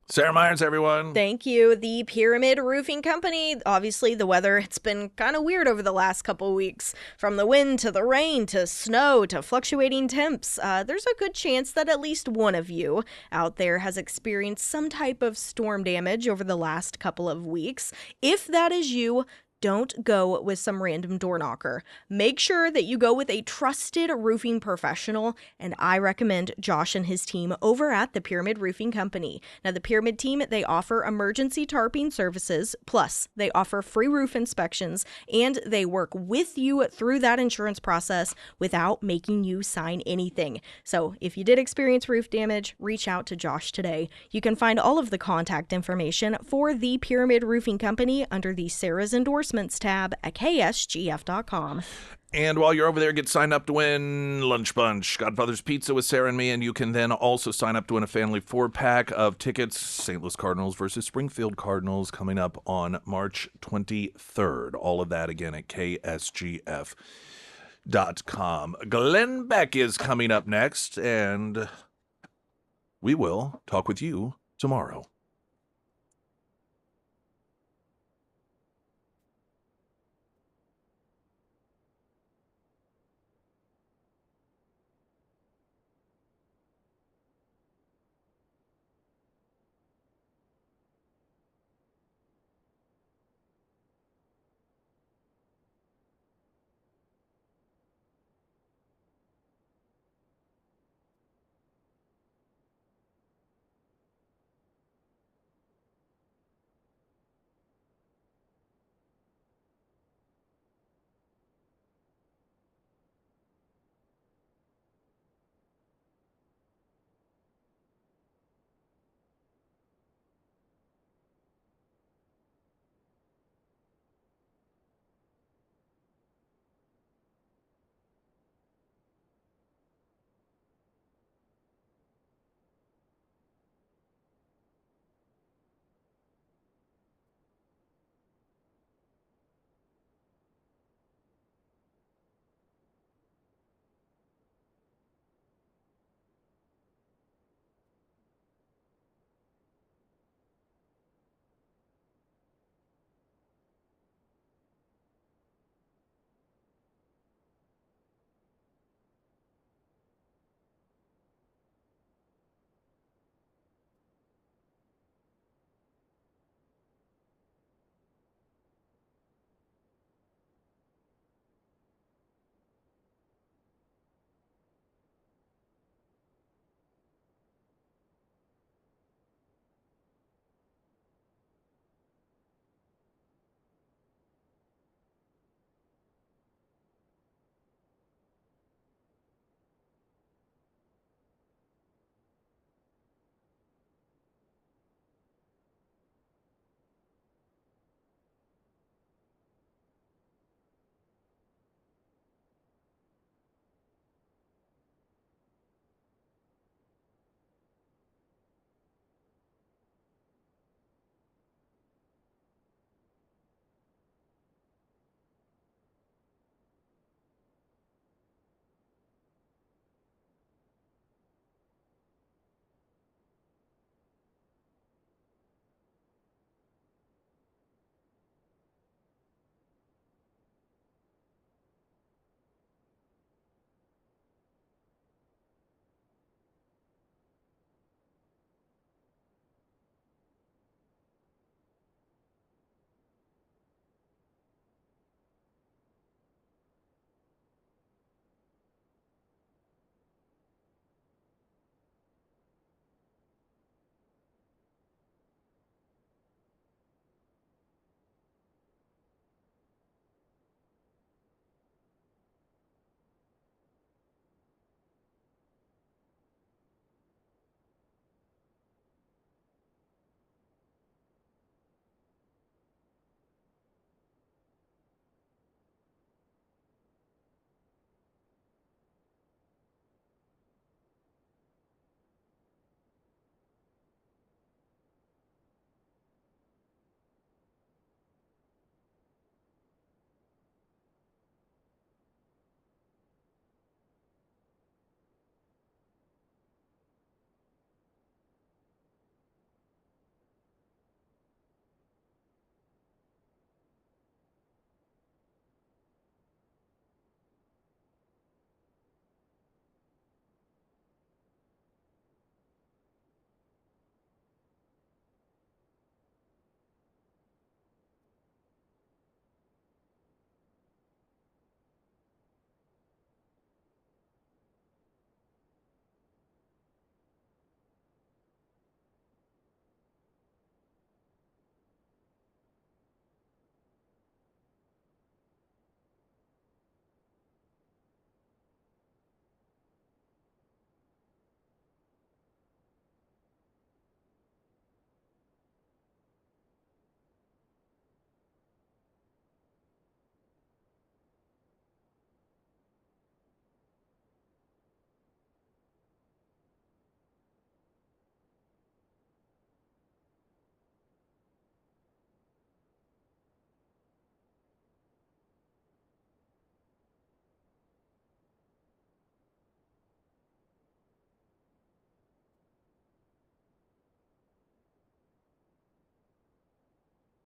Sarah Myers, everyone. Thank you. The Pyramid Roofing Company. Obviously, the weather, it's been kind of weird over the last couple weeks. From the wind to the rain to snow to fluctuating temps. There's a good chance that at least one of you out there has experienced some type of storm damage over the last couple of weeks. If that is you, don't go with some random door knocker. Make sure that you go with a trusted roofing professional, and I recommend Josh and his team over at the Pyramid Roofing Company. Now, the Pyramid team, they offer emergency tarping services, plus they offer free roof inspections, and they work with you through that insurance process without making you sign anything. So if you did experience roof damage, reach out to Josh today. You can find all of the contact information for the Pyramid Roofing Company under the Sarah's Endorsements tab at ksgf.com. And while you're over there, get signed up to win Lunch Bunch, Godfather's Pizza with Sarah and me, and you can then also sign up to win a family 4-pack of tickets, St. Louis Cardinals versus Springfield Cardinals, coming up on March 23rd. All of that, again, at ksgf.com. Glenn Beck is coming up next, and we will talk with you tomorrow.